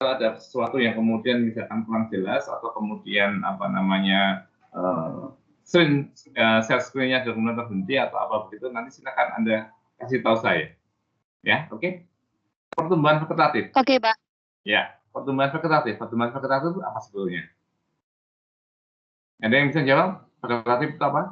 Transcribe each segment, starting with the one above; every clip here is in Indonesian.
ada sesuatu yang kemudian misalkan kurang jelas atau kemudian apa namanya share screen-nya kemudian terhenti atau apa begitu, nanti silakan Anda kasih tahu saya. Ya, oke? Pertumbuhan vegetatif. Oke, Pak. Ya, pertumbuhan vegetatif. Pertumbuhan vegetatif itu apa sebetulnya? Ada yang bisa jawab? Vegetatif itu apa?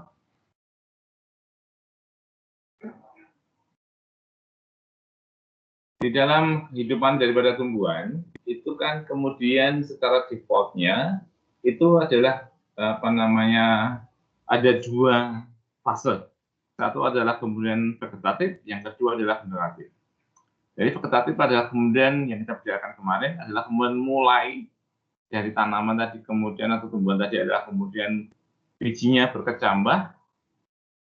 Di dalam kehidupan daripada tumbuhan, itu kan kemudian secara default-nya itu adalah apa namanya, ada dua fase. Satu adalah kemudian vegetatif, yang kedua adalah generatif. Jadi vegetatif adalah kemudian yang kita bicarakan kemarin adalah kemudian mulai dari tanaman tadi kemudian atau tumbuhan tadi adalah kemudian bijinya berkecambah,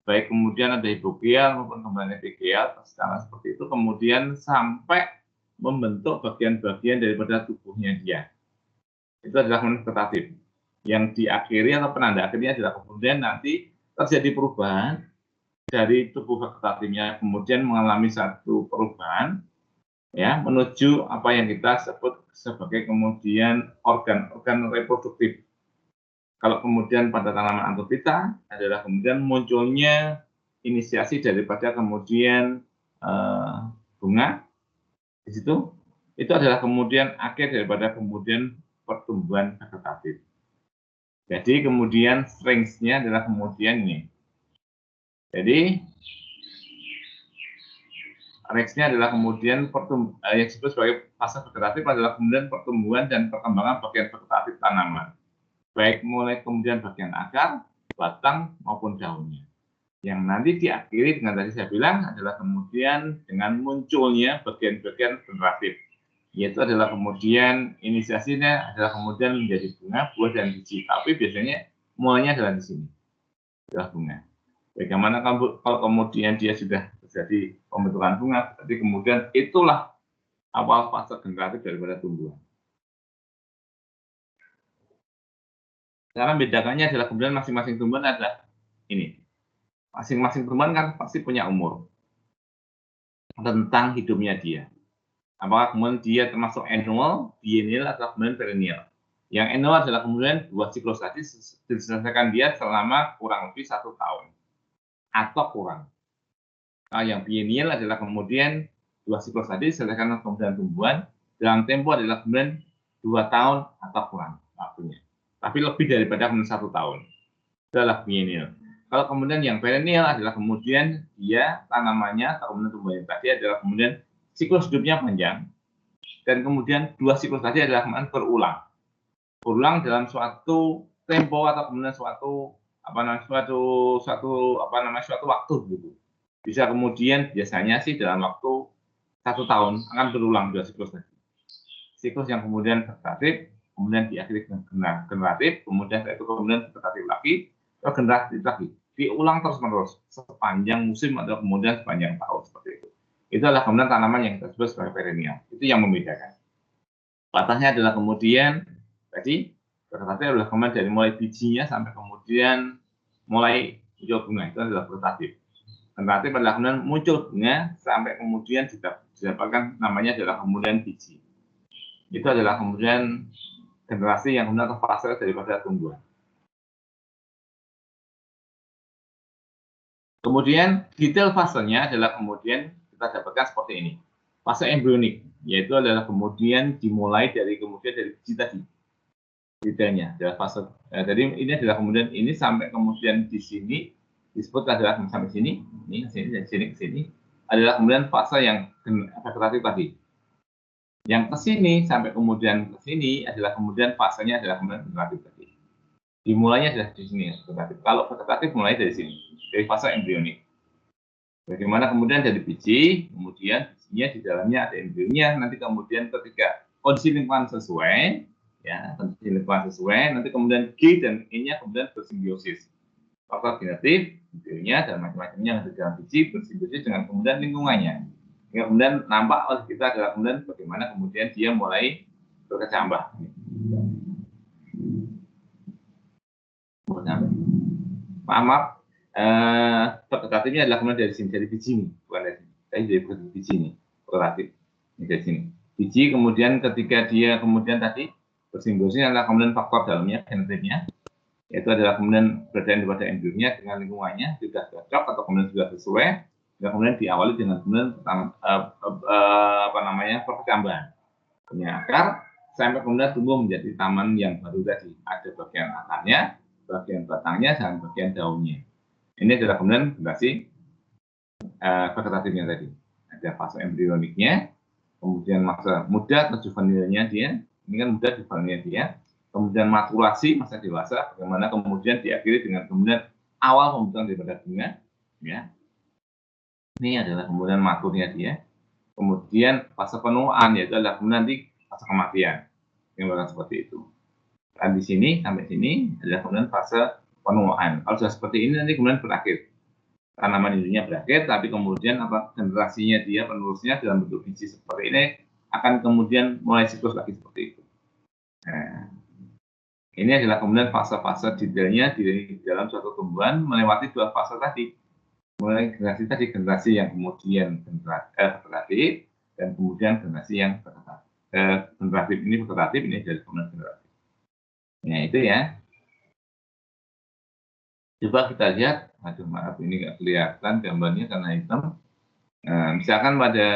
baik kemudian ada hipogeal maupun kembali epigeal, secara seperti itu kemudian sampai membentuk bagian-bagian daripada tubuhnya dia. Itu adalah vegetatif. Yang diakhiri atau penanda akhirnya adalah kemudian nanti terjadi perubahan dari tubuh vegetatifnya kemudian mengalami satu perubahan ya menuju apa yang kita sebut sebagai kemudian organ-organ reproduktif. Kalau kemudian pada tanaman antofita adalah kemudian munculnya inisiasi daripada kemudian bunga di situ, itu adalah kemudian akhir daripada kemudian pertumbuhan vegetatif. Jadi kemudian range-nya adalah kemudian ini. Jadi range-nya adalah kemudian yang disebut sebagai fase vegetatif adalah kemudian pertumbuhan dan perkembangan bagian vegetatif tanaman, baik mulai kemudian bagian akar, batang maupun daunnya. Yang nanti diakhiri dengan tadi saya bilang adalah kemudian dengan munculnya bagian-bagian generatif, yaitu adalah kemudian inisiasinya adalah kemudian menjadi bunga, buah, dan biji. Tapi biasanya mulainya adalah di sini, adalah bunga. Bagaimana kalau kemudian dia sudah terjadi pembentukan bunga, jadi kemudian itulah awal fase generatif daripada tumbuhan. Cara membedakannya adalah kemudian masing-masing tumbuhan adalah ini. Masing-masing tumbuhan kan pasti punya umur tentang hidupnya dia. Apakah kemudian dia termasuk annual, biennial, atau kemudian perennial. Yang annual adalah kemudian 2 siklus tadi diselesaikan dia selama kurang lebih 1 tahun atau kurang. Nah, yang biennial adalah kemudian 2 siklus tadi diselesaikan kemudian tumbuhan dalam tempo adalah kemudian 2 tahun atau kurang waktunya. Tapi lebih daripada kemudian 1 tahun. Itu adalah biennial. Kalau kemudian yang perennial adalah kemudian dia tanamannya atau kemudian tumbuhan tadi adalah kemudian siklus hidupnya panjang dan kemudian 2 siklus tadi adalah kemudian berulang dalam suatu tempo atau kemudian suatu waktu gitu. Bisa kemudian biasanya sih dalam waktu 1 tahun akan berulang 2 siklus tadi. Siklus yang kemudian vegetatif, kemudian diakhiri dengan generatif, kemudian itu kemudian vegetatif lagi, atau generatif lagi. Diulang terus-menerus sepanjang musim atau kemudian sepanjang tahun seperti itu. Itu adalah kemudian tanaman yang kita sebut sebagai perennial. Itu yang membedakan. Batasnya adalah kemudian tadi vegetatif adalah kemudian dari mulai bijinya sampai kemudian mulai muncul bunga, itu adalah vegetatif. Generatif adalah kemudian muncul bunga sampai kemudian didapatkan namanya adalah kemudian biji. Itu adalah kemudian generasi yang kemudian fase daripada tumbuhan. Kemudian detail fasenya adalah kemudian kita dapatkan seperti ini. Fase embrionik, yaitu adalah kemudian dimulai dari biji tadi. Detailnya adalah fase. Jadi ini adalah kemudian ini sampai kemudian di sini disebut adalah sampai sini, ini sini dan sini ke sini adalah kemudian fase yang vegetatif tadi. Yang ke sini sampai kemudian ke sini adalah kemudian fasenya adalah kemudian generatif tadi. Dimulainya adalah di sini vegetatif. Kalau vegetatif mulai dari sini, dari fase embrionik. Bagaimana kemudian dari biji, kemudian bijinya di dalamnya ada embrionya, nanti kemudian ketika kondisi lingkungan sesuai, ya kondisi lingkungan sesuai, nanti kemudian G dan E-nya kemudian bersimbiosis. Faktor genetik, embrionya dan macam-macamnya yang ada dalam biji bersimbiosis dengan kemudian lingkungannya. Yang kemudian nampak oleh kita adalah kemudian bagaimana kemudian dia mulai berkecambah. Maaf, vegetatifnya adalah kemudian dari sini, dari biji ini, bukan dari sini, dari biji ini, vegetatif ini dari sini. biji, kemudian ketika dia kemudian tadi bersimbiosis adalah kemudian faktor dalamnya, genetiknya, yaitu adalah kemudian perbedaan daripada embrionya dengan lingkungannya sudah cocok atau kemudian sudah sesuai, dan kemudian diawali dengan kemudian pertambahan punya akar sampai kemudian tumbuh menjadi taman yang baru tadi. Ada bagian akarnya, bagian batangnya, dan bagian daunnya. Ini adalah kemudian generasi vegetatifnya tadi. Ada fase embrioniknya, kemudian masa muda atau juvenilnya dia, ini kan muda juvenilnya dia, kemudian maturasi masa dewasa, bagaimana kemudian diakhiri dengan kemudian awal pembentukan daripada bunga, ya. Ini adalah kemudian maturnya dia. Kemudian fase penuaan, yaitu adalah kemudian nanti fase kematian, yang bakal seperti itu. Dan di sini sampai sini adalah kemudian fase penuaan. Kalau sudah seperti ini nanti kemudian berakhir. Tanaman indunya berakhir, tapi kemudian generasinya dia penerusnya dalam bentuk biji seperti ini akan kemudian mulai siklus lagi seperti itu. Nah, ini adalah kemudian fase-fase detailnya di dalam suatu tumbuhan melewati dua fase tadi. Mulai generasi yang kemudian vegetatif dan kemudian generasi yang vegetatif ini dari kemudian generatif. Nah itu ya. Coba kita lihat, aduh maaf ini nggak kelihatan gambarnya karena hitam. Nah, misalkan pada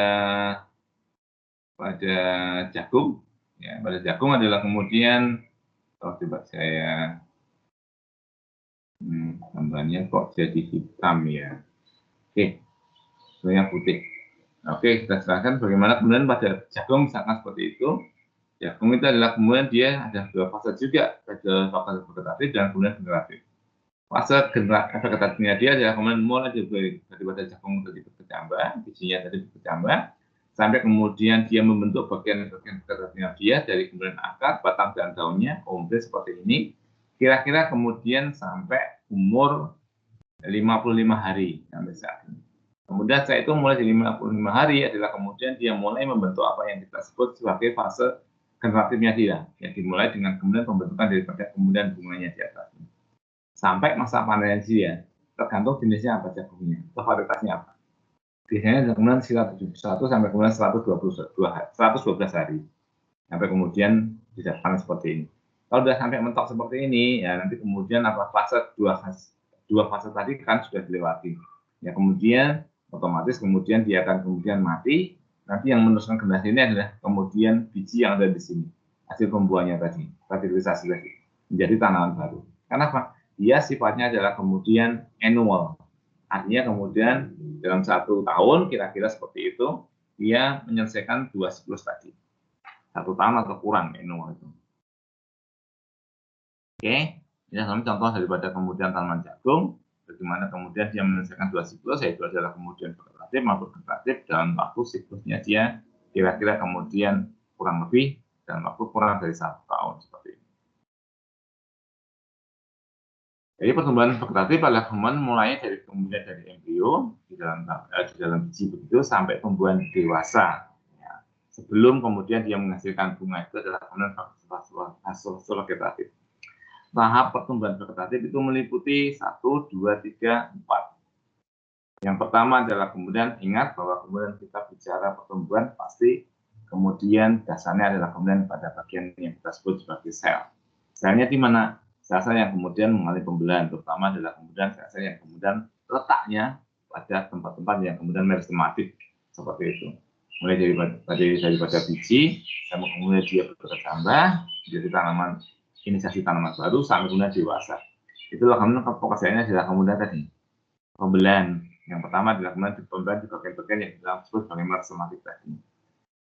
jagung, ya pada jagung adalah kemudian, coba saya gambarnya kok jadi hitam ya. Oke, sebenarnya putih. Oke, kita serahkan bagaimana kemudian pada jagung misalkan seperti itu. Jagung itu adalah kemudian dia ada dua fase juga, ada fase vegetatif dan kemudian generatif. Fase vegetatifnya dia adalah kemudian mulai daripada jagung tadi berkecambah, bijinya tadi berkecambah, sampai kemudian dia membentuk bagian-bagian vegetatifnya dia dari kemudian akar, batang dan daunnya, komplit seperti ini. Kira-kira kemudian sampai umur 55 hari sampai saat ini. Kemudian setelah itu mulai dari 55 hari adalah kemudian dia mulai membentuk apa yang kita sebut sebagai fase generatifnya dia, yang dimulai dengan kemudian pembentukan daripada kemudian bunganya di atas. Sampai masa panen dia, tergantung jenisnya apa jagungnya, atau varietasnya apa. Biasanya kemudian sekitar 71 sampai kemudian 112 hari, sampai kemudian bisa panen seperti ini. Kalau sudah sampai mentok seperti ini, ya nanti kemudian apa dua fase tadi kan sudah dilewati. Ya kemudian otomatis kemudian dia akan kemudian mati. Nanti yang meneruskan generasi ini adalah kemudian biji yang ada di sini, hasil pembuahannya tadi, fertilisasi tadi, menjadi tanaman baru. Kenapa? Dia sifatnya adalah kemudian annual. Artinya kemudian dalam 1 tahun kira-kira seperti itu, dia menyelesaikan 2 siklus tadi. 1 tahun atau kurang annual itu. Oke, ini adalah contoh daripada kemudian tanaman jagung, bagaimana kemudian dia menyelesaikan 2 siklus, yaitu adalah kemudian vegetatif maupun vegetatif dalam waktu siklusnya dia kira-kira kemudian kurang lebih dalam waktu kurang dari 1 tahun seperti ini. Jadi pertumbuhan vegetatif adalah kemudian mulai dari embrio di dalam biji begitu sampai tumbuhan dewasa. Ya. Sebelum kemudian dia menghasilkan bunga itu adalah kemudian fase vegetatif. Tahap pertumbuhan vegetatif itu meliputi 1, 2, 3, 4. Yang pertama adalah kemudian ingat bahwa kemudian kita bicara pertumbuhan pasti kemudian dasarnya adalah kemudian pada bagian yang kita sebut sebagai sel. Selnya di mana? Sel-sel yang kemudian mengalami pembelahan, terutama adalah kemudian sel-sel yang kemudian letaknya pada tempat-tempat yang kemudian meristematik seperti itu. Mulai daripada biji, kemudian dia berkembang menjadi tanaman inisiasi tanaman baru sampai kemudian dewasa. Itulah kemudian pekerjaannya adalah kemudian tadi pembelahan. Yang pertama adalah kemudian pembelahan di bagian-bagian yang kita sebut sebagai meristematik tadi.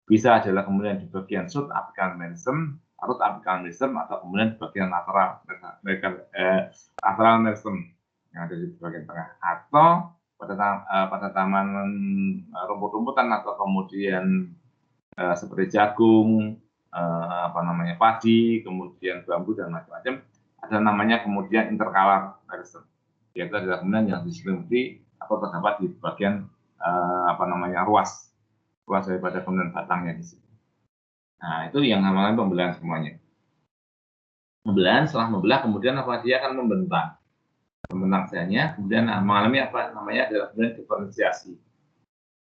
Bisa adalah kemudian di bagian subapical meristem, atau apical meristem, atau kemudian di bagian lateral meristem yang ada di bagian tengah, atau pada taman rumput-rumputan atau kemudian seperti jagung, padi, kemudian bambu dan macam-macam, ada namanya kemudian intercalar meristem, yaitu adalah kemudian yang diselimuti atau terdapat di bagian ruas daripada kemudian batangnya di sini. Nah itu yang namanya pembelahan semuanya. Pembelahan, setelah membelah kemudian dia akan membentang selnya, kemudian mengalami apa namanya adalah kemudian diferensiasi.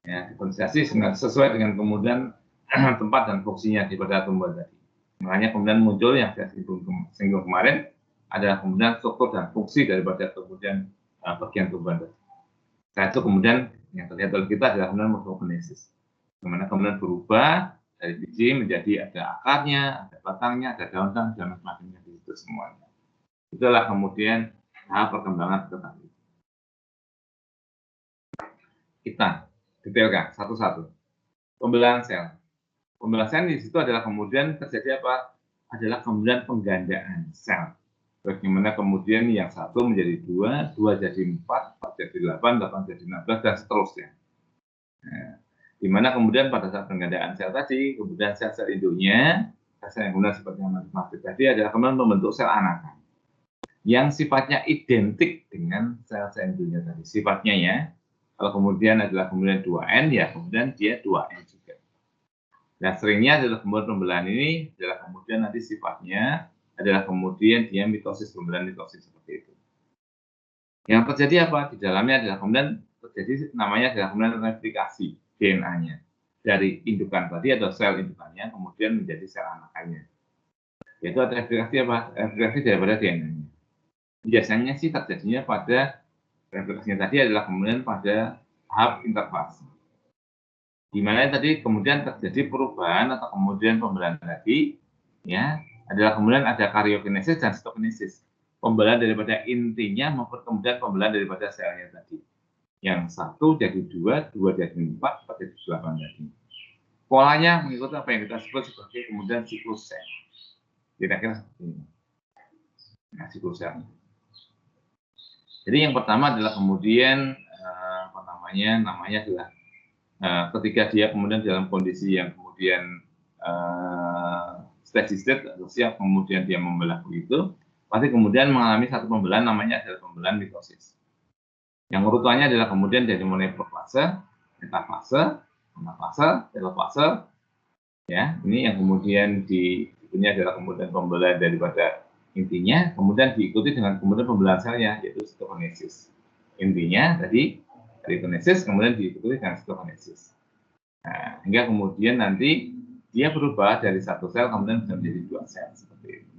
Ya, diferensiasi sesuai dengan kemudian tempat dan fungsinya daripada tumbuhan tadi. Makanya kemudian muncul yang saya singgung kemarin adalah kemudian struktur dan fungsi daripada kemudian bagian tumbuhan tadi. Nah, itu kemudian yang terlihat oleh kita adalah kemudian morfogenesis. Dimana kemudian berubah dari biji menjadi ada akarnya, ada batangnya, ada daun dan sebagainya itu semuanya. Itulah kemudian tahap perkembangan tadi. Kita detailkan satu-satu. Pembelahan sel. Pembelahan sel di situ adalah kemudian terjadi apa? Adalah kemudian penggandaan sel. Bagaimana kemudian yang satu menjadi dua, dua jadi empat, empat jadi 8, 8 jadi 16, dan seterusnya. Nah, di mana kemudian pada saat penggandaan sel tadi, kemudian sel-sel induknya, sel yang kemudian seperti yang maksud tadi adalah kemudian membentuk sel anakan yang sifatnya identik dengan sel-sel induknya tadi. Sifatnya ya, kalau kemudian adalah kemudian 2N, ya kemudian dia 2N juga. Nah, seringnya adalah kemudian pembelahan ini adalah kemudian nanti sifatnya adalah kemudian dia mitosis, pembelahan mitosis seperti itu. Yang terjadi apa? Di dalamnya adalah kemudian terjadi namanya adalah kemudian replikasi DNA-nya dari indukan tadi atau sel indukannya kemudian menjadi sel anakannya. Yaitu ada replikasi apa? Replikasi daripada DNA-nya. Biasanya sih terjadinya pada replikasinya tadi adalah kemudian pada tahap interfase. Di mana tadi kemudian terjadi perubahan atau kemudian pembelahan tadi, ya, adalah kemudian ada karyokinesis dan sitokinesis. Pembelahan daripada intinya maupun kemudian pembelahan daripada selnya tadi. Yang satu jadi dua, dua jadi empat, empat jadi 8 tadi. Polanya mengikuti apa yang kita sebut sebagai kemudian siklus sel. Kira-kira seperti ini. Nah, siklus sel. Jadi yang pertama adalah kemudian namanya adalah ketika dia kemudian dalam kondisi yang kemudian steady state atau siap kemudian dia membelah begitu, pasti kemudian mengalami satu pembelahan namanya adalah pembelahan mitosis. Yang urutannya adalah kemudian dari mulai profase, metafase, anafase, telofase, ya ini yang kemudian ini adalah kemudian pembelahan daripada intinya, kemudian diikuti dengan kemudian pembelahan selnya yaitu sitokinesis. Intinya tadi peritonesis kemudian diikuti dengan sitokinesis. Nah, hingga kemudian nanti dia berubah dari satu sel kemudian bisa menjadi dua sel seperti itu.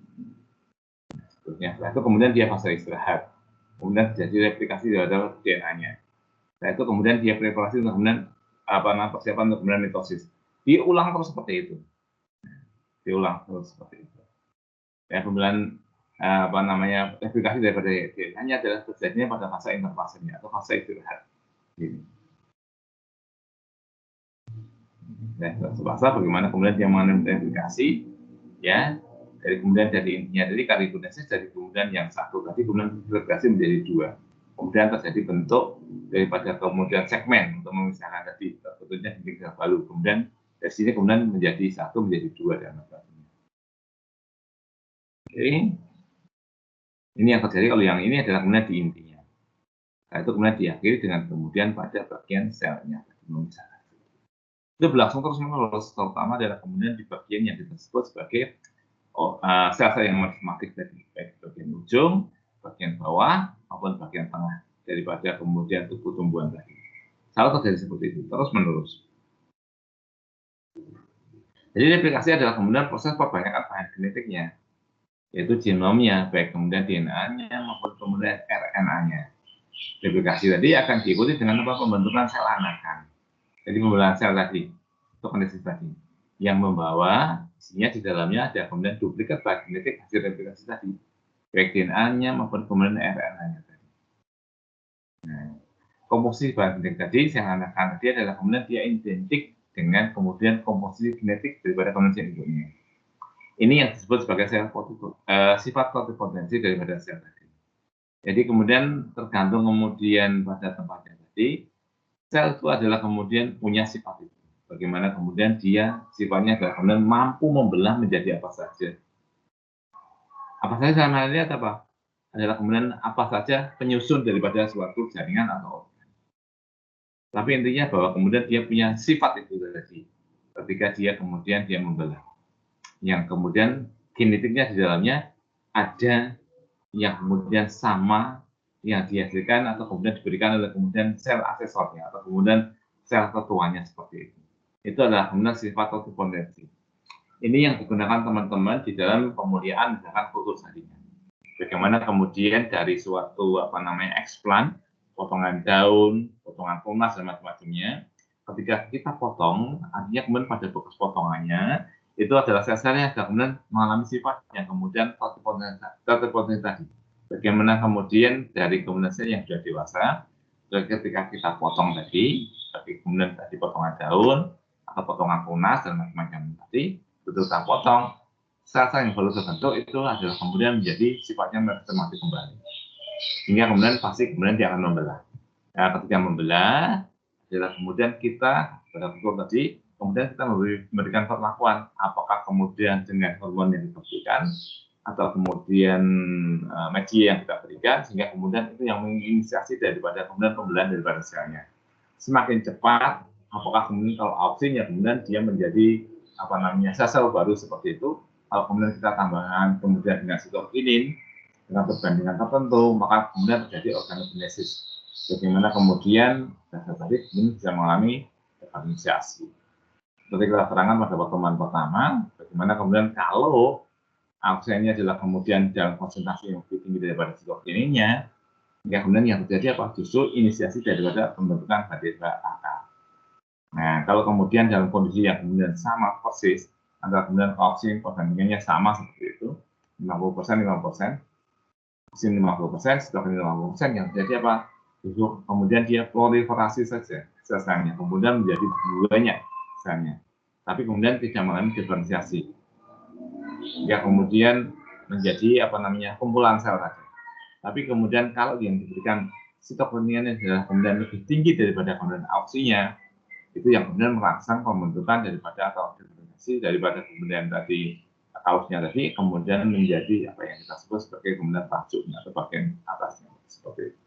Setelah itu kemudian dia fase istirahat, kemudian terjadi replikasi terhadap DNA-nya. Setelah itu kemudian dia preparasi untuk kemudian persiapan untuk kemudian mitosis. Diulang terus seperti itu. Diulang terus seperti itu. Ya, pembelahan replikasi daripada DNA-nya adalah terjadinya pada fase interfasenya atau fase istirahat. Gitu. Nah, sebab bagaimana kemudian dia mengalami replikasi, ya, dari kemudian dari intinya dari karyokinesis dari kemudian yang satu tadi kemudian replikasi menjadi dua, kemudian terjadi bentuk daripada kemudian segmen untuk memisahkan tadi bentuknya dinding sel balu, kemudian dari sini kemudian menjadi satu menjadi dua dan sebagainya. Oke, ini yang terjadi kalau yang ini adalah kemudian di intinya. Nah, itu kemudian diakhiri dengan kemudian pada bagian selnya memisahkan. Itu berlangsung terus menerus, terutama adalah kemudian di bagian yang disebut sebagai sel-sel yang matematik tadi, baik bagian ujung, bagian bawah, maupun bagian tengah daripada kemudian tubuh tumbuhan tadi. Selalu terjadi seperti itu, terus menerus. Jadi replikasi adalah kemudian proses perbanyakan bahan genetiknya, yaitu genomnya, baik kemudian DNA-nya maupun kemudian RNA-nya. Replikasi tadi akan diikuti dengan pembentukan sel anakan. Jadi pembelahan sel tadi, sitokinesis tadi, yang membawa isinya di dalamnya ada kemudian duplikat bahan genetik hasil replikasi tadi, baik DNA-nya maupun kemudian RNA-nya tadi. Nah, komposisi bahan genetik tadi, sel anakan tadi adalah kemudian dia identik dengan kemudian komposisi genetik daripada kemudian induknya. Ini yang disebut sebagai sifat totipotensi daripada sel tadi. Jadi kemudian tergantung kemudian pada tempatnya tadi, sel itu adalah kemudian punya sifat itu. Bagaimana kemudian dia sifatnya adalah kemudian mampu membelah menjadi apa saja. Apa saja dalam hal ini apa? Adalah kemudian apa saja penyusun daripada suatu jaringan atau organ. Tapi intinya bahwa kemudian dia punya sifat itu tadi. Ketika dia kemudian dia membelah. Yang kemudian genetiknya di dalamnya ada yang kemudian sama yang dihasilkan atau kemudian diberikan oleh kemudian sel asesornya atau kemudian sel ketuanya seperti itu. Itu adalah kemudian sifat totipotensi. Ini yang digunakan teman-teman di dalam pemuliaan misalkan kultur jaringan. Bagaimana kemudian dari suatu explant, potongan daun, potongan tunas dan macam-macamnya, ketika kita potong, artinya kemudian pada bekas potongannya itu adalah sel-sel yang kemudian mengalami sifat yang kemudian totipotensi tadi. Bagaimana kemudian dari kemudian sel yang sudah dewasa, ketika kita potong tadi, kemudian tadi potongan daun atau potongan tunas dan macam-macam tadi, betul kita potong, sel-sel yang baru terbentuk itu adalah kemudian menjadi sifatnya mati kembali. Hingga kemudian pasti kemudian dia akan membelah. Nah, ketika membelah adalah kemudian kita pada pukul tadi, kemudian kita memberikan perlakuan apakah kemudian dengan hormon yang diberikan atau kemudian media yang kita berikan sehingga kemudian itu yang menginisiasi daripada kemudian pembelahan daripada selnya. Semakin cepat, apakah kemudian kalau auksinya kemudian dia menjadi sel baru seperti itu. Kalau kemudian kita tambahkan kemudian dengan sitokinin dengan perbandingan tertentu, maka kemudian terjadi organogenesis. Bagaimana kemudian sel tadi ini bisa mengalami diferensiasi. Seperti kita terangkan pada pertemuan pertama, bagaimana kemudian kalau auksinya adalah kemudian dalam konsentrasi yang lebih tinggi daripada sitokininnya, hingga kemudian yang terjadi apa? Justru inisiasi daripada pembentukan bakteri akar. Nah, kalau kemudian dalam kondisi yang kemudian sama persis, antara kemudian auksin perbandingannya sama seperti itu, 50%, 50%, auksin 50%, sitokin 50%, yang terjadi apa? Justru kemudian dia proliferasi saja selnya, kemudian menjadi banyak selnya, tapi kemudian tidak mengalami diferensiasi. Ya kemudian menjadi kumpulan sel saja. Tapi kemudian kalau yang diberikan sitokininnya adalah kemudian lebih tinggi daripada kemudian auksinya, itu yang kemudian merangsang pembentukan daripada atau diferensiasi daripada kemudian tadi kausnya tadi kemudian menjadi apa yang kita sebut sebagai kemudian tajuknya atau bagian atasnya seperti itu.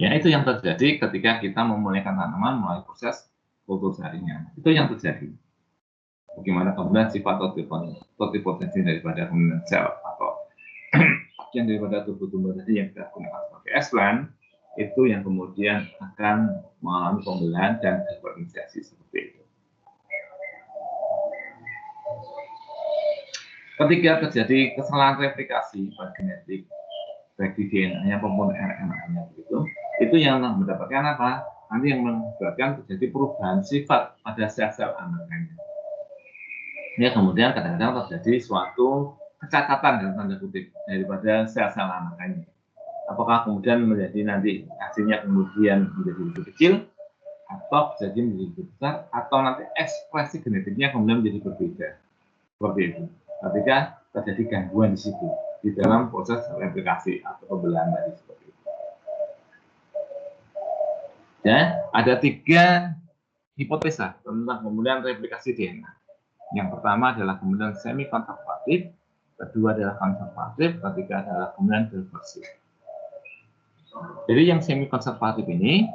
Ya itu yang terjadi ketika kita memulihkan tanaman melalui proses kultur jaringan. Itu yang terjadi. Bagaimana kemudian sifat totipotensi daripada kemudian sel atau bagian daripada tubuh tumbuh tadi yang kita gunakan sebagai explant itu yang kemudian akan mengalami pembelahan dan diferensiasi seperti itu. Ketika terjadi kesalahan replikasi pada genetik, baik di DNA-nya maupun RNA-nya itu yang mendapatkan apa? Nanti yang menyebabkan terjadi perubahan sifat pada sel-sel anakannya. Ya kemudian kadang-kadang terjadi suatu kecacatan dalam tanda kutip daripada sel-sel anakannya. Apakah kemudian menjadi nanti hasilnya kemudian menjadi lebih kecil atau jadi menjadi lebih besar atau nanti ekspresi genetiknya kemudian menjadi berbeda seperti itu ketika terjadi gangguan di situ di dalam proses replikasi atau pembelahan tadi seperti itu. Ya, ada 3 hipotesa tentang kemudian replikasi DNA. Yang pertama adalah kemudian semi konservatif, kedua adalah konservatif, ketiga adalah kemudian reversif. Jadi yang semi konservatif ini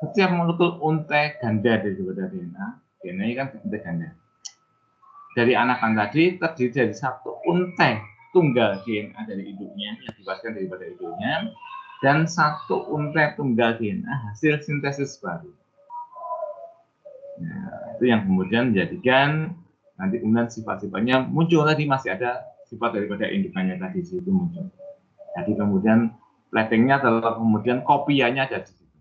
setiap mengutul untai ganda daripada DNA ini kan untai ganda. Dari anakan tadi terdiri dari satu untai tunggal DNA dari induknya yang dibebaskan daripada induknya dan satu untai tunggal DNA hasil sintesis baru. Nah, itu yang kemudian menjadikan nanti kemudian sifat-sifatnya muncul tadi masih ada sifat daripada indukannya tadi di situ muncul. Jadi kemudian platingnya adalah kemudian kopiannya ada di situ.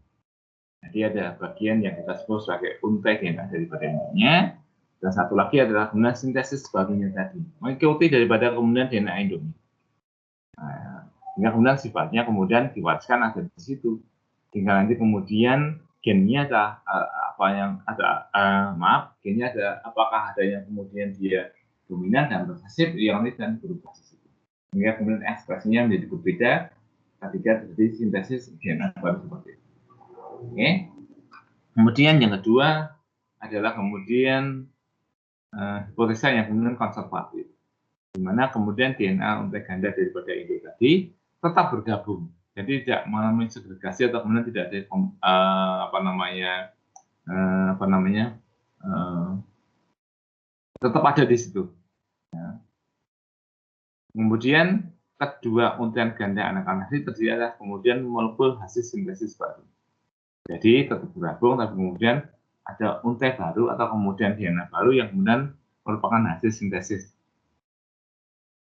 Jadi ada bagian yang kita sebut sebagai untai DNA daripada induknya. Dan satu lagi adalah kemudian sintesis barunya tadi, mengikuti daripada kemudian DNA induknya. Nah, hingga kemudian sifatnya kemudian diwariskan ada di situ. Hingga nanti kemudian gennya ada gennya ada apakah ada yang kemudian dia dominan dan resesif, yang dan berubah di situ. Hingga kemudian ekspresinya menjadi berbeda ketika terjadi sintesis DNA baru seperti itu. Oke. Kemudian yang kedua adalah kemudian hipotesa yang kemudian konservatif, di mana kemudian DNA untai ganda daripada induk tadi tetap bergabung, jadi tidak mengalami segregasi atau kemudian tidak ada tetap ada di situ. Ya. Kemudian kedua untaian ganda anakan tadi terjadi adalah kemudian molekul hasil sintesis baru. Jadi tetap bergabung, tapi kemudian ada untai baru atau kemudian DNA baru yang kemudian merupakan hasil sintesis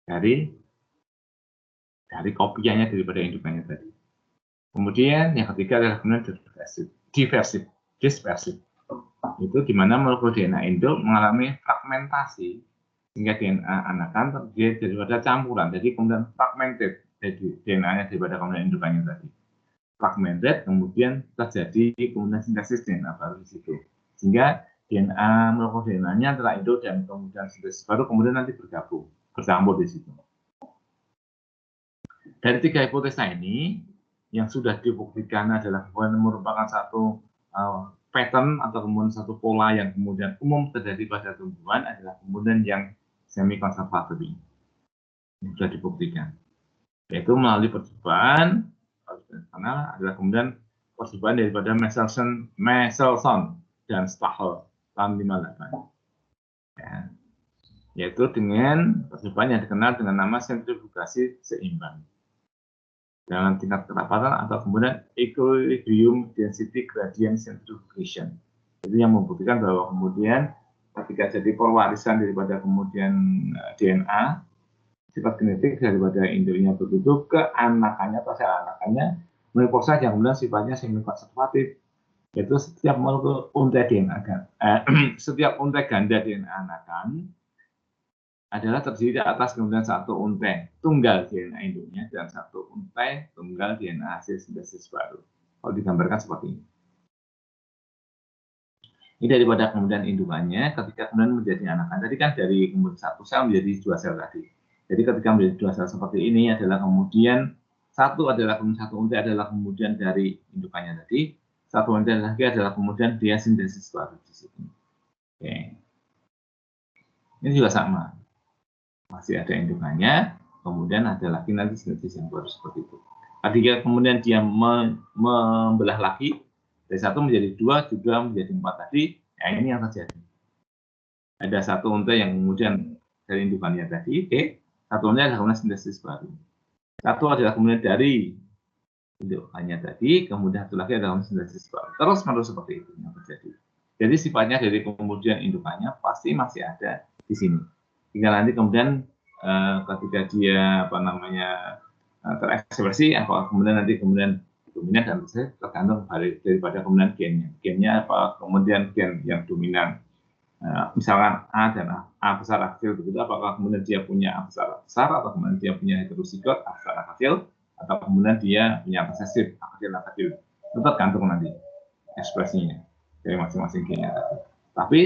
dari kopiannya daripada indukannya tadi. Kemudian yang ketiga adalah kemudian dispersif. Itu di mana molekul DNA induk mengalami fragmentasi sehingga DNA anakan terdiri daripada campuran. Jadi kemudian fragmented jadi DNA-nya daripada kemudian indukannya tadi. Fragmented, kemudian terjadi kemudian sintesis DNA baru di situ. Sehingga DNA molekul DNA-nya antara induk dan kemudian sintesis baru kemudian nanti bercampur di situ. Dari tiga hipotesa ini yang sudah dibuktikan adalah merupakan satu pattern atau kemudian satu pola yang kemudian umum terjadi pada tumbuhan adalah kemudian yang semi conservatory yang sudah dibuktikan, yaitu melalui percobaan karena adalah kemudian percobaan daripada Michelson dan Stachel tahun 58, ya, yaitu dengan percobaan yang dikenal dengan nama sentrifugasi seimbang dengan tingkat kerapatan atau kemudian equilibrium density gradient centrifugation. Itu yang membuktikan bahwa kemudian ketika jadi pewarisan daripada kemudian DNA sifat genetik daripada induknya begitu ke anakannya atau sel anakannya melalui proses yang kemudian sifatnya semi konservatif, yaitu setiap molekul untai DNA setiap untai ganda DNA anakan adalah terdiri di atas kemudian satu untai tunggal DNA induknya dan satu untai tunggal DNA hasil sintesis baru. Kalau digambarkan seperti ini. Ini daripada kemudian indukannya ketika kemudian menjadi anakan. Tadi kan dari kemudian satu sel menjadi dua sel tadi. Jadi ketika menjadi dua sel seperti ini adalah kemudian satu untai adalah kemudian dari indukannya tadi, satu untai lagi adalah kemudian dia sintesis baru di situ. Oke. Ini juga sama. Masih ada indukannya, kemudian ada lagi nanti sintesis yang baru seperti itu. Ketika kemudian dia membelah lagi dari satu menjadi dua juga menjadi empat tadi, ya ini yang terjadi. Ada satu untai yang kemudian dari indukannya tadi, satu untai adalah kemudian sintesis baru. Satu adalah kemudian dari indukannya tadi, kemudian satu lagi adalah sintesis baru. Terus menerus seperti itu yang terjadi. Jadi sifatnya dari kemudian indukannya pasti masih ada di sini. Hingga nanti kemudian ketika dia terekspresi, apakah kemudian nanti kemudian dominan dan tergantung daripada kemudian gennya apa kemudian gen yang dominan. Misalkan A dan A besar A kecil begitu, apakah kemudian dia punya A besar atau kemudian dia punya heterozigot A besar A kecil atau kemudian dia punya resesif A kecil itu tergantung nanti ekspresinya dari masing-masing gennya tadi. Tapi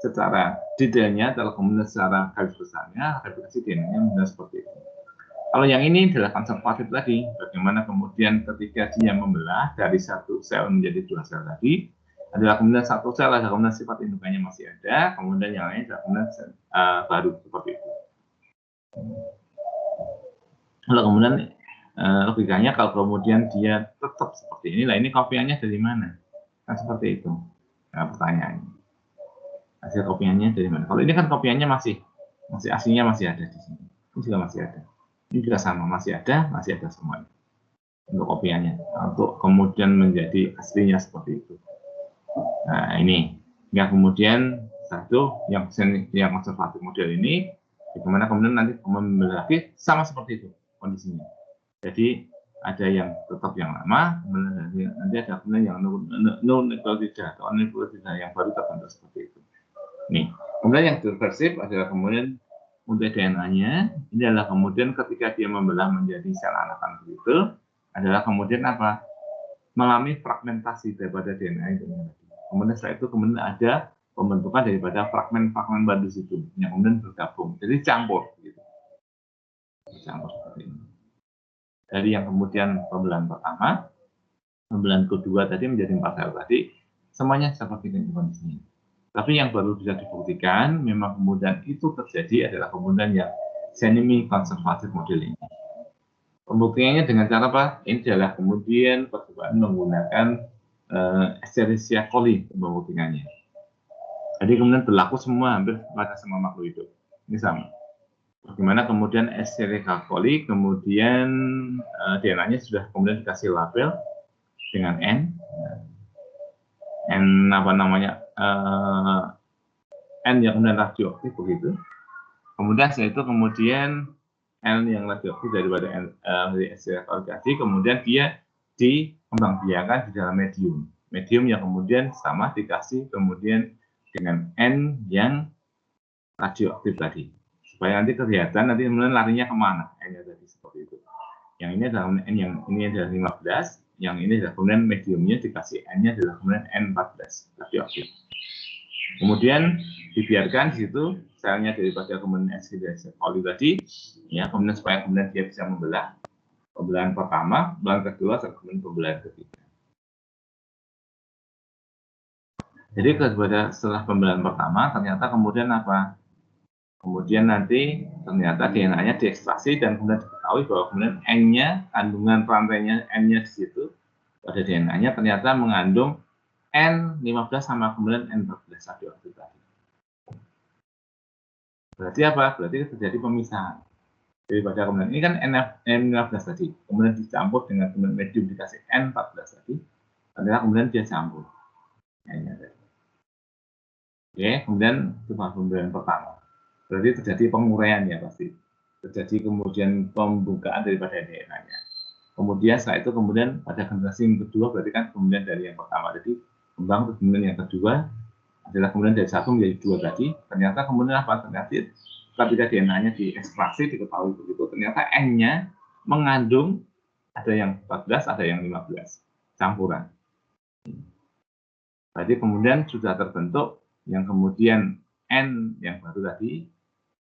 secara detailnya, kalau kemudian secara garis besarnya, replikasi DNA-nya mudah seperti itu. Kalau yang ini adalah konservatif tadi, bagaimana kemudian ketika dia membelah dari satu sel menjadi dua sel tadi, adalah kemudian satu sel ada kemudian sifat indukannya masih ada, kemudian yang lain adalah kemudian baru seperti itu. Kalau kemudian logikanya kalau kemudian dia tetap seperti ini, lah ini kopiannya dari mana? Kan seperti itu. Nah, pertanyaannya. Hasil kopiannya dari mana? Kalau ini kan kopiannya masih aslinya masih ada di sini. Ini juga masih ada. Ini juga sama, masih ada semuanya. Untuk kopiannya, untuk kemudian menjadi aslinya seperti itu. Nah, ini yang kemudian satu yang konservatif model ini, bagaimana kemudian nanti membelah lagi sama seperti itu kondisinya. Jadi ada yang tetap yang lama, kemudian nanti ada kemudian yang non-nucleotida atau nucleotida yang baru terbentuk seperti itu. Nih, kemudian yang diversif adalah kemudian untai DNA-nya ini adalah kemudian ketika dia membelah menjadi sel anakan begitu adalah kemudian apa? Mengalami fragmentasi daripada DNA itu. Kemudian setelah itu kemudian ada pembentukan daripada fragmen-fragmen baru situ yang kemudian bergabung. Jadi campur gitu. Campur seperti ini. Dari yang kemudian pembelahan pertama, pembelahan kedua tadi menjadi 4 sel tadi, semuanya seperti ini kondisinya. Tapi yang baru bisa dibuktikan, memang kemudian itu terjadi adalah kemudian yang semi konservatif model ini. Pembuktiannya dengan cara apa? Ini adalah kemudian percobaan menggunakan Escherichia coli pembuktiannya. Jadi kemudian berlaku semua hampir pada semua makhluk hidup. Ini sama. Bagaimana kemudian Escherichia coli, kemudian DNA-nya sudah kemudian dikasih label dengan N N yang kemudian radioaktif begitu. Kemudian setelah itu kemudian N yang radioaktif daripada tadi, kemudian dia dikembangbiakan di dalam medium yang kemudian sama dikasih kemudian dengan N yang radioaktif tadi, supaya nanti kelihatan nanti kemudian larinya kemana N-nya tadi seperti itu. Yang ini adalah N yang ini adalah 15, yang ini adalah kemudian mediumnya dikasih N-nya adalah kemudian N14 radioaktif. Kemudian dibiarkan di situ selnya daripada kemudian SG Pauli tadi, ya kemudian supaya kemudian dia bisa membelah pembelahan pertama, pembelahan kedua, kemudian pembelahan ketiga. Jadi setelah pembelahan pertama ternyata kemudian apa? Kemudian nanti ternyata DNA-nya diekstraksi dan kemudian diketahui bahwa kemudian N-nya, kandungan rantainya N-nya di situ pada DNA-nya ternyata mengandung N15 sama kemudian N14 radioaktif tadi. Berarti apa? Berarti terjadi pemisahan. Daripada kemudian ini kan N15 tadi, kemudian dicampur dengan kemudian medium dikasih N14 tadi, ternyata kemudian dia campur. Oke, kemudian itu pembelahan pertama. Berarti terjadi penguraian ya pasti. Terjadi kemudian pembukaan daripada DNA-nya. Kemudian setelah itu kemudian pada generasi yang kedua berarti kan kemudian dari yang pertama tadi kembang, terus kemudian yang kedua adalah kemudian dari 1 menjadi 2 tadi. Ternyata kemudian apa? Ternyata ketika DNA-nya diekstraksi diketahui begitu, ternyata N-nya mengandung ada yang 14, ada yang 15 campuran. Berarti kemudian sudah terbentuk yang kemudian N yang baru tadi,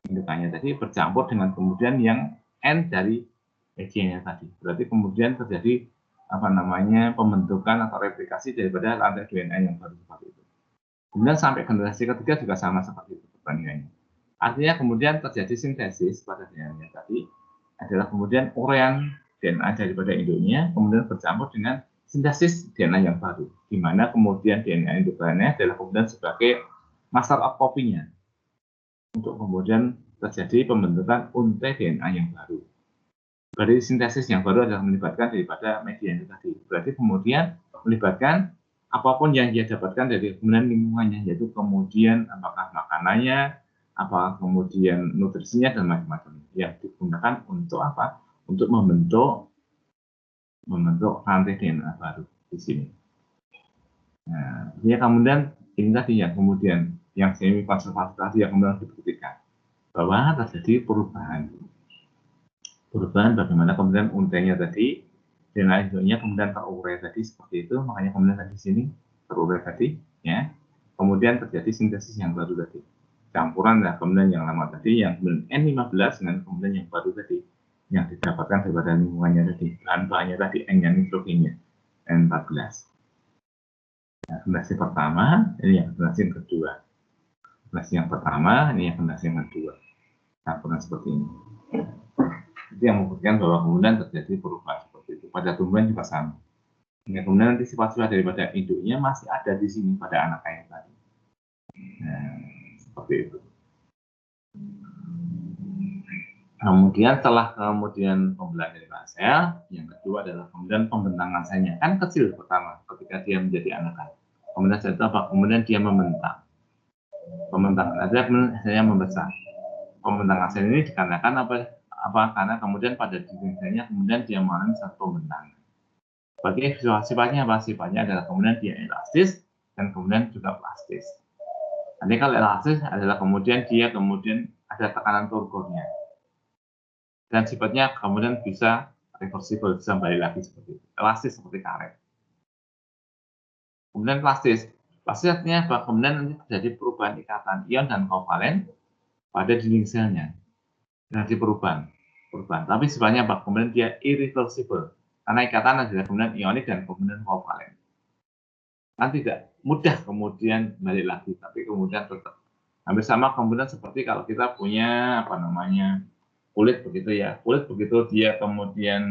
indukannya tadi bercampur dengan kemudian yang N dari EG-nya tadi. Berarti kemudian terjadi apa namanya pembentukan atau replikasi daripada rantai DNA yang baru seperti itu. Kemudian sampai generasi ketiga juga sama seperti itu perbandingannya. Artinya kemudian terjadi sintesis pada DNA tadi adalah kemudian urean DNA daripada induknya kemudian bercampur dengan sintesis DNA yang baru, di mana kemudian DNA induknya adalah kemudian sebagai master of copy-nya untuk kemudian terjadi pembentukan untai DNA yang baru. Berarti sintesis yang baru adalah melibatkan daripada media itu tadi. Berarti kemudian melibatkan apapun yang dia dapatkan dari kemudian lingkungannya, yaitu kemudian apakah makanannya, apakah kemudian nutrisinya dan macam-macam yang digunakan untuk apa? Untuk membentuk rantai DNA baru di sini. Nah, ya kemudian ini tadi yang kemudian yang semi konservatif tadi yang kemudian dibuktikan bahwa terjadi perubahan bagaimana kemudian untainya tadi DNA induknya kemudian terurai tadi seperti itu, makanya kemudian tadi sini terurai tadi ya. Kemudian terjadi sintesis yang baru tadi. Campuran lah kemudian yang lama tadi yang kemudian N15 dengan kemudian yang baru tadi yang didapatkan daripada lingkungannya tadi, bahan-bahannya tadi N-nya nitrogennya N14. Nah, generasi pertama ini yang generasi yang kedua. Generasi yang pertama ini yang generasi yang kedua. Campuran seperti ini. Itu yang membuktikan bahwa kemudian terjadi perubahan seperti itu. Pada tumbuhan juga sama. Hingga kemudian nanti sifat-sifat daripada induknya masih ada di sini pada anak ayam tadi. Nah, seperti itu. Kemudian setelah kemudian pembelahan dari sel, yang kedua adalah kemudian pembentangan selnya. Kan kecil pertama ketika dia menjadi anak ayam. Kemudian setelah itu apa? Kemudian dia membentang. Pembentangan aja kemudian selnya membesar. Pembentangan sel ini dikarenakan apa? Karena kemudian pada dinding selnya kemudian dia mengalami satu pembentangan. Bagi sifatnya apa? Sifatnya adalah kemudian dia elastis dan kemudian juga plastis. Nanti kalau elastis adalah kemudian dia kemudian ada tekanan turgornya. Dan sifatnya kemudian bisa reversible, bisa kembali lagi seperti itu. Elastis seperti karet. Kemudian plastis. Plastis artinya bahwa kemudian nanti terjadi perubahan ikatan ion dan kovalen pada dinding selnya. Terjadi perubahan. Tapi sifatnya apa? Kemudian dia irreversible. Karena ikatan adalah kemudian ionik dan kemudian kovalen. Kan tidak mudah kemudian balik lagi, tapi kemudian tetap. Hampir sama kemudian seperti kalau kita punya apa namanya kulit begitu ya. Kulit begitu dia kemudian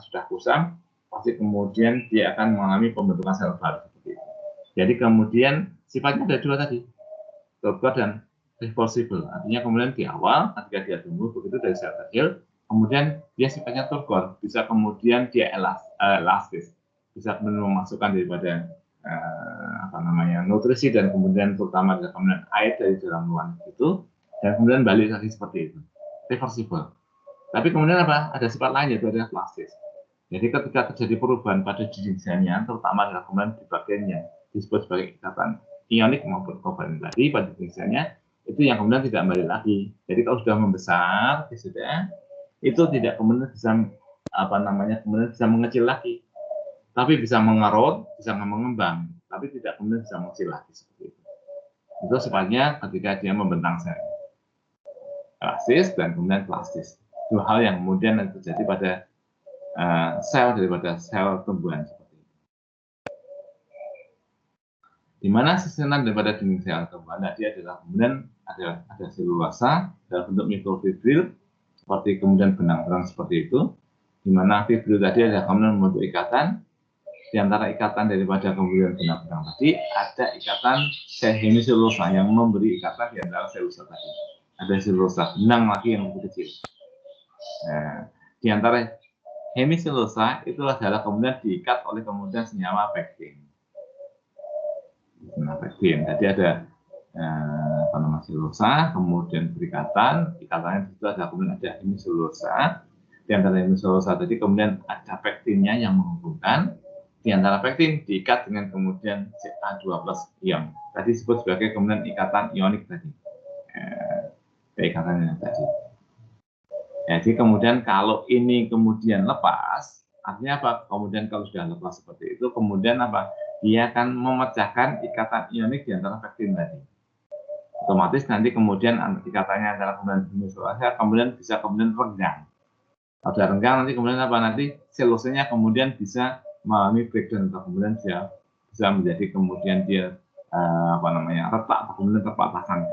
sudah kusam, pasti kemudian dia akan mengalami pembentukan sel baru seperti itu. Jadi kemudian sifatnya ada dua tadi, turgor dan reversible. Artinya kemudian di awal ketika dia tumbuh begitu dari sel kecil, kemudian dia sifatnya turgor, bisa kemudian dia elastis, bisa memasukkan daripada namanya nutrisi dan kemudian terutama adalah kemudian air dari dalam ruangan itu, dan kemudian balik lagi seperti itu, reversible. Tapi kemudian apa? Ada sifat lain yaitu adalah plastis. Jadi ketika terjadi perubahan pada dinding selnya, terutama adalah kemudian di bagian yang disebut sebagai ikatan ionik maupun kovalent tadi pada dinding selnya, itu yang kemudian tidak kembali lagi. Jadi kalau sudah membesar, sudah itu tidak kemudian bisa kemudian bisa mengecil lagi, tapi bisa mengerut, bisa mengembang, tapi tidak kemudian bisa mengecil lagi seperti itu. Itu sifatnya ketika dia membentang sel, elastis dan kemudian plastis. Dua hal yang kemudian terjadi pada sel daripada sel tumbuhan seperti itu. Di mana susunan daripada dinding sel tumbuhan tadi adalah kemudian ada selulosa dalam bentuk mikrofibril seperti kemudian benang-benang seperti itu, di mana fibril tadi adalah kemudian membentuk ikatan. Di antara ikatan daripada kemudian benang-benang tadi ada ikatan sel hemiselulosa yang memberi ikatan di antara selulosa tadi. Ada selulosa benang lagi yang lebih kecil. Nah, di antara hemiselulosa itu adalah kemudian diikat oleh kemudian senyawa pektin. Nah, pektin. Jadi ada selulosa, kemudian berikatan, ikatannya itu ada kemudian ada hemiselulosa. Di antara hemiselulosa tadi kemudian ada pektinnya yang menghubungkan. Di antara pektin diikat dengan kemudian Ca2+ ion. Tadi disebut sebagai kemudian ikatan ionik tadi. Ikatannya tadi. Jadi kemudian kalau ini kemudian lepas, artinya apa? Kemudian kalau sudah lepas seperti itu, kemudian apa? Dia akan memecahkan ikatan ionik di antara pektin tadi. Otomatis nanti kemudian ikatannya antara kemudian hemiselulosa kemudian bisa kemudian renggang. Kalau sudah renggang nanti kemudian apa? Nanti selulosanya kemudian bisa mengalami breakdown atau kemudian dia bisa menjadi kemudian dia retak atau kemudian terpatahkan.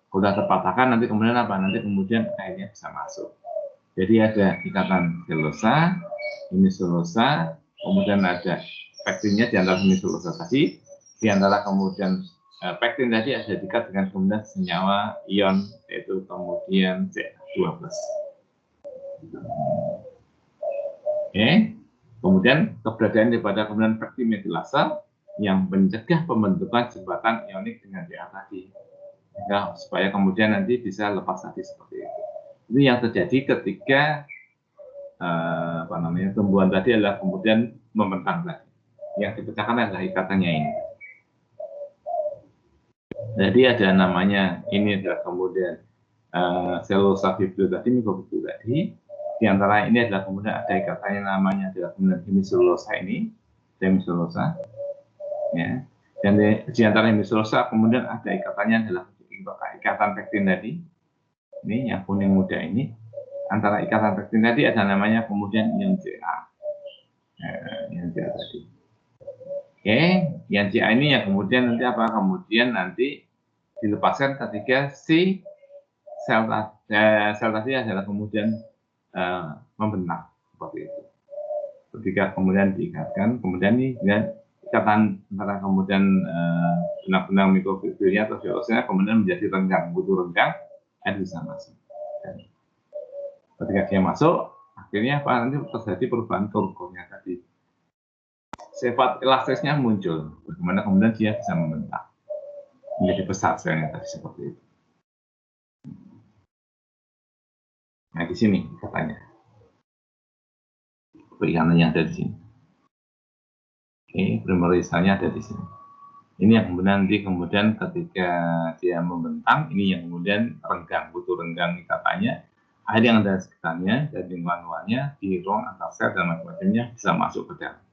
Sudah terpatahkan nanti kemudian apa? Nanti kemudian airnya bisa masuk. Jadi ada ikatan selulosa, hemiselulosa, kemudian ada pektinnya di antara hemiselulosa tadi, di antara kemudian pektin tadi ada diikat dengan kemudian senyawa ion yaitu kemudian Ca2+. Oke. Kemudian keberadaan daripada kemudian pektin metilasa yang mencegah pembentukan jembatan ionik dengan Ca tadi, ya, supaya kemudian nanti bisa lepas tadi seperti itu. Ini yang terjadi ketika tumbuhan tadi adalah kemudian membentang tadi. Yang dipecahkan adalah ikatannya ini. Jadi ada namanya ini adalah kemudian selulosa fibril tadi, mikrofibril tadi. Di antara ini adalah kemudian ada ikatannya namanya adalah kemudian hemiselulosa ini, hemiselulosa, ya. Dan di antara hemiselulosa kemudian ada ikatannya adalah ikatan pektin tadi, ini yang kuning muda ini. Antara ikatan pektin tadi ada namanya kemudian ion Ca, ion Ca tadi. Oke, ion Ca ini yang kemudian nanti apa? Kemudian nanti dilepaskan ketika si sel tadi adalah kemudian membentang seperti itu. Ketika kemudian diikatkan, kemudian ini dengan ikatan antara kemudian benang-benang mikrofibrilnya atau selulosanya kemudian menjadi renggang, butuh renggang, air bisa masuk. Dan ketika dia masuk, akhirnya apa? Nanti terjadi perubahan turbonya tadi. Sifat elastisnya muncul, bagaimana kemudian dia bisa membentang, menjadi besar selnya tadi seperti itu. Nah, di sini katanya perikanan yang ada di sini. Oke, primerisanya ada di sini. Ini yang kemudian nanti kemudian ketika dia membentang, ini yang kemudian renggang, butuh renggang ikatannya. Air yang ada di sekitarnya dan lingkungan luarnya di ruang antar sel dan macam-macamnya bisa masuk ke dalam.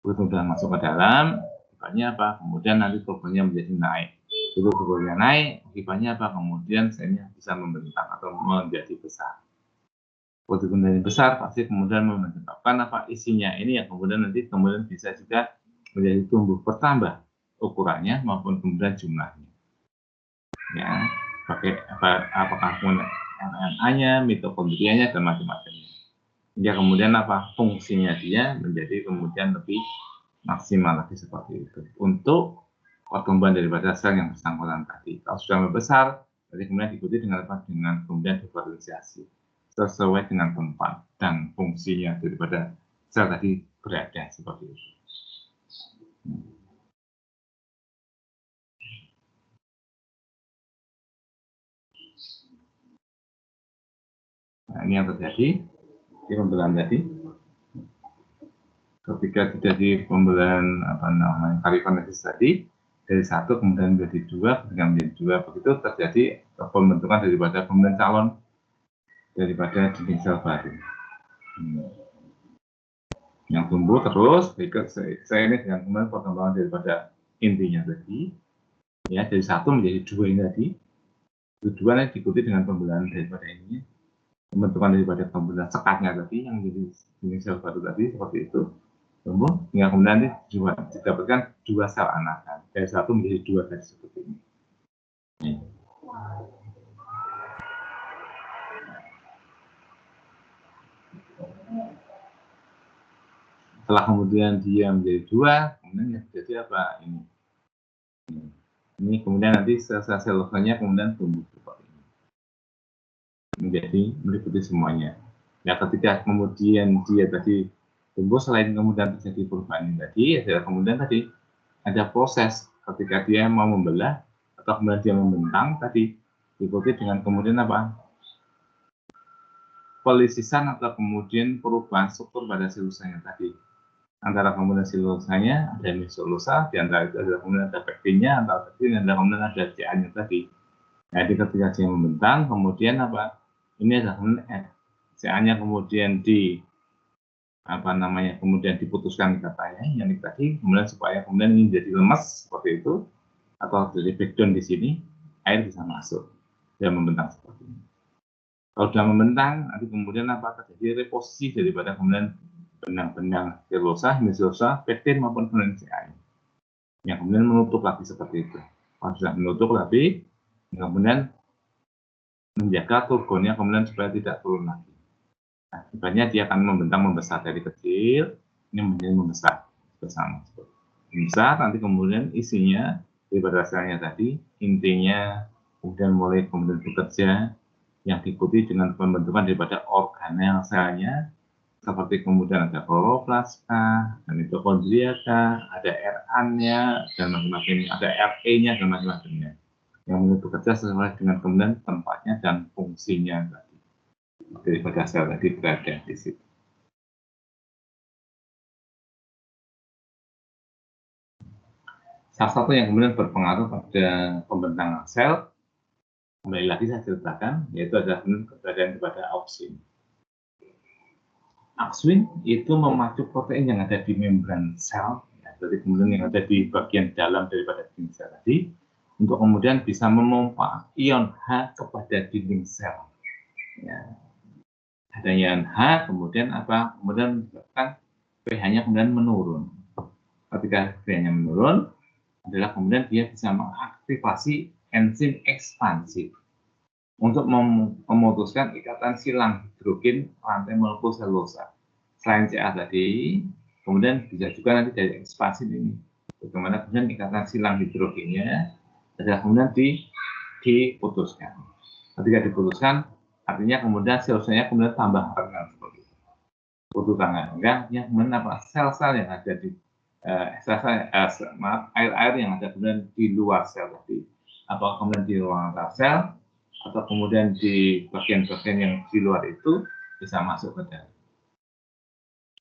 Begitu sudah masuk ke dalam, akibatnya apa? Kemudian nanti turbonya menjadi naik. Begitu turbonya naik, akibatnya apa? Kemudian selnya bisa membentang atau menjadi besar. Begitu menjadi besar, pasti kemudian menyebabkan apa? Isinya ini yang kemudian nanti kemudian bisa juga menjadi tumbuh bertambah ukurannya maupun kemudian jumlahnya. Ya, pakai apakah RNA-nya, mitokondrianya dan macam-macamnya. Ya kemudian apa? Fungsinya dia menjadi kemudian lebih maksimal lagi seperti itu untuk pertumbuhan daripada sel yang bersangkutan tadi. Kalau sudah membesar, jadi kemudian diikuti dengan apa? Dengan kemudian diferensiasi sesuai dengan tempat dan fungsinya daripada sel tadi berada seperti itu. Nah, ini yang terjadi di pembelahan tadi. Ketika terjadi pembelahan kalifonesis tadi, dari 1 kemudian menjadi 2, kemudian menjadi 2, begitu terjadi pembentukan daripada kemudian calon daripada dinding sel baru. Yang tumbuh terus, berikut saya ini dengan kemudian perkembangan daripada intinya tadi, ya dari 1 menjadi 2 ini tadi, kedua nanti diikuti dengan pembelahan daripada ini, pembentukan daripada pembelahan sekatnya tadi yang menjadi dinding sel baru tadi seperti itu. Tumbuh hingga kemudian didapatkan 2 sel anakan dari 1 menjadi 2 tadi seperti ini. Setelah kemudian dia menjadi 2, kemudian yang terjadi apa ini? Ini kemudian nanti sel-sel selulosanya kemudian tumbuh seperti ini, menjadi meliputi semuanya. Ya ketika kemudian dia tadi tumbuh, selain kemudian terjadi perubahan ini tadi, adalah kemudian tadi ada proses ketika dia mau membelah atau kemudian dia membentang tadi, diikuti dengan kemudian apa? Pelisisan atau kemudian perubahan struktur pada selusanya tadi. Antara kemudian selusanya ada mesolusa, di antara itu adalah kemudian ada pektinnya, antara pektin dan kemudian ada CA-nya tadi. Jadi ketika dia membentang, kemudian apa? Ini adalah kemudian CA-nya kemudian kemudian diputuskan katanya yang tadi, kemudian supaya kemudian ini jadi lemas seperti itu, atau jadi breakdown di sini, air bisa masuk dan membentang seperti ini. Kalau sudah membentang, nanti kemudian apa terjadi reposisi daripada kemudian benang-benang selulosa, hemiselulosa, pektin maupun kemudian CA yang kemudian menutup lagi seperti itu. Kalau sudah menutup lagi, kemudian menjaga turgonnya kemudian supaya tidak turun lagi. Akibatnya dia akan membesar dari kecil, ini menjadi membesar bersama. Membesar, nanti kemudian isinya daripada selnya tadi, intinya kemudian mulai kemudian bekerja, yang diikuti dengan pembentukan daripada organel selnya, seperti kemudian ada kloroplasma, dan mitokondria, ada RA-nya, dan macam-macamnya, ada RE-nya, dan macam-macamnya, yang mulai bekerja sesuai dengan kemudian tempatnya dan fungsinya tadi. Daripada sel tadi berada di situ. Salah satu yang kemudian berpengaruh pada pembentangan sel, kembali lagi saya ceritakan, yaitu adalah keberadaan daripada auksin. Auksin itu memacu protein yang ada di membran sel, ya, jadi kemudian yang ada di bagian dalam daripada dinding sel tadi, untuk kemudian bisa memompa ion H kepada dinding sel. Ya. Adanya H, kemudian apa? Kemudian menyebabkan pH-nya kemudian menurun. Ketika pH-nya menurun, adalah kemudian dia bisa mengaktifasi enzim ekspansif untuk memutuskan ikatan silang hidrogen rantai molekul selulosa. Selain CA tadi, kemudian bisa juga nanti dari ekspansif ini, bagaimana kemudian ikatan silang hidrogennya adalah kemudian diputuskan. Ketika diputuskan, artinya kemudian selusanya kemudian tambah rendah seperti itu. Putus tangan, enggak, yang kemudian apa? Sel-sel yang ada di air-air yang ada kemudian di luar sel tadi, atau kemudian di ruang antar sel, atau kemudian di bagian-bagian yang di luar itu bisa masuk ke dalam.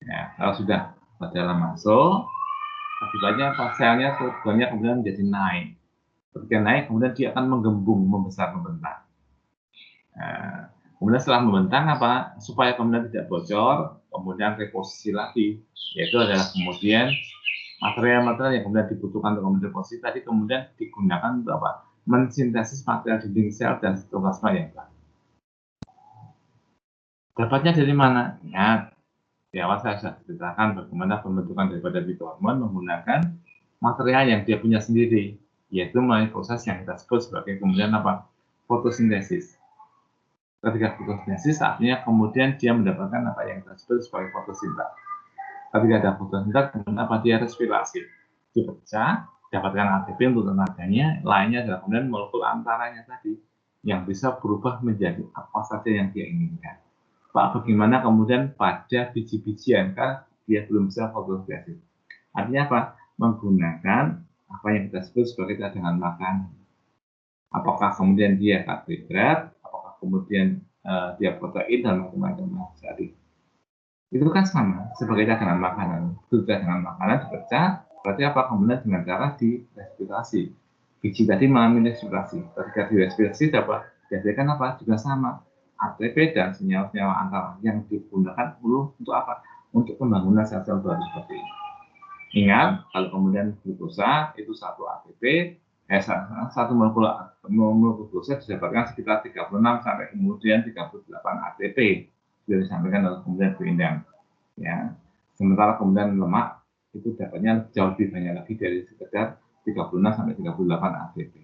Ya, kalau sudah ke dalam masuk, akibatnya selnya turgonnya kemudian menjadi naik. Ketika naik, kemudian dia akan menggembung, membesar, membentang. Nah, kemudian setelah membentang apa? Supaya kemudian tidak bocor, kemudian reposisi lagi, yaitu adalah kemudian material-material yang kemudian dibutuhkan untuk reposisi tadi kemudian digunakan untuk apa? Mensintesis material dinding sel dan sitoplasma yang baru. Dapatnya dari mana? Ingat, di awal saya sudah ceritakan bagaimana pembentukan daripada fitohormon menggunakan material yang dia punya sendiri, yaitu melalui proses yang kita sebut sebagai kemudian apa? Fotosintesis. Ketika fotosintesis artinya kemudian dia mendapatkan apa yang kita sebut sebagai fotosintesa. Ketika ada fotosintesa, kemudian apa dia respirasi, dipecah, dapatkan ATP untuk tenaganya, lainnya adalah kemudian molekul antaranya tadi yang bisa berubah menjadi apa saja yang dia inginkan. Pak, bagaimana kemudian pada biji-bijian kan dia belum bisa fotosintesis. Artinya apa? Menggunakan apa yang kita sebut sebagai cadangan makanan. Apakah kemudian dia karbohidrat, apakah kemudian dia protein dan macam-macam. Jadi itu kan sama sebagai cadangan makanan. Itu cadangan makanan dipecah, berarti apa kemudian dengan cara direspirasi. Biji tadi mengalami respirasi. Ketika direspirasi dapat dihasilkan apa? Juga sama. ATP dan senyawa-senyawa antara yang digunakan untuk apa? Untuk pembangunan sel-sel baru seperti ini. Ingat, kalau kemudian glukosa itu satu ATP, satu molekul glukosa didapatkan sekitar 36 sampai kemudian 38 ATP. Sudah disampaikan oleh kemudian Bu Indang. Ya, sementara kemudian lemak itu dapatnya jauh lebih banyak lagi dari sekedar 36 sampai 38 ATP.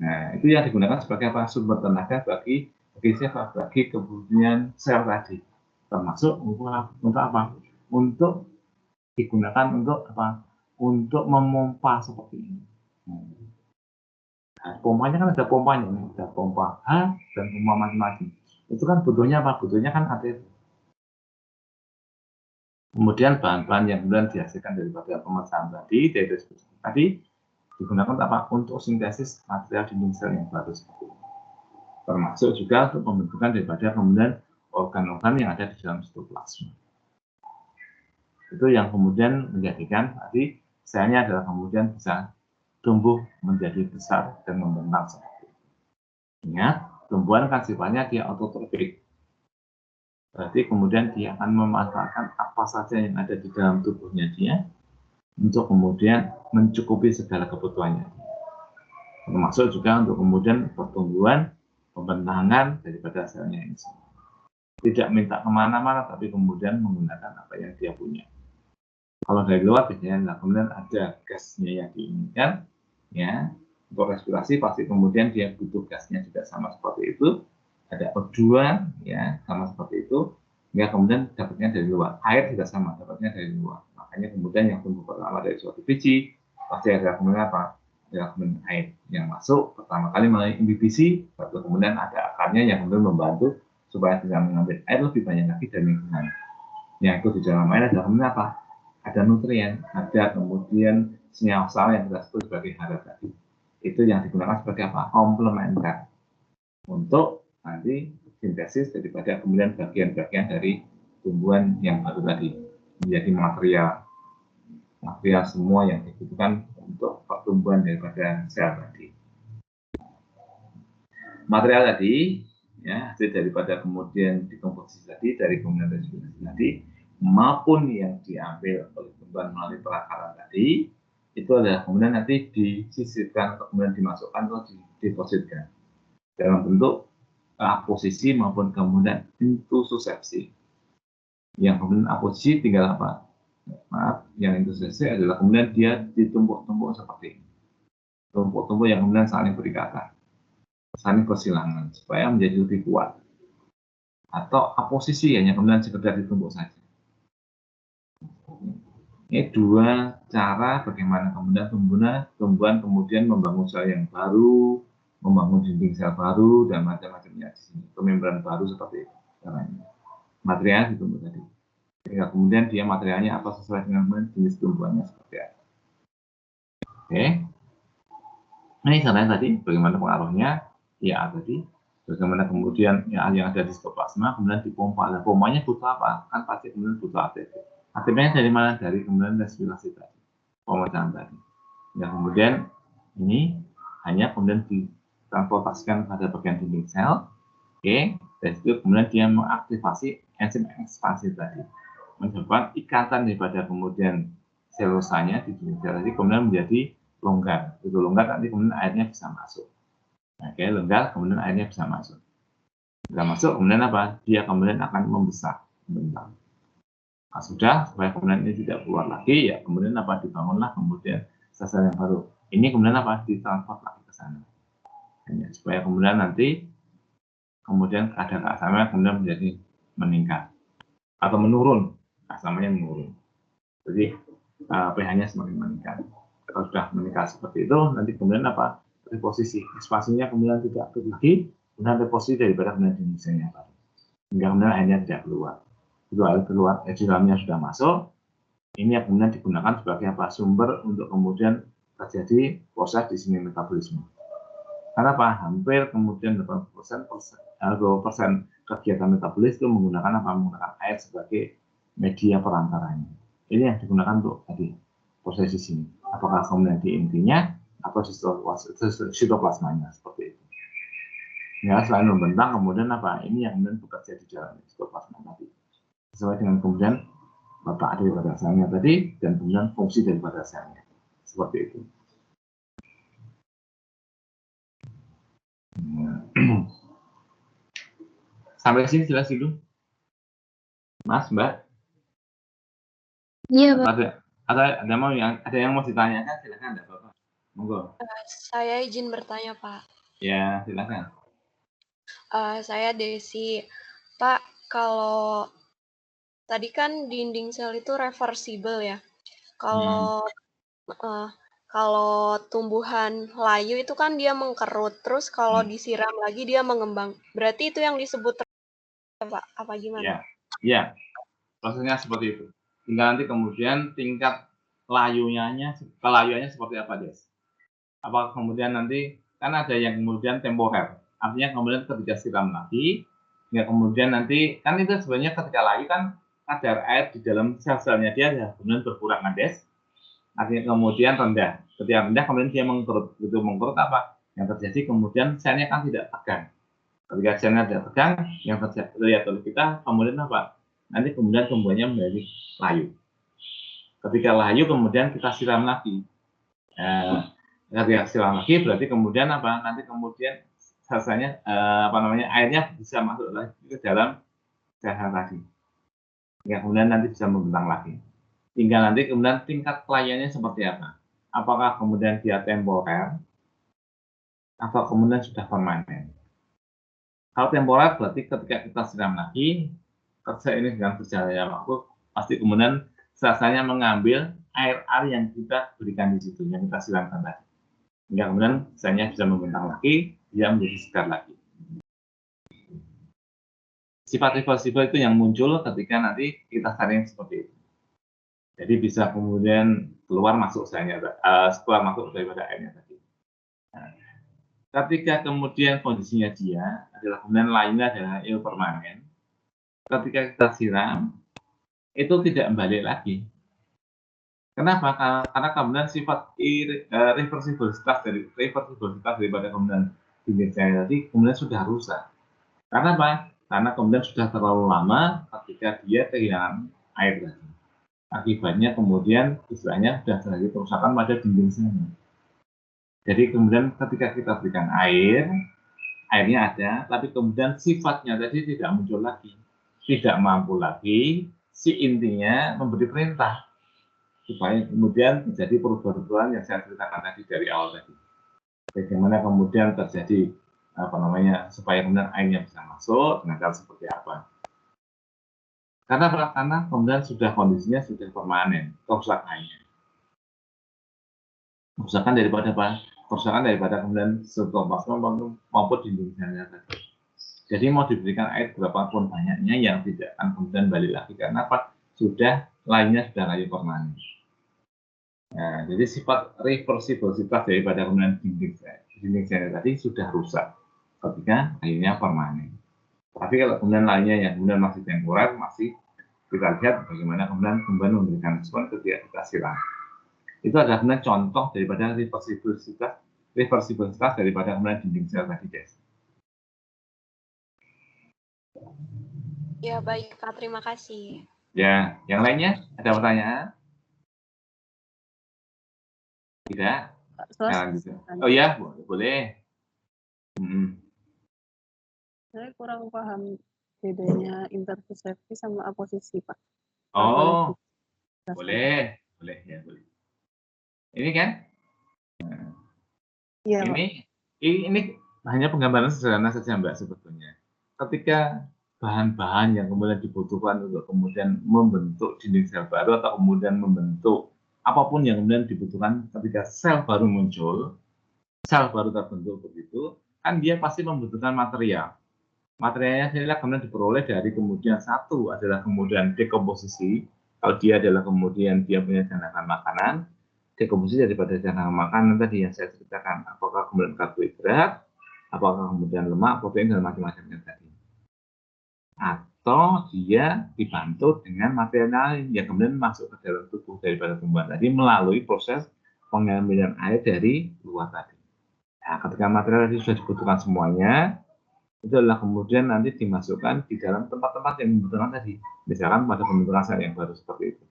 Nah, itu yang digunakan sebagai apa? Sumber tenaga bagi siapa? Bagi kebutuhan sel tadi. Termasuk untuk apa? Untuk digunakan untuk apa? Untuk memompa seperti ini. Nah, pompanya kan ada pompanya, ada pompa H dan pompa macam-macam. Itu kan butuhnya apa? Butuhnya kan ATP. Kemudian bahan-bahan yang kemudian dihasilkan daripada pemecahan tadi digunakan apa? Untuk sintesis material dinding sel yang baru seperti ini. Termasuk juga untuk pembentukan daripada kemudian organ-organ yang ada di dalam sitoplasma. Itu yang kemudian menjadikan tadi selnya adalah kemudian bisa tumbuh menjadi besar dan membentang seperti itu. Ingat, tumbuhan kan sifatnya dia autotrofik. Berarti kemudian dia akan memanfaatkan apa saja yang ada di dalam tubuhnya dia untuk kemudian mencukupi segala kebutuhannya. Termasuk juga untuk kemudian pertumbuhan, pembentangan daripada selnya ini. Tidak minta kemana-mana, tapi kemudian menggunakan apa yang dia punya. Kalau dari luar biasanya kemudian ada gasnya yang diinginkan, ya untuk respirasi pasti kemudian dia butuh gasnya juga sama seperti itu. Ada O2, ya sama seperti itu. Hingga kemudian dapatnya dari luar. Air juga sama, dapatnya dari luar. Makanya kemudian yang tumbuh pertama dari suatu biji pasti ada kemudian apa? Ada kemudian air yang masuk pertama kali melalui imbibisi, lalu kemudian ada akarnya yang kemudian membantu supaya tidak mengambil air lebih banyak lagi dari lingkungan. Yang itu di dalam air adalah kemudian apa? Ada nutrien, ada kemudian senyawa yang kita sebut sebagai hara tadi. Itu yang digunakan sebagai apa? Komplementer untuk nanti sintesis daripada kemudian bagian-bagian dari tumbuhan yang baru tadi menjadi material semua yang dibutuhkan untuk pertumbuhan daripada sel tadi. Material tadi ya hasil daripada kemudian dekomposisi tadi dari kemudian respirasi tadi maupun yang diambil oleh tumbuhan melalui perakaran tadi itu adalah kemudian nanti disisipkan atau kemudian dimasukkan atau didepositkan dalam bentuk aposisi maupun kemudian intussusepsi. Yang kemudian aposisi tinggal apa? Maaf, yang intussusepsi adalah kemudian dia ditumpuk-tumpuk seperti ini. Tumpuk-tumpuk yang kemudian saling berikatan, saling bersilangan supaya menjadi lebih kuat. Atau aposisi hanya kemudian sekedar ditumpuk saja. Ini dua cara bagaimana kemudian tumbuhan kemudian membangun sel yang baru, membangun dinding sel baru dan macam-macamnya di sini. Membran baru seperti itu caranya. Material ditumpuk tadi. Sehingga kemudian dia materialnya apa sesuai dengan jenis tumbuhannya seperti apa. Oke. Ini caranya tadi bagaimana pengaruhnya ya tadi. Bagaimana kemudian yang ada di sitoplasma kemudian dipompa. Nah, pompanya butuh apa? Kan pasti kemudian butuh ATP. ATP-nya dari mana? Dari kemudian respirasi tadi, pemecahan tadi. Yang kemudian ini hanya kemudian ditransportasikan pada bagian dinding sel, oke, dan itu kemudian dia mengaktifasi enzim ekspansi tadi, menyebabkan ikatan daripada kemudian selulosanya di dinding sel tadi kemudian menjadi longgar. Itu longgar nanti kemudian airnya bisa masuk. Oke, longgar kemudian airnya bisa masuk. Bisa masuk kemudian apa? Dia kemudian akan membesar, membentang. Nah, sudah supaya kemudian ini tidak keluar lagi ya kemudian apa dibangunlah kemudian sel yang baru ini kemudian apa ditransfer lagi ke sana hanya supaya kemudian nanti kemudian kadar asamnya kemudian menjadi meningkat atau menurun asamnya menurun jadi pH-nya semakin meningkat kalau sudah meningkat seperti itu nanti kemudian apa reposisi ekspansinya kemudian tidak aktif lagi kemudian reposisi daripada kemudian dinding baru hingga kemudian akhirnya tidak keluar itu air keluar, di dalamnya sudah masuk, ini yang kemudian digunakan sebagai apa sumber untuk kemudian terjadi proses di sini metabolisme. Karena apa? Hampir kemudian 20% kegiatan metabolis itu menggunakan apa? Menggunakan air sebagai media perantaranya. Ini yang digunakan untuk tadi proses di sini. Apakah kemudian di intinya atau sitoplasmanya seperti itu. Ya, selain membentang, kemudian apa? Ini yang kemudian bekerja di dalam sitoplasma tadi. Sesuai dengan kemudian letak daripada selnya tadi dan kemudian fungsi daripada selnya. Seperti itu. Sampai sini jelas dulu, Mas, Mbak. Iya, Pak. Ada yang mau ditanyakan, silakan, enggak apa-apa. Monggo. Saya izin bertanya, Pak. Ya, silakan. Saya Desi. Pak, kalau tadi kan dinding sel itu reversible ya. Kalau kalau tumbuhan layu itu kan dia mengkerut, terus kalau disiram lagi dia mengembang. Berarti itu yang disebut Pak, apa gimana? Ya, prosesnya seperti itu. Tinggal nanti kemudian tingkat kelayuannya seperti apa, Des? Apakah kemudian nanti kan ada yang kemudian temporer, artinya kemudian ketika siram lagi, ya kemudian nanti kan itu sebenarnya ketika layu kan kadar air di dalam sel-selnya dia ya kemudian berkurang, Des. Artinya kemudian rendah. Ketika rendah kemudian dia mengkerut. Begitu mengkerut apa? Yang terjadi kemudian selnya kan tidak tegang. Ketika selnya tidak tegang, yang terlihat oleh kita kemudian apa? Nanti kemudian tumbuhnya menjadi layu. Ketika layu kemudian kita siram lagi. Ketika siram lagi berarti kemudian apa? Nanti kemudian sel-selnya airnya bisa masuk lagi ke dalam sel tadi. Ya, kemudian nanti bisa membentang lagi. Tinggal nanti kemudian tingkat pelayanannya seperti apa. Apakah kemudian dia temporer atau kemudian sudah permanen. Kalau temporer berarti ketika kita siram lagi, kerja ini dengan berjalannya waktu, pasti kemudian sel-selnya mengambil air-air yang kita berikan di situ, yang kita siramkan tadi. Hingga kemudian selnya bisa membentang lagi, dia menjadi segar lagi. Sifat reversible itu yang muncul ketika nanti kita saring seperti itu. Jadi bisa kemudian keluar masuk selnya, keluar masuk daripada airnya tadi. Nah, ketika kemudian kondisinya dia adalah kemudian lainnya adalah permanen, ketika kita siram itu tidak balik lagi. Kenapa? Karena kemudian sifat reversibilitas daripada kemudian dinding sel tadi kemudian sudah rusak. Karena apa? Karena kemudian sudah terlalu lama ketika dia kehilangan air tadi. Akibatnya kemudian istilahnya sudah terjadi kerusakan pada dinding selnya. Jadi kemudian ketika kita berikan airnya ada, tapi kemudian sifatnya tadi tidak muncul lagi. Tidak mampu lagi si intinya memberi perintah supaya kemudian terjadi perubahan-perubahan yang saya ceritakan tadi dari awal tadi. Bagaimana kemudian terjadi supaya kemudian airnya bisa masuk dengan cara seperti apa. Karena kemudian kondisinya sudah permanen, kerusakannya. Kerusakan daripada kemudian sitoplasma maupun dinding selnya tadi. Jadi mau diberikan air berapapun banyaknya yang tidak akan kemudian balik lagi karena apa? Lainnya sudah layu permanen. Nah, jadi sifat reversibilitas daripada kemudian dinding sel tadi sudah rusak ketika lainnya permanen. Tapi kalau kemudian lainnya yang kemudian masih temporer, masih kita lihat bagaimana kemudian kembali memberikan respon ketika kita siram. Itu adalah kemudian contoh daripada reversibilitas daripada kemudian dinding sel tadi, guys. Ya, baik, Pak. Terima kasih. Ya, yang lainnya ada pertanyaan? Tidak? Nah, gitu. Oh ya, boleh. Saya kurang paham bedanya interfusepsi sama aposisi, Pak. Oh, boleh ya, boleh. Ini kan? Iya, ini hanya penggambaran sederhana saja, Mbak, sebetulnya. Ketika bahan-bahan yang kemudian dibutuhkan untuk kemudian membentuk dinding sel baru atau kemudian membentuk apapun yang kemudian dibutuhkan ketika sel baru muncul, sel baru terbentuk begitu, kan dia pasti membutuhkan material. Materialnya sendiri kemudian diperoleh dari kemudian satu adalah kemudian dekomposisi. Kalau dia adalah kemudian dia punya cadangan makanan, dekomposisi daripada cadangan makanan tadi yang saya ceritakan, apakah kemudian karbohidrat Apakah kemudian lemak, protein, dan macam-macamnya tadi. Atau dia dibantu dengan material lain yang kemudian masuk ke dalam tubuh daripada tumbuhan tadi melalui proses pengambilan air dari luar tadi. Nah, ketika material tadi sudah dibutuhkan semuanya, itu adalah kemudian nanti dimasukkan di dalam tempat-tempat yang dibutuhkan tadi. Misalkan pada pembentukan sel yang baru seperti itu.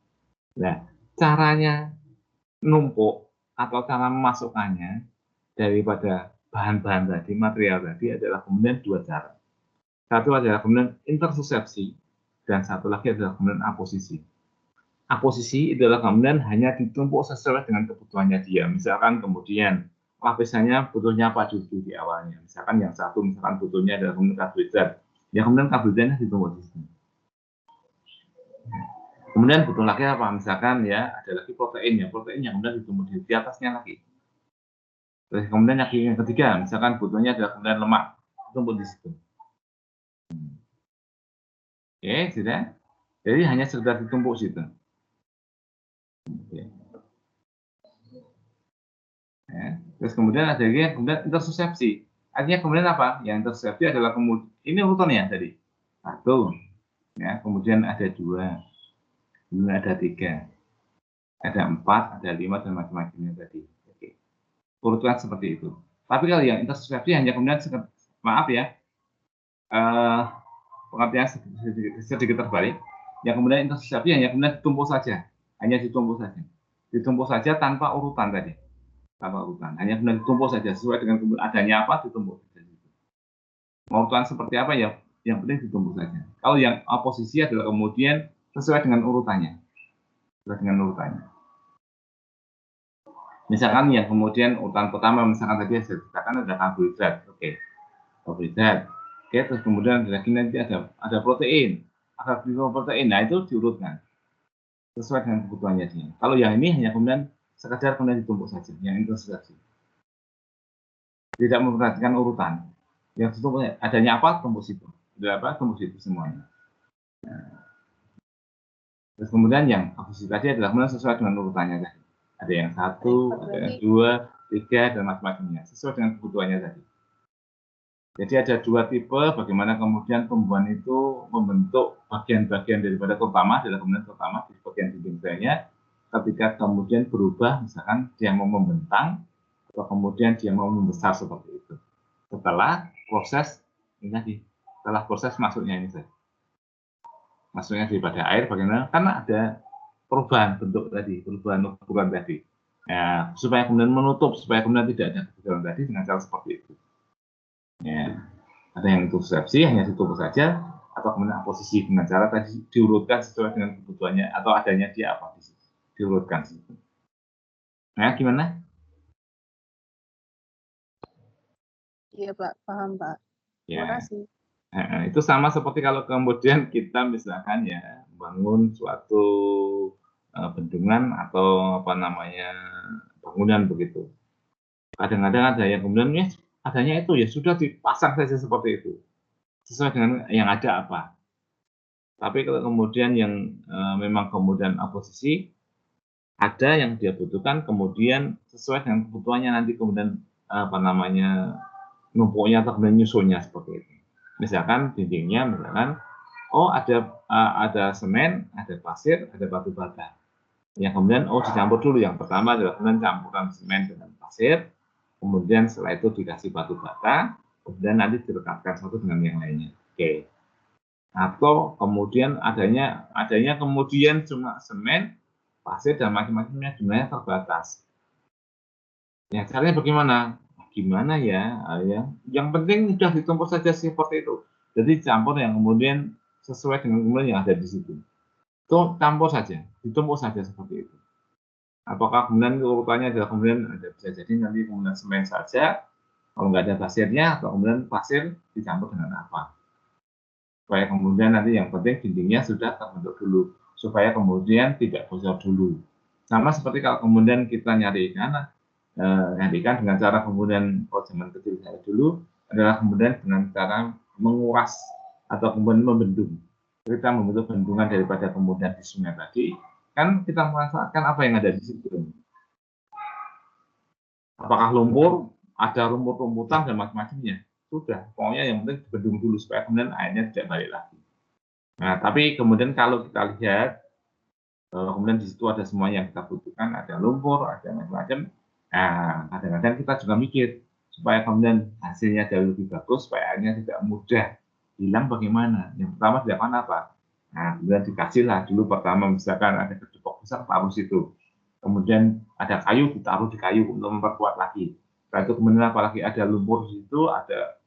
Nah, caranya numpuk atau cara memasukkannya daripada bahan-bahan tadi, material tadi adalah kemudian dua cara. Satu adalah kemudian intersusepsi, dan satu lagi adalah kemudian aposisi. Aposisi adalah kemudian hanya ditumpuk sesuai dengan kebutuhannya dia. Misalkan kemudian lapisannya butuhnya apa dulu di awalnya. Misalkan yang satu, misalkan butuhnya adalah kemudian karbohidrat. Ya kemudian karbohidratnya ditumpuk di sini. Kemudian butuh lagi apa? Misalkan ya ada lagi protein yang kemudian ditumpuk di atasnya lagi. Terus kemudian yang ketiga, misalkan butuhnya adalah kemudian lemak, ditumpuk di situ. Oke, sudah. Jadi hanya sekedar ditumpuk situ. Oke. Ya. Terus kemudian ada lagi yang kemudian intersusepsi. Artinya kemudian apa? Yang intersusepsi adalah kemudian ini urutannya tadi. Satu, ya, kemudian ada dua, kemudian ada tiga, ada empat, ada lima, dan macam-macamnya tadi. Oke. Urutan seperti itu. Tapi kalau yang intersusepsi hanya kemudian maaf ya, pengertian sedikit terbalik. Yang kemudian intersusepsi hanya kemudian ditumpuk saja, ditumpuk saja tanpa urutan tadi, tanpa urutan, hanya kemudian ditumpuk saja sesuai dengan adanya apa ditumpuk. Mau urutan seperti apa ya, yang penting ditumpuk saja. Kalau yang oposisi adalah kemudian sesuai dengan urutannya, Misalkan yang kemudian urutan pertama, misalkan tadi saya katakan ada karbohidrat, oke, karbohidrat. Oke, terus kemudian lagi nanti ada protein, ada protein. Nah, itu diurutkan sesuai dengan kebutuhannya dia. Kalau yang ini hanya kemudian sekedar kemudian ditumpuk saja, yang intersusepsi. Tidak memperhatikan urutan. Yang ditumpuk adanya apa, tumpuk situ. Ada apa, tumpuk situ semuanya. Nah, terus kemudian yang aposisi tadi adalah kemudian sesuai dengan urutannya tadi. Ada yang satu, ada yang dua, tiga, dan macam-macamnya. Sesuai dengan kebutuhannya tadi. Jadi ada dua tipe bagaimana kemudian tumbuhan itu membentuk bagian-bagian daripada terutama adalah kemudian terutama di bagian dinding selnya ketika kemudian berubah, misalkan dia mau membentang atau kemudian dia mau membesar seperti itu. Setelah proses ini tadi, setelah proses masuknya ini saja. Masuknya daripada air bagaimana? Karena ada perubahan bentuk tadi, perubahan ukuran tadi. Ya, supaya kemudian menutup, supaya kemudian tidak ada kegagalan tadi dengan cara seperti itu. Ya, ada yang intersusepsi hanya ditumpuk saja, atau kemudian posisi dengan cara tadi diurutkan sesuai dengan kebutuhannya atau adanya dia apa di situ, diurutkan situ. Nah, gimana? Iya Pak, paham Pak. Ya. Terima kasih. Nah, itu sama seperti kalau kemudian kita misalkan ya bangun suatu bendungan atau apa namanya bangunan begitu. Kadang-kadang ada yang kemudian ya adanya itu ya sudah dipasang saja seperti itu sesuai dengan yang ada apa. Tapi kalau kemudian yang memang kemudian oposisi ada yang dia butuhkan kemudian sesuai dengan kebutuhannya nanti kemudian apa namanya numpuknya atau kemudian nyusunnya seperti itu. Misalkan dindingnya misalkan oh ada semen, ada pasir, ada batu bata. Yang kemudian dicampur dulu, yang pertama adalah kemudian campuran semen dengan pasir, kemudian setelah itu dikasih batu bata, kemudian nanti direkatkan satu dengan yang lainnya. Oke. Atau kemudian adanya kemudian cuma semen, pasir dan macam-macamnya jumlahnya terbatas. Ya caranya bagaimana? Gimana ya? Yang penting sudah ditumpuk saja seperti itu. Jadi campur yang kemudian sesuai dengan kemudian yang ada di situ. Itu campur saja, ditumpuk saja seperti itu. Apakah kemudian urutannya adalah kemudian ada bisa jadi nanti kemudian semen saja, kalau nggak ada pasirnya, atau kemudian pasir dicampur dengan apa? Supaya kemudian nanti yang penting dindingnya sudah terbentuk dulu, supaya kemudian tidak bocor dulu. Sama seperti kalau kemudian kita nyari ikan dengan cara kemudian kalau zaman kecil saya dulu adalah kemudian dengan cara menguras atau kemudian membendung. Kita membentuk bendungan daripada kemudian di sungai tadi, kan kita memanfaatkan apa yang ada di situ. Apakah lumpur, ada rumput-rumputan dan macam-macamnya. sudah, pokoknya yang penting dibendung dulu supaya kemudian airnya tidak balik lagi. Nah, tapi kemudian kalau kita lihat, kemudian di situ ada semua yang kita butuhkan, ada lumpur, ada macam-macam. Nah, kadang-kadang kita juga mikir, supaya kemudian hasilnya jauh lebih bagus, supaya airnya tidak mudah hilang bagaimana. Yang pertama dilakukan apa? Nah, kemudian dikasihlah dulu pertama, misalkan ada kedepok besar, taruh situ. Kemudian ada kayu, ditaruh di kayu untuk memperkuat lagi. Setelah itu kemudian apalagi ada lumpur di situ, ada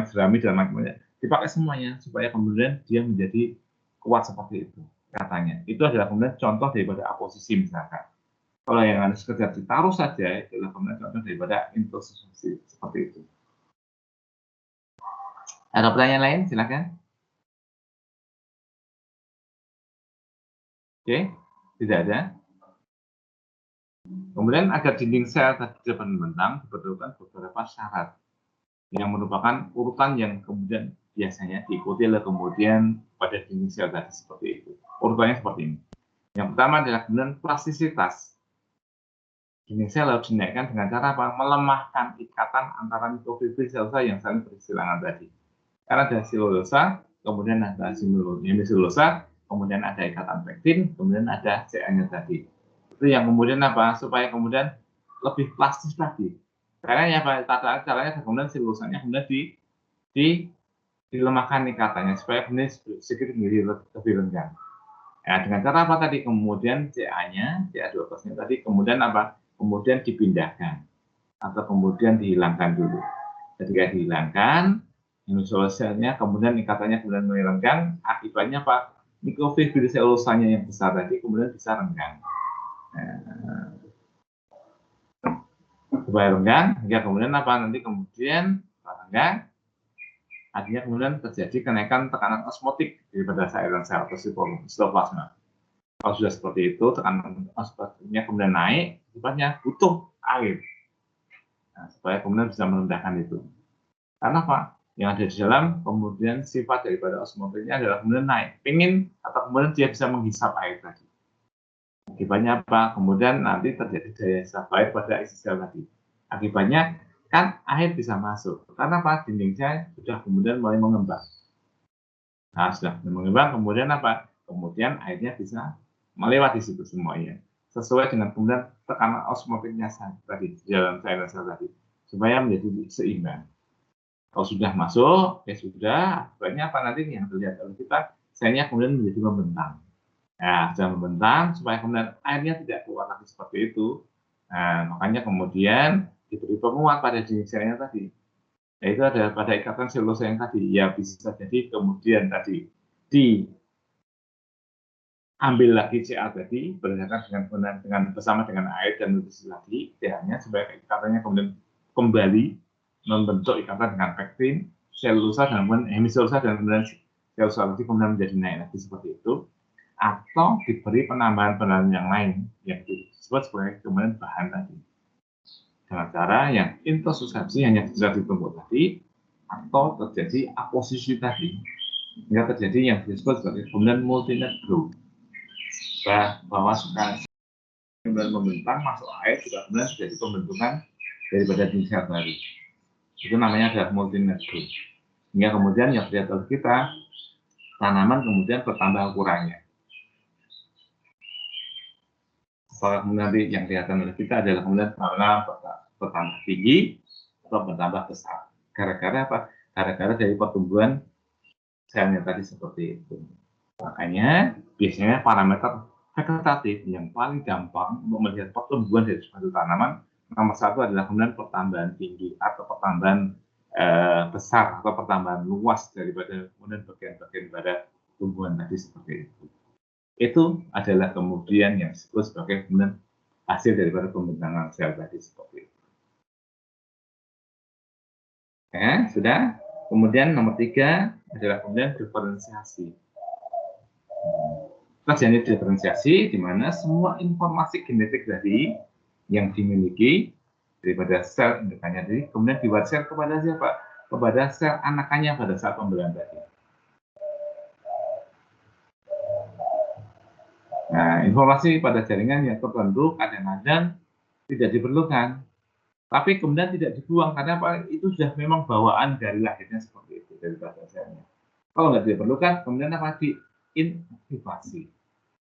jerami dan macam-macam, dipakai semuanya supaya kemudian dia menjadi kuat seperti itu katanya. Itu adalah kemudian contoh daripada aposisi misalkan. Kalau yang hanya sekedar ditaruh saja, itu adalah kemudian contoh daripada introspeksi seperti itu. Ada pertanyaan lain? Silakan. Oke, tidak ada. Kemudian agar dinding sel tadi dapat membentang diperlukan beberapa syarat yang merupakan urutan yang kemudian biasanya diikuti oleh kemudian pada dinding sel tadi seperti itu. Urutannya seperti ini. Yang pertama adalah kemudian plastisitas. Dinding sel harus dinaikkan dengan cara apa? Melemahkan ikatan antara mikrofibri sel-sel yang saling bersilangan tadi. Karena ada selulosa, kemudian ada hemiselulosa, kemudian ada ikatan pektin, kemudian ada CA-nya tadi. Itu yang kemudian apa? Supaya kemudian lebih plastis tadi. Karena ya caranya kemudian selulosanya kemudian dilemahkan ikatannya supaya kemudian sedikit lebih renggang. Ya, dengan cara apa tadi? Kemudian CA-nya, CA2+-nya tadi kemudian apa? Kemudian dipindahkan atau kemudian dihilangkan dulu. Ketika dihilangkan, hemiselulosa-nya kemudian ikatannya kemudian mulai renggang, akibatnya apa? Mikrofibri selulosanya yang besar tadi kemudian bisa renggang. Supaya renggang, hingga kemudian apa? Nanti kemudian renggang, artinya kemudian terjadi kenaikan tekanan osmotik daripada cairan sel atau sitoplasma. Kalau sudah seperti itu, tekanan osmotiknya kemudian naik, akibatnya butuh air. Nah, supaya kemudian bisa merendahkan itu. Karena apa? Yang ada di dalam kemudian sifat daripada osmotiknya adalah kemudian naik. Pengen atau kemudian dia bisa menghisap air tadi. Akibatnya apa? Kemudian nanti terjadi daya hisap air pada isi sel tadi. Akibatnya kan air bisa masuk. Karena apa? Dindingnya sudah kemudian mulai mengembang. Nah, sudah mengembang, kemudian apa? Kemudian airnya bisa melewati situ semuanya. Sesuai dengan kemudian tekanan osmotiknya tadi, di dalam cairan sel tadi. Supaya menjadi seimbang. Kalau sudah masuk, ya sudah. Akibatnya apa nanti yang terlihat oleh kita, selnya kemudian menjadi membentang. Nah, sudah membentang supaya kemudian airnya tidak keluar lagi seperti itu. Nah, makanya kemudian diberi penguat pada dinding selnya tadi. Yaitu ada pada ikatan selulosa yang tadi. Ya bisa jadi kemudian tadi diambil lagi CA tadi berdasarkan dengan bersama dengan air dan nutrisi lagi CA-nya supaya ikatannya kemudian kembali membentuk ikatan dengan pektin, selulosa dan kemudian hemiselulosa dan kemudian selulosa tadi kemudian menjadi naik lagi seperti itu. Atau diberi penambahan-penambahan yang lain yang disebut sebagai kemudian bahan tadi dengan cara yang introsusepsi hanya bisa ditumpuk tadi atau terjadi aposisi tadi hingga terjadi yang disebut sebagai kemudian multinet growth bahwa suka kemudian membentang masuk air juga kemudian terjadi pembentukan daripada dinding sel baru. Itu namanya adalah multinet growth. Hingga kemudian yang terlihat oleh kita tanaman kemudian bertambah ukurannya. Apakah nanti yang kelihatan oleh kita adalah kemudian bertambah tinggi atau bertambah besar. Gara-gara apa? Gara-gara dari pertumbuhan selnya tadi seperti itu. Makanya biasanya parameter vegetatif yang paling gampang untuk melihat pertumbuhan dari suatu tanaman nomor satu adalah kemudian pertambahan tinggi atau pertambahan besar atau pertambahan luas daripada kemudian bagian-bagian pada tumbuhan tadi seperti itu. Itu adalah kemudian yang disebut sebagai kemudian hasil daripada pembentangan sel tadi seperti itu. Ya, sudah. Kemudian nomor 3 adalah kemudian diferensiasi. Terjadi diferensiasi di mana semua informasi genetik tadi yang dimiliki daripada sel indukannya tadi kemudian diwariskan kepada siapa? Kepada sel anakannya pada saat pembelahan tadi. Nah, informasi pada jaringan yang tertentu kadang-kadang tidak diperlukan. Tapi kemudian tidak dibuang karena apa? Itu sudah memang bawaan dari lahirnya seperti itu dari pada dasarnya. Kalau nggak diperlukan, kemudian apa? Diinaktivasi,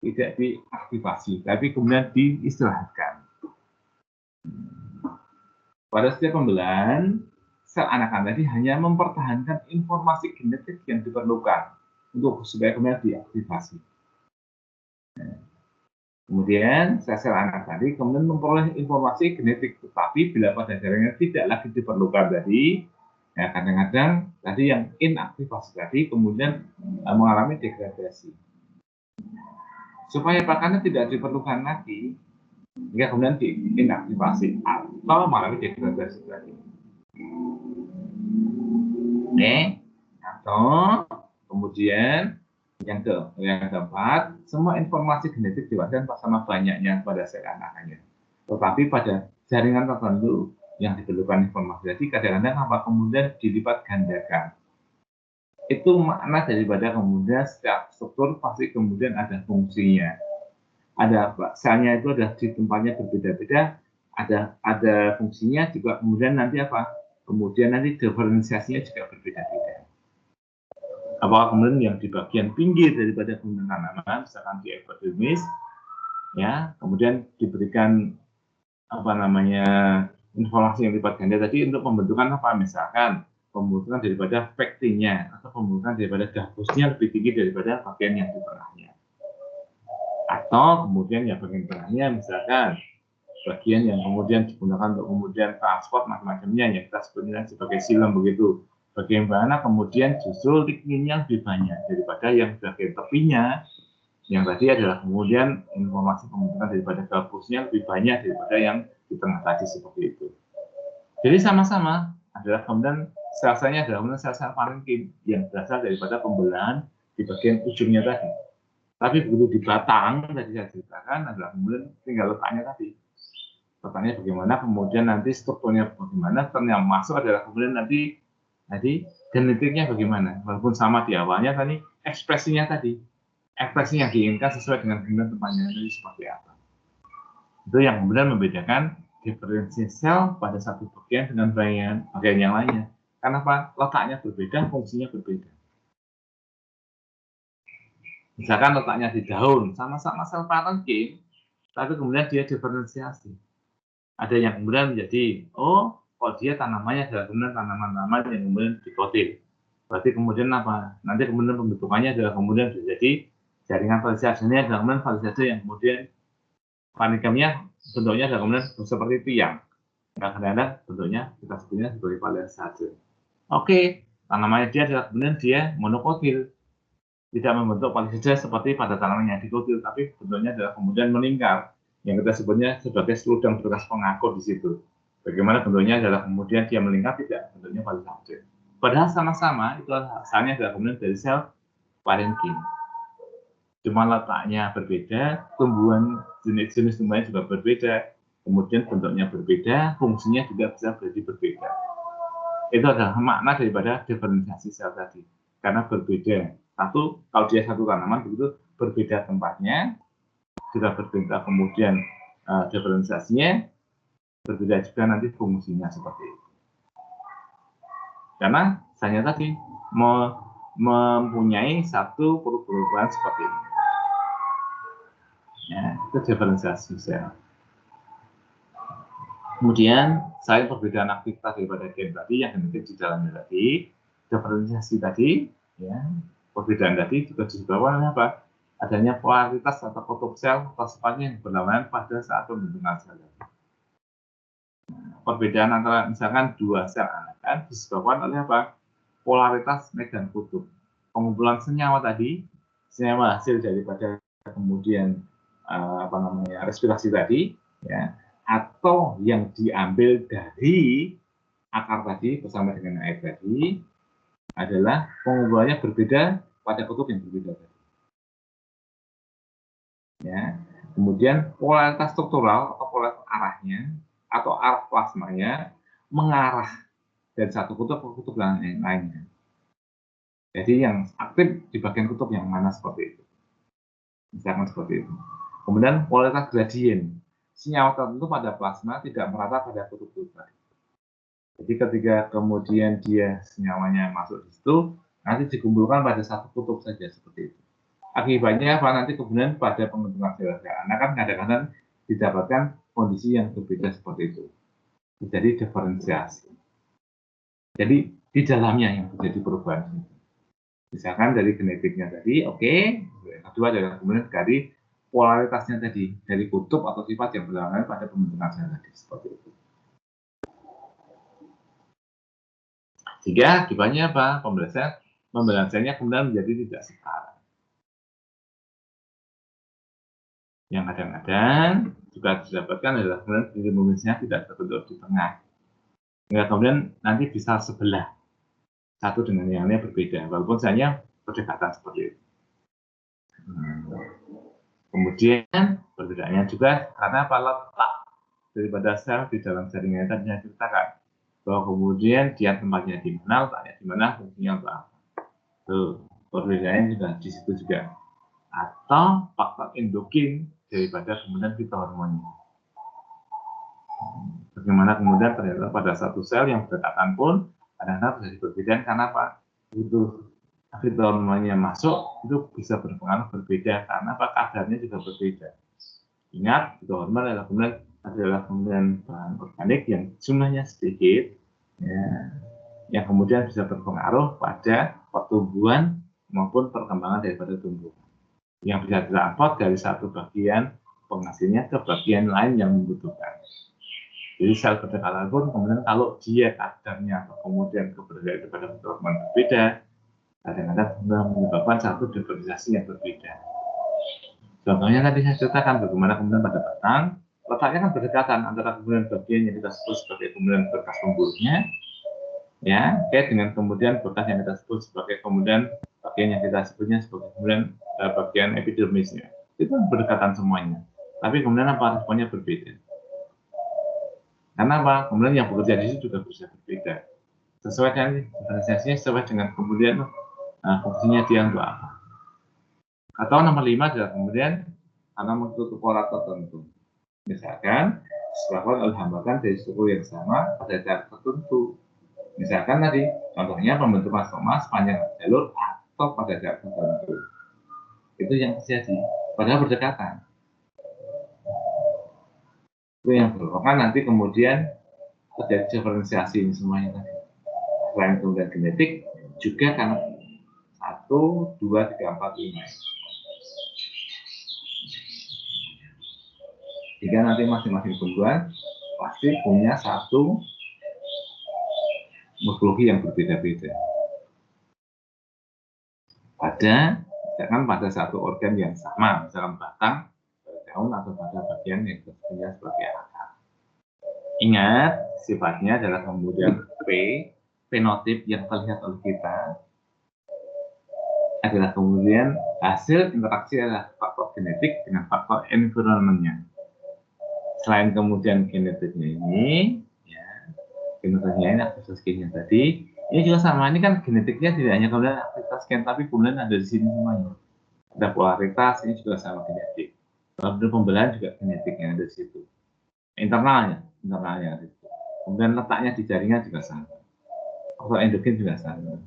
tidak diaktifasi, tapi kemudian diistirahatkan. Pada setiap pembelahan, sel anakan tadi hanya mempertahankan informasi genetik yang diperlukan untuk supaya kemudian diaktifasi. Kemudian sel-sel anak tadi kemudian memperoleh informasi genetik, tetapi bila pada jaringan tidak lagi diperlukan tadi, ya kadang-kadang tadi yang inaktivasi tadi kemudian mengalami degradasi. Supaya pakannya tidak diperlukan lagi, hingga kemudian diinaktivasi atau mengalami degradasi tadi. Oke, atau kemudian yang keempat, semua informasi genetik diwariskan sama banyaknya pada sel anakannya. Tetapi pada jaringan tertentu yang diperlukan informasi tadi kadang-kadang apa kemudian dilipat gandakan. Itu makna daripada kemudian setiap struktur pasti kemudian ada fungsinya. Ada selnya itu ada di tempatnya berbeda-beda, ada fungsinya juga kemudian nanti apa? Kemudian nanti diferensiasinya juga berbeda-beda. Apakah kemudian yang di bagian pinggir daripada gunung tanaman, misalkan di epidermis, ya, kemudian diberikan apa namanya informasi yang lipat ganda tadi untuk pembentukan apa, misalkan pembentukan daripada pektinnya atau pembentukan daripada gabusnya lebih tinggi daripada bagian yang di tengahnya, atau kemudian yang bagian tengahnya misalkan bagian yang kemudian digunakan untuk kemudian transport macam-macamnya yang kita sebutnya sebagai silem begitu. Bagaimana kemudian justru ligninnya lebih banyak daripada yang bagian tepinya, yang tadi adalah kemudian informasi pembentukan daripada gabusnya lebih banyak daripada yang di tengah tadi seperti itu. Jadi sama-sama adalah kemudian sel-selnya adalah kemudian sel-sel parenkim yang berasal daripada pembelahan di bagian ujungnya tadi. Tapi begitu di batang tadi saya ceritakan adalah kemudian tinggal letaknya tadi. Letaknya bagaimana, kemudian nanti strukturnya bagaimana, ternyata masuk adalah kemudian nanti genetiknya bagaimana, walaupun sama di awalnya tadi ekspresi yang diinginkan sesuai dengan kemudian tempatnya tadi seperti apa. Itu yang kemudian membedakan diferensiasi sel pada satu bagian dengan bagian yang lainnya. Kenapa? Letaknya berbeda, fungsinya berbeda. Misalkan letaknya di daun, sama-sama sel parenkim, tapi kemudian dia diferensiasi. Ada yang kemudian menjadi, kalau dia tanamannya adalah kemudian tanaman-tanaman yang kemudian dikotil. Berarti kemudian apa? Nanti kemudian pembentukannya adalah kemudian menjadi jaringan foliasinya adalah kemudian foliasi yang kemudian parenkumnya bentuknya adalah kemudian seperti tiang. Kadang-kadang bentuknya kita sebutnya sebagai foliasi. Oke, tanamannya dia adalah kemudian dia monokotil. Tidak membentuk foliasi seperti pada tanaman yang dikotil, tapi bentuknya adalah kemudian meningkat. Yang kita sebutnya sebagai seludang berkas pengakur di situ. Bagaimana bentuknya adalah kemudian dia meningkat, tidak bentuknya foliasi. Padahal sama-sama itu asalnya adalah kemudian dari sel parenkim. Cuma letaknya berbeda, tumbuhan jenis-jenis tumbuhannya juga berbeda, kemudian bentuknya berbeda, fungsinya juga bisa jadi berbeda. Itu adalah makna daripada diferensiasi sel tadi, karena berbeda. Satu, kalau dia satu tanaman begitu berbeda tempatnya, juga berbeda kemudian diferensiasinya, berbeda juga nanti fungsinya seperti itu. Karena hanya tadi mempunyai satu perubahan seperti ini. Ya, itu diferensiasi sel. Kemudian selain perbedaan aktivitas daripada gen tadi yang genetik di dalamnya tadi, diferensiasi tadi, ya, perbedaan tadi juga disebabkan apa? Adanya polaritas atau kutub sel atau sifatnya yang berlawanan pada saat pembentukan sel. Perbedaan antara misalkan dua sel anakan disebabkan oleh apa? Polaritas medan kutub. Pengumpulan senyawa tadi, senyawa hasil daripada kemudian respirasi tadi, ya, atau yang diambil dari akar tadi bersama dengan air tadi adalah pengumpulannya berbeda pada kutub yang berbeda. Ya, kemudian polaritas struktural atau polaritas arahnya atau arah plasmanya mengarah dari satu kutub ke kutub yang lainnya. Jadi yang aktif di bagian kutub yang mana seperti itu. Misalkan seperti itu. Kemudian polaritas gradien. Senyawa tertentu pada plasma tidak merata pada kutub-kutub tadi. Jadi ketika kemudian dia senyawanya masuk di situ, nanti dikumpulkan pada satu kutub saja seperti itu. Akibatnya apa? Nanti kemudian pada pembentukan sel anak kan kadang-kadang didapatkan kondisi yang berbeda seperti itu. Jadi diferensiasi. Jadi di dalamnya yang terjadi perubahan. Misalkan dari genetiknya tadi, oke. Yang kedua adalah kemudian dari polaritasnya tadi, dari kutub atau sifat yang berlawanan pada pembentukan sel tadi seperti itu. Sehingga akibatnya apa? Pembelajarannya kemudian menjadi tidak setara. Yang kadang-kadang juga didapatkan adalah kemudian dinomisnya tidak terbentuk di tengah. Hingga kemudian nanti bisa sebelah satu dengan yang lainnya berbeda, walaupun hanya berdekatan seperti itu. Kemudian perbedaannya juga karena apa? Letak daripada sel di dalam jaringan tadi yang ceritakan, bahwa kemudian dia tempatnya di mana, letaknya di mana, fungsinya apa. Tuh, perbedaannya juga di situ juga. Atau faktor endogen daripada kemudian fitohormonnya. Bagaimana kemudian ternyata pada satu sel yang berdekatan pun kadang-kadang terjadi perbedaan karena apa? Itu fitohormonnya masuk itu bisa berpengaruh berbeda karena apa? Kadarnya juga berbeda. Ingat, fitohormon adalah kemudian bahan organik yang jumlahnya sedikit, ya, yang kemudian bisa berpengaruh pada pertumbuhan maupun perkembangan daripada tumbuhan. Yang bisa ditransport dari satu bagian penghasilnya ke bagian lain yang membutuhkan. Jadi sel berdekatan pun kemudian kalau dia kadarnya atau kemudian keberadaan daripada fitohormon berbeda, kadang-kadang menyebabkan satu diferensiasi yang berbeda. Contohnya tadi saya ceritakan bagaimana kemudian pada batang, letaknya kan berdekatan antara kemudian bagian yang kita sebut sebagai kemudian bekas pemburuhnya, ya, dengan kemudian bekas yang kita sebut sebagai kemudian bagian yang kita sebutnya sebagai kemudian bagian epidermisnya. Itu berdekatan semuanya. Tapi kemudian apa responnya berbeda. Karena apa? Kemudian yang bekerja di situ juga bisa berbeda. Sesuai dengan diferensiasinya, sesuai dengan kemudian fungsinya dia untuk apa. Atau nomor 5 adalah kemudian karena menutup pola tertentu. Misalkan disebabkan oleh hambatan dari struktur yang sama pada jarak tertentu. Misalkan tadi, contohnya pembentukan stoma sepanjang jalur atau pada jarak tertentu. Itu yang terjadi, padahal berdekatan. Itu yang menyebabkan nanti kemudian terjadi diferensiasi ini semuanya tadi. Selain kemudian genetik, juga karena 1, 2, 3, 4, 5. Jika nanti masing-masing tumbuhan pasti punya satu morfologi yang berbeda-beda. Misalkan pada satu organ yang sama, misalkan batang, daun, atau pada bagian yang disebutnya sebagai akar. Ingat, sifatnya adalah kemudian fenotip yang terlihat oleh kita adalah kemudian hasil interaksi adalah faktor genetik dengan faktor environment-nya. Selain kemudian genetiknya ini, ya, genetiknya ini aktivitas gennya tadi, ini juga sama. Ini kan genetiknya tidak hanya kemudian aktivitas gen, tapi kemudian ada di sini semuanya. Ada polaritas, ini juga sama genetik. Kemudian pembelahan juga genetiknya ada di situ. Internalnya ada di situ. Kemudian letaknya di jaringan juga sama. Atau endogen juga sama.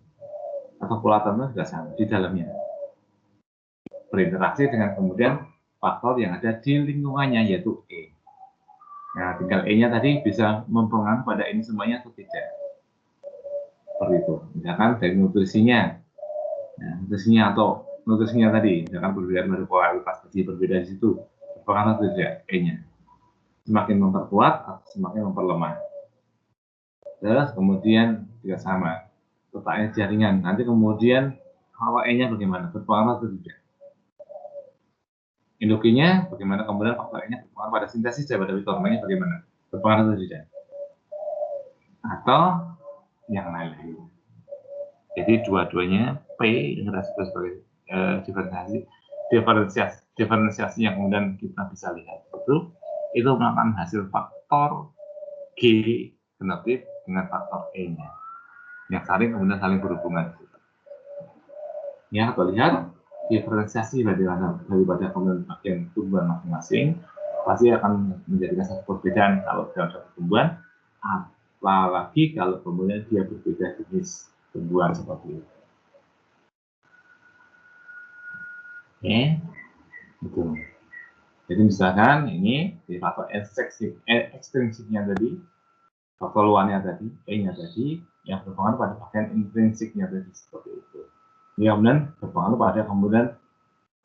Atau polaritasnya juga sama di dalamnya. Berinteraksi dengan kemudian faktor yang ada di lingkungannya, yaitu E. Nah, tinggal E-nya tadi bisa mempengaruhi pada ini semuanya atau tidak. Seperti itu. Misalkan dari nutrisinya. Nah, nutrisinya tadi, misalkan berbeda dari polaritas tadi berbeda di situ. Berpengaruh atau tidak E-nya. Semakin memperkuat atau semakin memperlemah. Terus kemudian juga sama. Letaknya jaringan. Nanti kemudian kalau E-nya bagaimana? Berpengaruh atau tidak? Endogennya bagaimana, kemudian faktor E-nya berpengaruh pada sintesis daripada fitohormonnya bagaimana, berpengaruh atau tidak, atau yang lain-lain. Jadi dua-duanya P yang kita sebut sebagai diferensiasi yang kemudian kita bisa lihat itu merupakan hasil faktor G genotip dengan faktor E-nya yang kemudian saling berhubungan. Ya, kita lihat diferensiasi daripada kemudian bagian tumbuhan masing-masing pasti akan menjadikan satu perbedaan kalau dalam satu tumbuhan Apalagi kalau kemudian dia berbeda jenis tumbuhan seperti itu. Oke, itu. Jadi misalkan ini di faktor ekstrinsiknya tadi, faktor luarnya tadi, E-nya tadi, yang berpengaruh pada bagian intrinsiknya tadi seperti itu. Ini kemudian berpengaruh pada kemudian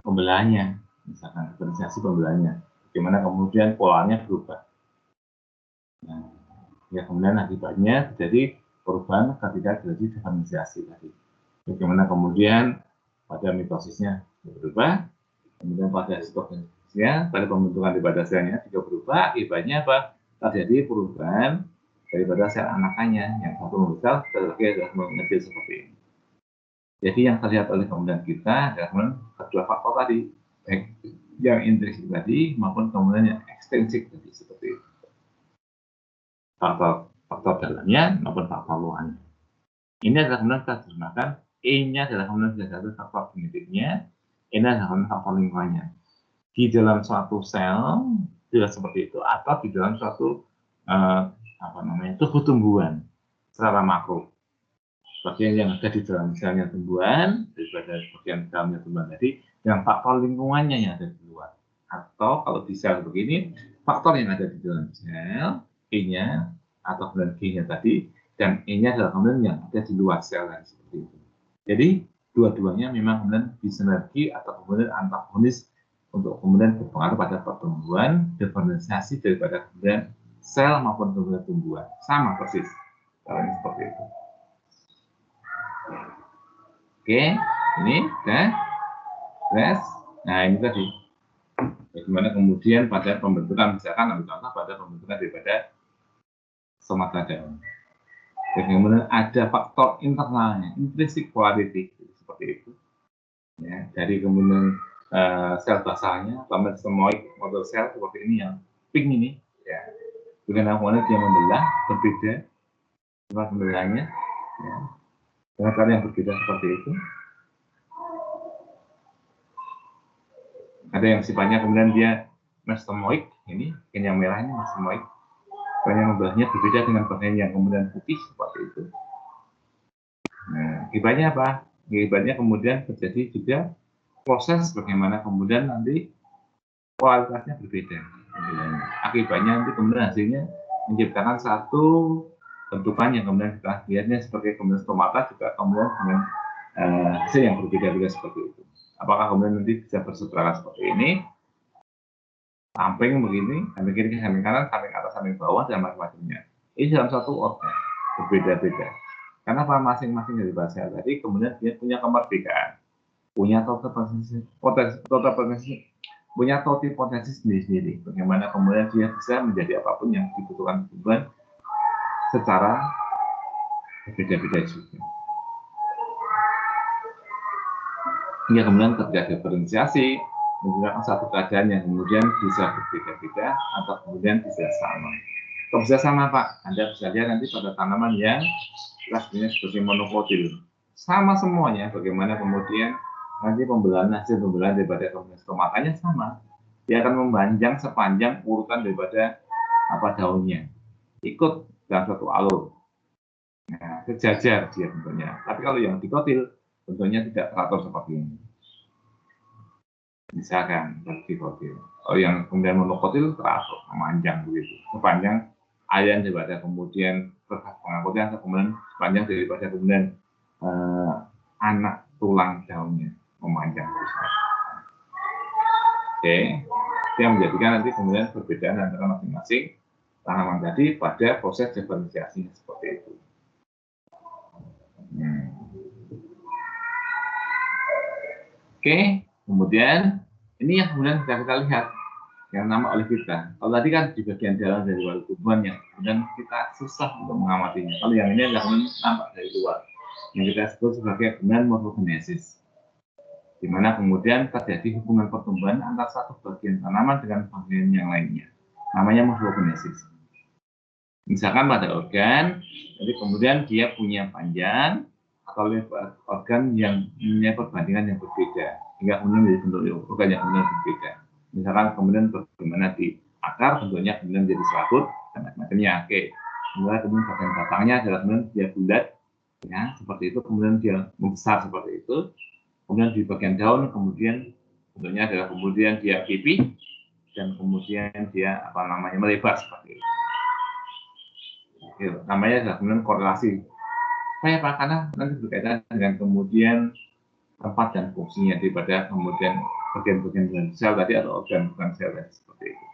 pembelahannya, misalkan diferensiasi pembelahannya, bagaimana kemudian polanya berubah. Nah, ya kemudian akibatnya terjadi perubahan ketika terjadi diferensiasi tadi. Bagaimana kemudian pada mitosisnya berubah, kemudian pada sitokina, pada pembentukan daripada selnya juga berubah. Akibatnya apa? Terjadi perubahan daripada sel anakannya yang satu membesar, satu lagi adalah mengecil seperti ini. Jadi yang terlihat oleh kemudian kita adalah kedua faktor tadi, baik yang intrinsik tadi maupun kemudian yang ekstrinsik tadi seperti itu. Faktor dalamnya maupun faktor luarnya. Ini adalah kemudian kita gunakan E-nya adalah kemudian satu faktor genetiknya, ini adalah kemudian faktor lingkungannya. Di dalam suatu sel tidak seperti itu, atau di dalam suatu tubuh tumbuhan secara makro. Bagian yang ada di dalam selnya tumbuhan daripada bagian dalamnya tumbuhan tadi, dan faktor lingkungannya yang ada di luar. Atau kalau di sel begini, faktor yang ada di dalam sel, E-nya atau kemudian G-nya tadi, dan E-nya adalah kemudian yang ada di luar sel dan seperti itu. Jadi dua-duanya memang kemudian disinergi atau kemudian antagonis untuk kemudian berpengaruh pada pertumbuhan, diferensiasi daripada kemudian sel maupun kemudian tumbuhan. Sama persis kalau ini seperti itu. Oke, ini udah beres. Nah ini tadi bagaimana kemudian pada pembentukan, misalkan ambil contoh pada pembentukan daripada stomata daun. Kemudian ada faktor internalnya, intrinsic polarity seperti itu. Ya, dari kemudian sel basalnya, mesomoik motor sel seperti ini yang pink ini, ya. Dengan kemudian dia membelah berbeda tempat pembelahnya, ya. Dengan cara yang berbeda seperti itu. Ada yang sifatnya kemudian dia mesomoik, ini yang merah ini mesomoik. Bagian membelahnya berbeda dengan bagian yang kemudian putih seperti itu. Nah, akibatnya apa? Akibatnya kemudian terjadi juga proses bagaimana kemudian nanti kualitasnya berbeda. Akibatnya nanti kemudian hasilnya menciptakan satu bentukan yang kemudian kita lihatnya seperti kemudian stomata juga kemudian dengan hasil yang berbeda-beda seperti itu. Apakah kemudian nanti bisa berseberangan seperti ini? Samping begini, samping kiri, samping kanan, samping atas, samping bawah, dan macam-macamnya. Ini dalam satu organ, berbeda-beda. Karena masing-masing dari bahasa tadi, kemudian dia punya kemerdekaan, punya potensi sendiri-sendiri. Bagaimana kemudian dia bisa menjadi apapun yang dibutuhkan tumbuhan secara berbeda-beda juga. Hingga kemudian terjadi diferensiasi, menggunakan satu keadaan yang kemudian bisa berbeda-beda atau kemudian bisa sama. Kalau bisa sama Pak, Anda bisa lihat nanti pada tanaman yang kelasnya seperti monokotil. Sama semuanya, bagaimana kemudian nanti hasil pembelahan daripada stomatanya sama. Dia akan memanjang sepanjang urutan daripada daunnya. Ikut dalam satu alur. Nah, sejajar dia bentuknya. Tapi kalau yang dikotil, bentuknya tidak teratur seperti ini. Misalkan dikotil. Kalau yang kemudian monokotil teratur, memanjang begitu. Sepanjang aliran daripada kemudian pengangkutan atau kemudian sepanjang daripada kemudian anak tulang daunnya memanjang terus. Oke, itu yang menjadikan nanti kemudian perbedaan antara masing-masing tanaman tadi pada proses diferensiasinya seperti itu. Oke, kemudian ini yang kemudian kita lihat yang nama oleh kita. Kalau tadi kan di bagian dalam dari luar tumbuhan yang kemudian kita susah untuk mengamatinya. Kalau yang ini adalah nampak dari luar, yang kita sebut sebagai kemudian morfogenesis, di mana kemudian terjadi hubungan pertumbuhan antara satu bagian tanaman dengan bagian yang lainnya. Namanya morfogenesis. Misalkan pada organ, jadi kemudian dia punya panjang atau organ yang punya perbandingan yang berbeda, hingga kemudian menjadi bentuk organ yang kemudian berbeda. Misalkan kemudian bagaimana di akar bentuknya kemudian jadi serabut dan macam-macamnya. Oke. kemudian bagian batangnya adalah kemudian dia bulat, ya seperti itu, kemudian dia membesar seperti itu, kemudian di bagian daun kemudian bentuknya adalah kemudian dia pipih dan kemudian dia melebar seperti itu. Gitu. Namanya adalah kemudian korelasi. Kenapa? Karena nanti berkaitan dengan kemudian tempat dan fungsinya daripada kemudian bagian-bagian dengan sel tadi atau organ bukan sel tadi seperti itu,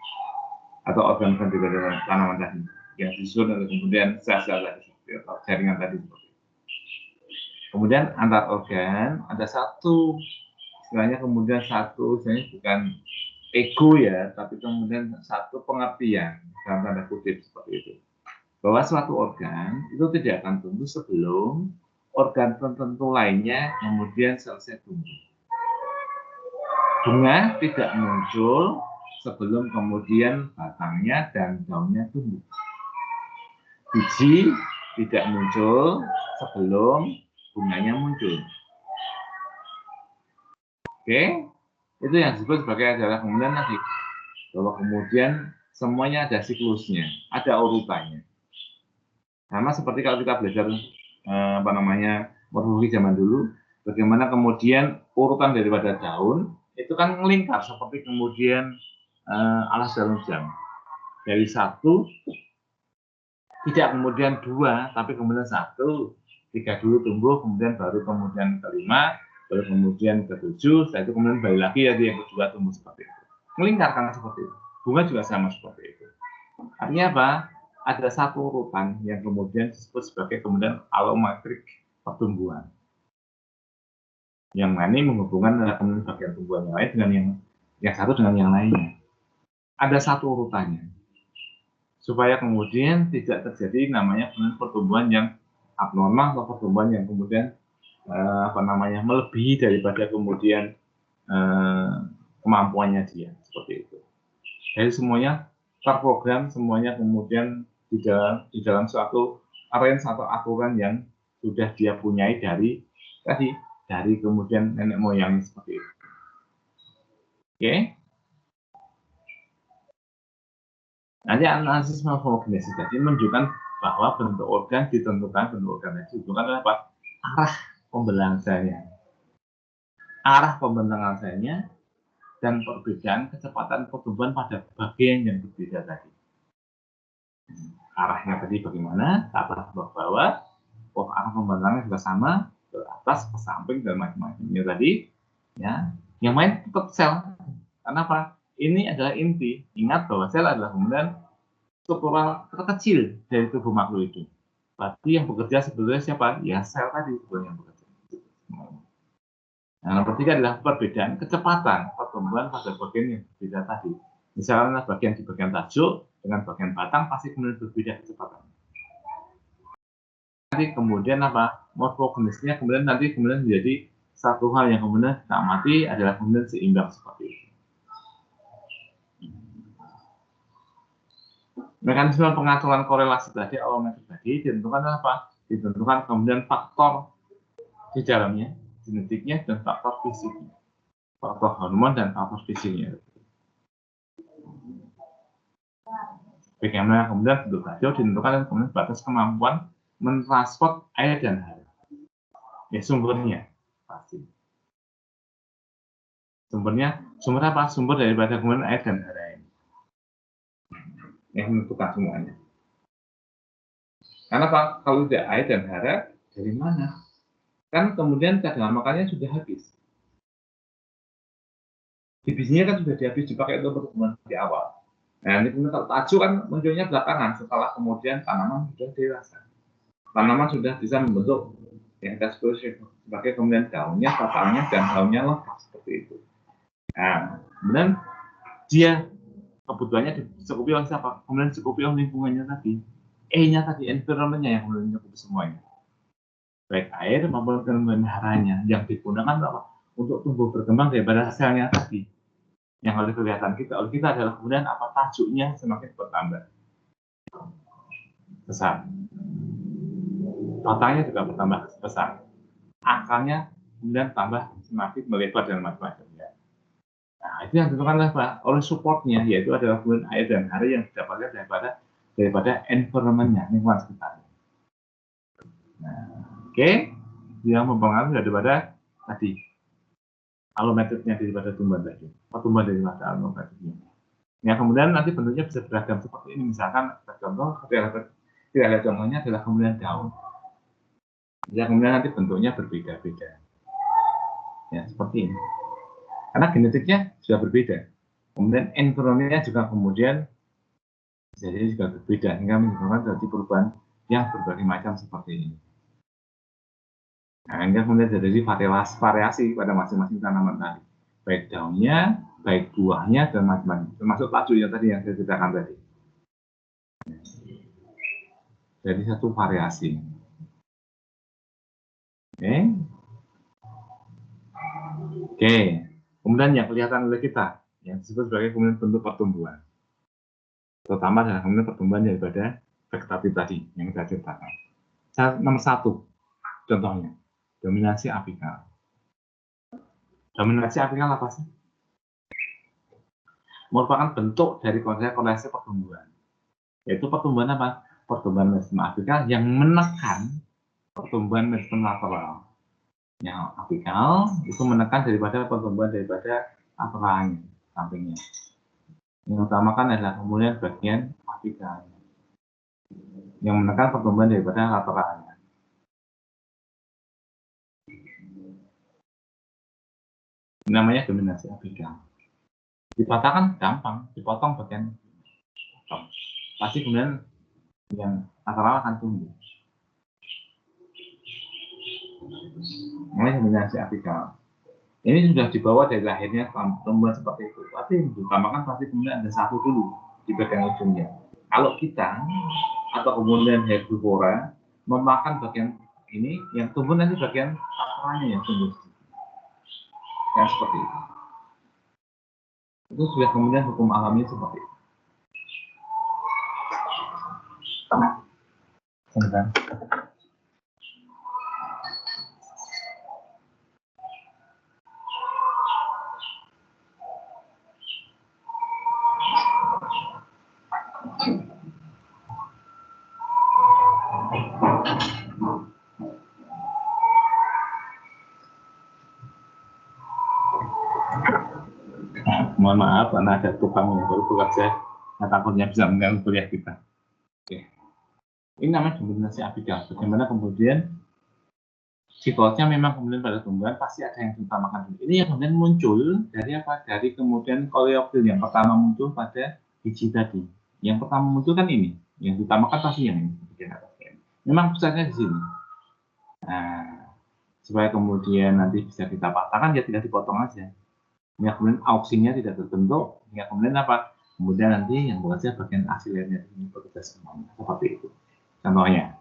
atau organ-organ daripada tanaman tadi yang disusun atau kemudian sel-sel tadi atau jaringan tadi seperti itu. Kemudian antar organ ada satu istilahnya kemudian satu istilahnya bukan ego ya, tapi kemudian satu pengertian dalam tanda kutip seperti itu, bahwa suatu organ itu tidak akan tumbuh sebelum organ tertentu lainnya kemudian selesai tumbuh. Bunga tidak muncul sebelum kemudian batangnya dan daunnya tumbuh. Biji tidak muncul sebelum bunganya muncul. Oke, itu yang disebut sebagai adalah kemudian nanti bahwa kemudian semuanya ada siklusnya, ada urutannya. Sama seperti kalau kita belajar morfologi zaman dulu, bagaimana kemudian urutan daripada daun itu kan melingkar seperti kemudian alas daun jam. Dari satu, tidak kemudian dua, tapi kemudian satu, tiga dulu tumbuh, kemudian baru kemudian kelima, baru kemudian ketujuh, setelah itu kemudian balik lagi ya yang kedua tumbuh seperti itu. Melingkar kan seperti itu. Bunga juga sama seperti itu. Artinya apa? Ada satu urutan yang kemudian disebut sebagai kemudian alometrik pertumbuhan. Yang mana menghubungkan kemudian bagian tumbuhan yang lain dengan yang satu dengan yang lainnya. Ada satu urutannya. Supaya kemudian tidak terjadi namanya pertumbuhan yang abnormal atau pertumbuhan yang kemudian melebihi daripada kemudian kemampuannya dia seperti itu. Jadi semuanya terprogram, semuanya kemudian di dalam suatu arrange atau aturan yang sudah dia punyai dari kemudian nenek moyang seperti itu. Oke. Nanti analisis morfogenesis tadi menunjukkan bahwa bentuk organ ditentukan oleh apa? Arah pembelangsangnya. Arah pembentangan selnya dan perbedaan kecepatan pertumbuhan pada bagian yang berbeda tadi. Arahnya tadi bagaimana? Ke atas ke bawah, arah pembentangannya juga sama, ke atas, ke samping dan macam-macamnya tadi. Ya, yang main tetap sel. Kenapa? Ini adalah inti. Ingat bahwa sel adalah kemudian struktural terkecil dari tubuh makhluk itu. Berarti yang bekerja sebetulnya siapa? Ya sel tadi sebetulnya yang bekerja. Nah, nomor 3 adalah perbedaan kecepatan pertumbuhan pada bagian yang berbeda tadi. Misalnya bagian di bagian tajuk dengan bagian batang pasti kemudian berbeda kecepatan. Nanti kemudian morfogenesisnya kemudian menjadi satu hal yang kemudian kita amati adalah kemudian seimbang seperti itu. Mekanisme pengaturan korelasi tadi alometrik tadi ditentukan apa? Ditentukan kemudian faktor di dalamnya, genetiknya dan faktor fisiknya, faktor hormon dan faktor fisiknya. Bagaimana kemudian bentuk radio ditentukan dan kemudian batas kemampuan mentransport air dan hara. Ya sumbernya pasti. Sumber apa? Sumber daripada kemudian air dan hara ini. Yang menentukan semuanya. Karena Pak, kalau tidak air dan hara, dari mana? Kan kemudian cadangan makannya sudah habis. Bibisnya kan sudah habis dipakai untuk pertumbuhan di awal. Nah, ini kemudian kalau tajuk kan munculnya belakangan setelah kemudian tanaman sudah dewasa. Tanaman sudah bisa membentuk yang kita sebut sebagai kemudian daunnya, batangnya, dan daunnya lengkap seperti itu. Nah, kemudian dia kebutuhannya dicukupi oleh siapa? Kemudian dicukupi oleh lingkungannya tadi. E-nya tadi, environment-nya yang kemudian mencukupi semuanya. Baik air maupun kemudian haranya yang digunakan apa? Untuk tumbuh berkembang daripada selnya tadi. Yang oleh kelihatan kita adalah kemudian apa tajuknya semakin bertambah besar, batangnya juga bertambah besar, akarnya kemudian tambah semakin melebar dan macam-macamnya. Nah itu yang ditentukan oleh supportnya, yaitu adalah kemudian air dan hara yang didapatkan daripada daripada environment-nya, lingkungan sekitarnya. Nah, oke, yang mempengaruhi daripada tadi alometridnya daripada tumbuhan tadi, pertumbuhan daripada alometridnya. Ya, kemudian nanti bentuknya bisa beragam seperti ini, misalkan contoh, tidak ada contohnya adalah kemudian daun. Ya, kemudian nanti bentuknya berbeda-beda. Ya, seperti ini. Karena genetiknya sudah berbeda. Kemudian environment-nya juga kemudian jadi juga berbeda, sehingga menyebabkan terjadi perubahan yang berbagai macam seperti ini. Nah, hingga kemudian terjadi variasi pada masing-masing tanaman tadi, baik daunnya, baik buahnya, dan macam-macam, termasuk lajunya tadi yang saya ceritakan tadi. Jadi satu variasi. Oke. Kemudian yang kelihatan oleh kita, yang disebut sebagai kemudian bentuk pertumbuhan. Terutama adalah kemudian pertumbuhan daripada vegetatif tadi, yang kita ceritakan. Nomor 1, contohnya, dominasi apikal. Dominasi apikal apa sih? Merupakan bentuk dari koleksi pertumbuhan. Yaitu pertumbuhan apa? Pertumbuhan meristem apikal yang menekan pertumbuhan meristem lateral. Yang apikal itu menekan daripada pertumbuhan daripada lateralnya, sampingnya. Yang utamakan adalah kemudian bagian apikalnya yang menekan pertumbuhan daripada lateralnya. Namanya dominasi apikal. Dipatahkan gampang, dipotong bagian potong. Pasti kemudian yang lateral akan tumbuh. Namanya dominasi apikal. Ini sudah dibawa dari lahirnya pertumbuhan seperti itu. Tapi yang diutamakan pasti kemudian ada satu dulu di bagian ujungnya. Kalau kita atau kemudian herbivora memakan bagian ini, yang tumbuh nanti bagian lateralnya yang tumbuh. Yang seperti itu. Itu sudah kemudian hukum alamnya seperti itu. Sebentar. Mohon maaf karena ada tukang yang baru bekerja, nah takutnya bisa mengganggu kuliah kita. Oke. Ini namanya dominasi apikal. Bagaimana kemudian siklusnya memang kemudian pada tumbuhan pasti ada yang diutamakan. Ini yang kemudian muncul dari apa? Dari kemudian koleofil yang pertama muncul pada biji tadi. Yang pertama muncul kan ini, yang diutamakan pasti yang ini. Memang pusatnya di sini. Nah, supaya kemudian nanti bisa kita patahkan, ya tidak dipotong aja. Hingga kemudian auksinya tidak terbentuk, hingga kemudian apa? Kemudian nanti yang bekerja bagian aksiliernya ini bekerja semuanya, seperti itu. Contohnya,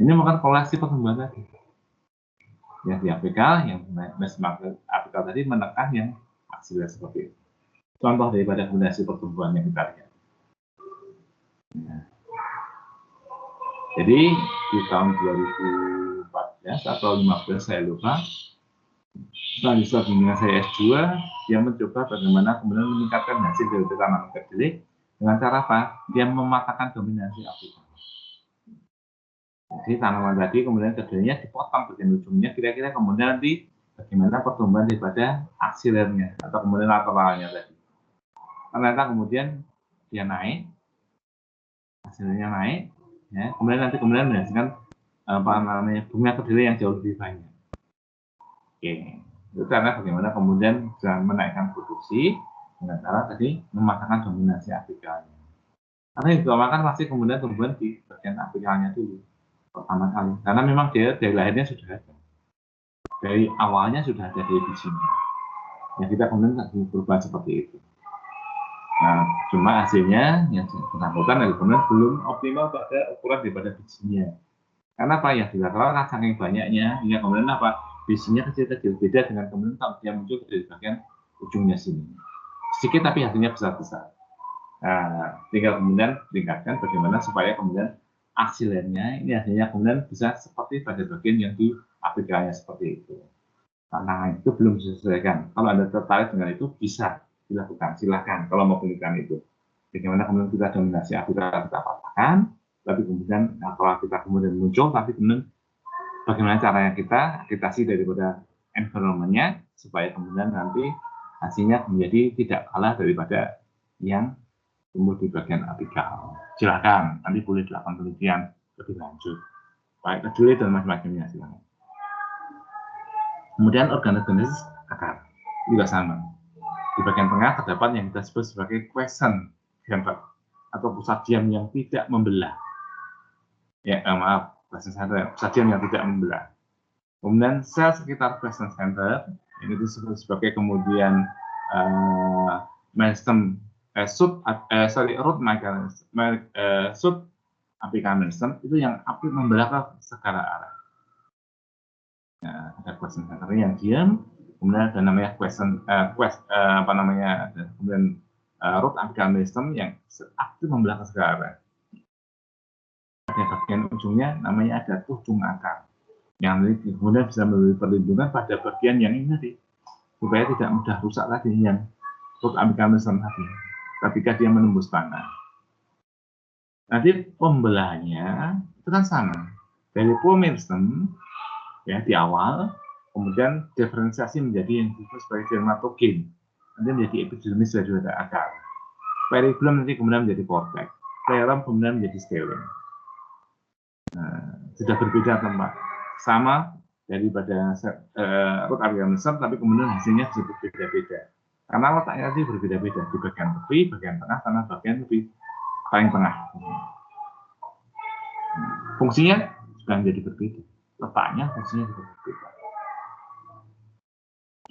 ini merupakan koleksi pertumbuhan tadi. Yang di apikal, yang apikal tadi menekan yang aksiler seperti itu. Contoh daripada kombinasi pertumbuhan yang kita lihat. Nah, jadi di tahun 2014 atau 2015 saya lupa, mahasiswa bimbingan saya S2 yang mencoba bagaimana kemudian meningkatkan hasil dari tanaman kedelai dengan cara apa? Dia mematahkan dominasi apikal. Jadi tanaman tadi kemudian kedelainya dipotong bagian ujungnya, kira-kira kemudian nanti bagaimana pertumbuhan daripada aksilernya atau kemudian lateralnya tadi. Ternyata kemudian dia naik, hasilnya naik, ya. Kemudian menghasilkan apa namanya bunga kedelai yang jauh lebih banyak. Oke. Itu karena bagaimana kemudian bisa menaikkan produksi dengan cara tadi mematahkan dominasi apikalnya. Karena yang diutamakan pasti kemudian tumbuhan di bagian apikalnya dulu pertama kali. Karena memang dia dari lahirnya sudah ada, dari awalnya sudah ada di bijinya. Yang kita kemudian berubah seperti itu. Nah, cuma hasilnya yang bersangkutan adalah kemudian belum optimal pada ukuran daripada bijinya. Karena apa? Yang dilakukan saking banyaknya, hingga kemudian apa? Bijinya kecil-kecil, beda dengan kemudian kalau dia muncul dari bagian ujungnya sini. Sedikit tapi hasilnya besar-besar. Nah, tinggal kemudian tingkatkan bagaimana supaya kemudian aksilernya ini hasilnya kemudian bisa seperti pada bagian yang di apikalnya seperti itu. Tantangan itu belum diselesaikan. Kalau Anda tertarik dengan itu bisa dilakukan, silakan kalau mau penelitian itu. Bagaimana kemudian kita dominasi kita patahkan, tapi kemudian kalau kita kemudian muncul, tapi kemudian bagaimana caranya kita agitasi daripada environment-nya supaya kemudian nanti hasilnya menjadi tidak kalah daripada yang tumbuh di bagian apikal. Silakan, nanti boleh dilakukan penelitian lebih lanjut, baik kedua dan macam-macamnya silakan. Kemudian organogenesis akar juga sama. Di bagian tengah terdapat yang kita sebut sebagai quiescent center atau pusat diam yang tidak membelah. Ya, quiescent center, pusat diam yang tidak membelah. Kemudian sel sekitar quiescent center ini disebut sebagai kemudian root apical mechanism itu yang aktif membelah ke segala arah. Nah, ada quiescent center yang diam, kemudian ada namanya kemudian root apical mechanism yang aktif membelah ke segala arah. Ada bagian ujungnya namanya ada ujung akar yang kemudian bisa memberi perlindungan pada bagian yang ini tadi supaya tidak mudah rusak tadi yang root apical mechanism tadi ketika dia menembus tanah. Nanti pembelahnya itu kan sama dari polymorphism ya di awal, kemudian diferensiasi menjadi yang disebut sebagai dermatogen, nanti menjadi epidermis daripada akar. Periglum nanti kemudian menjadi cortex, phloem kemudian menjadi scaling. Nah, sudah berbeda tempat, sama daripada root apical mechanism, tapi kemudian hasilnya bisa berbeda-beda. Karena letaknya nanti berbeda-beda di bagian tepi, bagian tengah, sama bagian lebih paling tengah. Fungsinya juga menjadi berbeda. Letaknya fungsinya juga berbeda.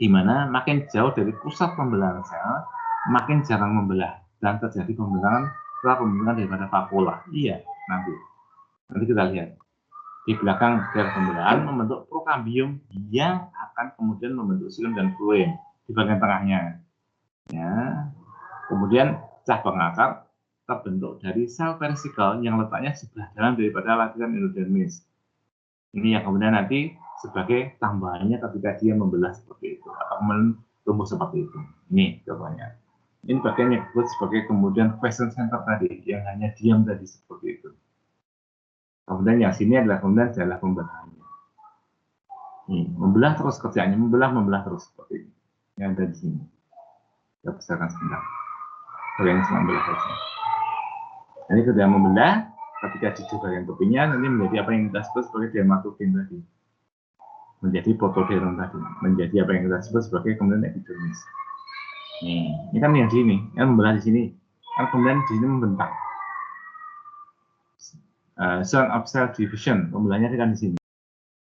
Dimana makin jauh dari pusat pembelahan sel, makin jarang membelah dan terjadi pembelahan setelah pembentukan daripada vakuola. Iya, nanti kita lihat di belakang garis pembelahan membentuk prokambium yang akan kemudian membentuk xilem dan phloem di bagian tengahnya. Ya, kemudian cabang akar terbentuk dari sel perisikal yang letaknya sebelah dalam daripada lapisan endodermis. Ini yang kemudian nanti sebagai tambahannya ketika dia membelah seperti itu atau tumbuh seperti itu. Ini contohnya. Ini bagian yang disebut sebagai kemudian quiescent center tadi yang hanya diam tadi seperti itu. Kemudian yang sini adalah kemudian adalah pembelahannya. Ini membelah terus kerjanya, membelah terus seperti ini. Yang ada di sini. Kita besarkan sebentar. Bagian cuma membelah saja. Ini ketika membelah, ketika di bagian topinya nanti menjadi apa yang kita sebut sebagai dermatogen tadi. Menjadi protoderm tadi, menjadi apa yang kita sebut sebagai kemudian epidermis. Ini kan yang di sini, yang membelah di sini, kan kemudian di sini membentang. Zone of cell division, pembelahnya kan di sini.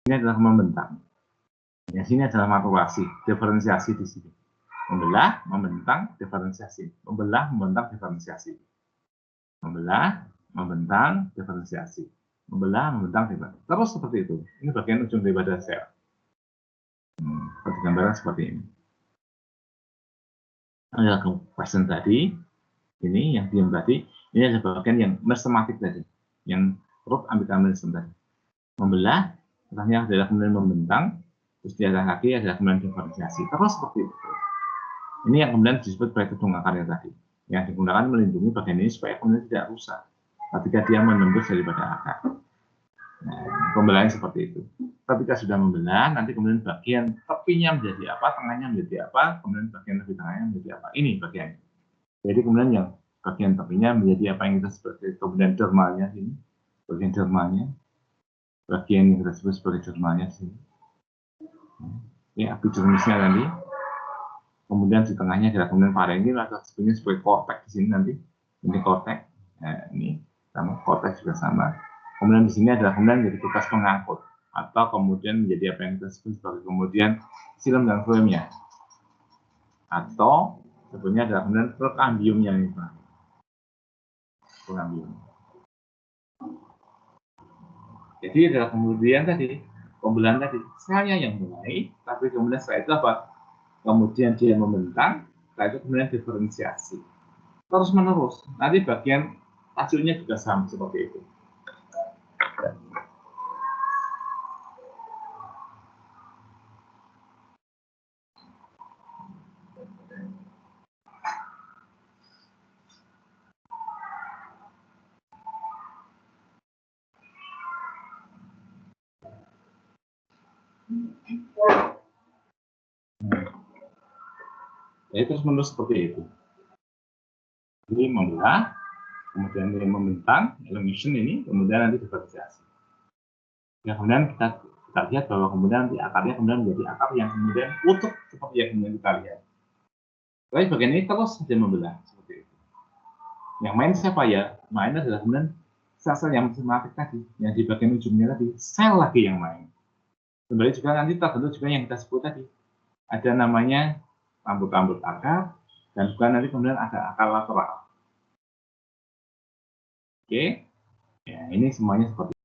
Ini adalah membentang. Yang sini adalah maturasi, diferensiasi di sini. Membelah, membentang, diferensiasi. Membelah, membentang, diferensiasi. Membelah, membentang, diferensiasi. Membelah, membentang, diferensiasi. Terus seperti itu. Ini bagian ujung daripada sel. Seperti gambaran seperti ini. Adalah question tadi, ini yang diam tadi, ini adalah bagian yang meristematik tadi, yang root apical mechanism tadi. Membelah, setelahnya adalah kemudian membentang, terus di atas kaki adalah kemudian diferensiasi. Terus seperti itu. Ini yang kemudian disebut sebagai ujung akarnya tadi, yang digunakan melindungi bagian ini supaya kemudian tidak rusak ketika dia menembus daripada akar. Nah, pembelahan seperti itu. Ketika sudah membelah, nanti kemudian bagian tepinya menjadi apa, tengahnya menjadi apa, kemudian bagian lebih tengahnya menjadi apa. Ini bagiannya. Jadi kemudian yang bagian tepinya menjadi apa yang kita sebut kemudian dermalnya sini, bagian dermalnya, bagian yang kita sebut sebagai dermalnya sini. Ini epidermisnya tadi. Kemudian di tengahnya adalah kemudian parenkim atau sebenarnya sebagai korteks di sini nanti. Ini korteks. Nah, ini sama korteks juga sama. Kemudian di sini adalah kemudian menjadi bekas pengangkut atau kemudian menjadi apa yang kita sebut sebagai kemudian xilem dan phloemnya. Atau sebetulnya adalah kemudian prokambiumnya ini, Pak. Prokambium. Jadi adalah kemudian tadi pembelahan tadi selnya yang mulai, tapi kemudian setelah itu apa? Kemudian dia membentang, setelah itu kemudian diferensiasi. Terus menerus. Nanti bagian tajuknya juga sama seperti itu. Jadi terus-menerus seperti itu. Jadi membelah, kemudian ini membentang, elimination ini, kemudian nanti diferensiasi. Ya, kemudian kita lihat bahwa kemudian nanti akarnya kemudian menjadi akar yang kemudian utuh seperti yang kemudian kita lihat. Tapi bagian ini terus saja membelah seperti itu. Yang main siapa ya? Main adalah kemudian sel-sel yang sistematik tadi, yang di bagian ujungnya tadi, sel lagi yang main. Kembali juga nanti terbentuk juga yang kita sebut tadi. Ada namanya rambut-rambut akar, dan juga nanti kemudian ada akar lateral. Oke, ya ini semuanya seperti itu.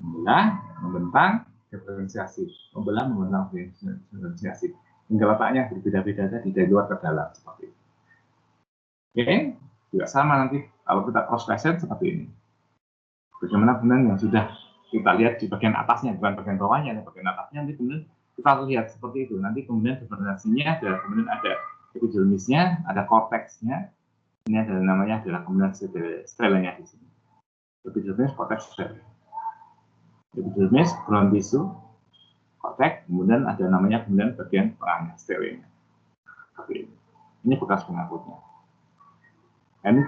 Membelah, membentang, diferensiasi. Membelah, membentang, diferensiasi. Hingga letaknya berbeda-beda tadi dari luar ke dalam seperti itu. Oke, juga sama nanti kalau kita cross section seperti ini. Bagaimana kemudian yang sudah kita lihat di bagian atasnya, bukan bagian bawahnya, di bagian atasnya nanti kemudian kita lihat seperti itu. Nanti kemudian diferensiasinya ada, kemudian ada epidermisnya, ada korteksnya. Ini adalah namanya adalah kemudian strelanya di sini. Epidermis, korteks, strela. Epidermis, ground tissue, korteks, kemudian ada namanya kemudian bagian tengahnya, strelanya. Seperti ini. Ini bekas pengangkutnya. Ini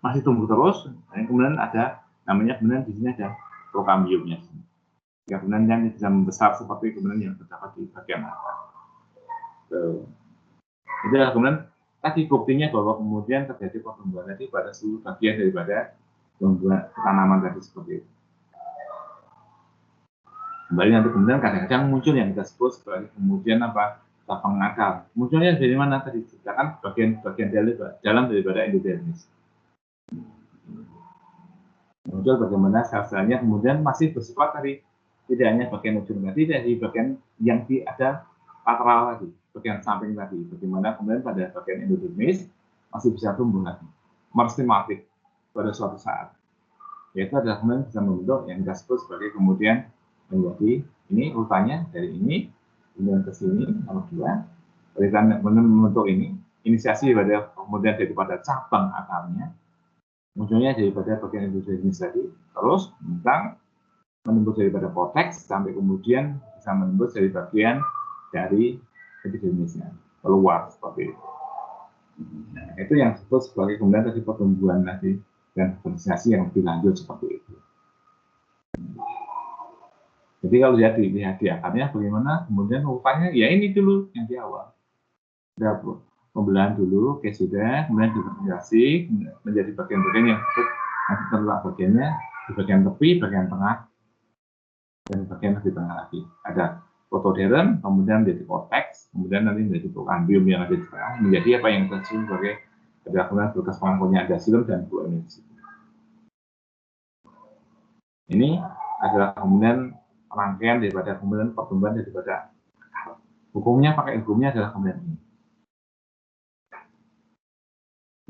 masih tumbuh terus, dan kemudian ada namanya kemudian di sini ada prokambiumnya. Ya, kemudian yang bisa membesar seperti kemudian yang terdapat di bagian atas. Itu adalah kemudian tadi buktinya bahwa kemudian terjadi pertumbuhan tadi pada seluruh bagian daripada tanaman tadi seperti itu. Kembali nanti kemudian kadang-kadang muncul yang kita sebut sebagai kemudian apa cabang akar. Munculnya dari mana tadi? Kan bagian dalam daripada endodermis. Muncul bagaimana sel-selnya kemudian masih bersifat tadi tidak hanya bagian ujung tadi, dari bagian yang ada lateral tadi, bagian samping tadi. Bagaimana kemudian pada bagian endodermis masih bisa tumbuh lagi, meristematik pada suatu saat. Yaitu adalah kemudian bisa membentuk yang kita sebut sebagai kemudian menjadi ini urutannya dari ini kemudian ke sini nomor 2. Kemudian membentuk ini inisiasi pada kemudian daripada cabang akarnya, munculnya daripada bagian endodermis tadi, terus tentang menembus daripada korteks sampai kemudian bisa menembus dari bagian dari epidermisnya keluar seperti itu. Nah, itu yang disebut sebagai kemudian tadi pertumbuhan tadi dan diferensiasi yang lebih lanjut seperti itu. Jadi kalau dilihat di akarnya bagaimana kemudian rupanya ya ini dulu yang di awal. Ada pembelahan dulu, oke sudah, kemudian diferensiasi menjadi bagian-bagian yang nanti terletak bagiannya di bagian tepi, bagian tengah, dan bagian lebih tengah lagi. Ada protoderm, kemudian menjadi korteks, kemudian nanti menjadi prokambium yang ada di tengah, menjadi apa yang kita sebut sebagai ada kemudian bekas pangangkutnya ada silum dan phloem. Ini adalah kemudian rangkaian daripada kemudian pertumbuhan daripada akar. Hukumnya pakai hukumnya adalah kemudian ini.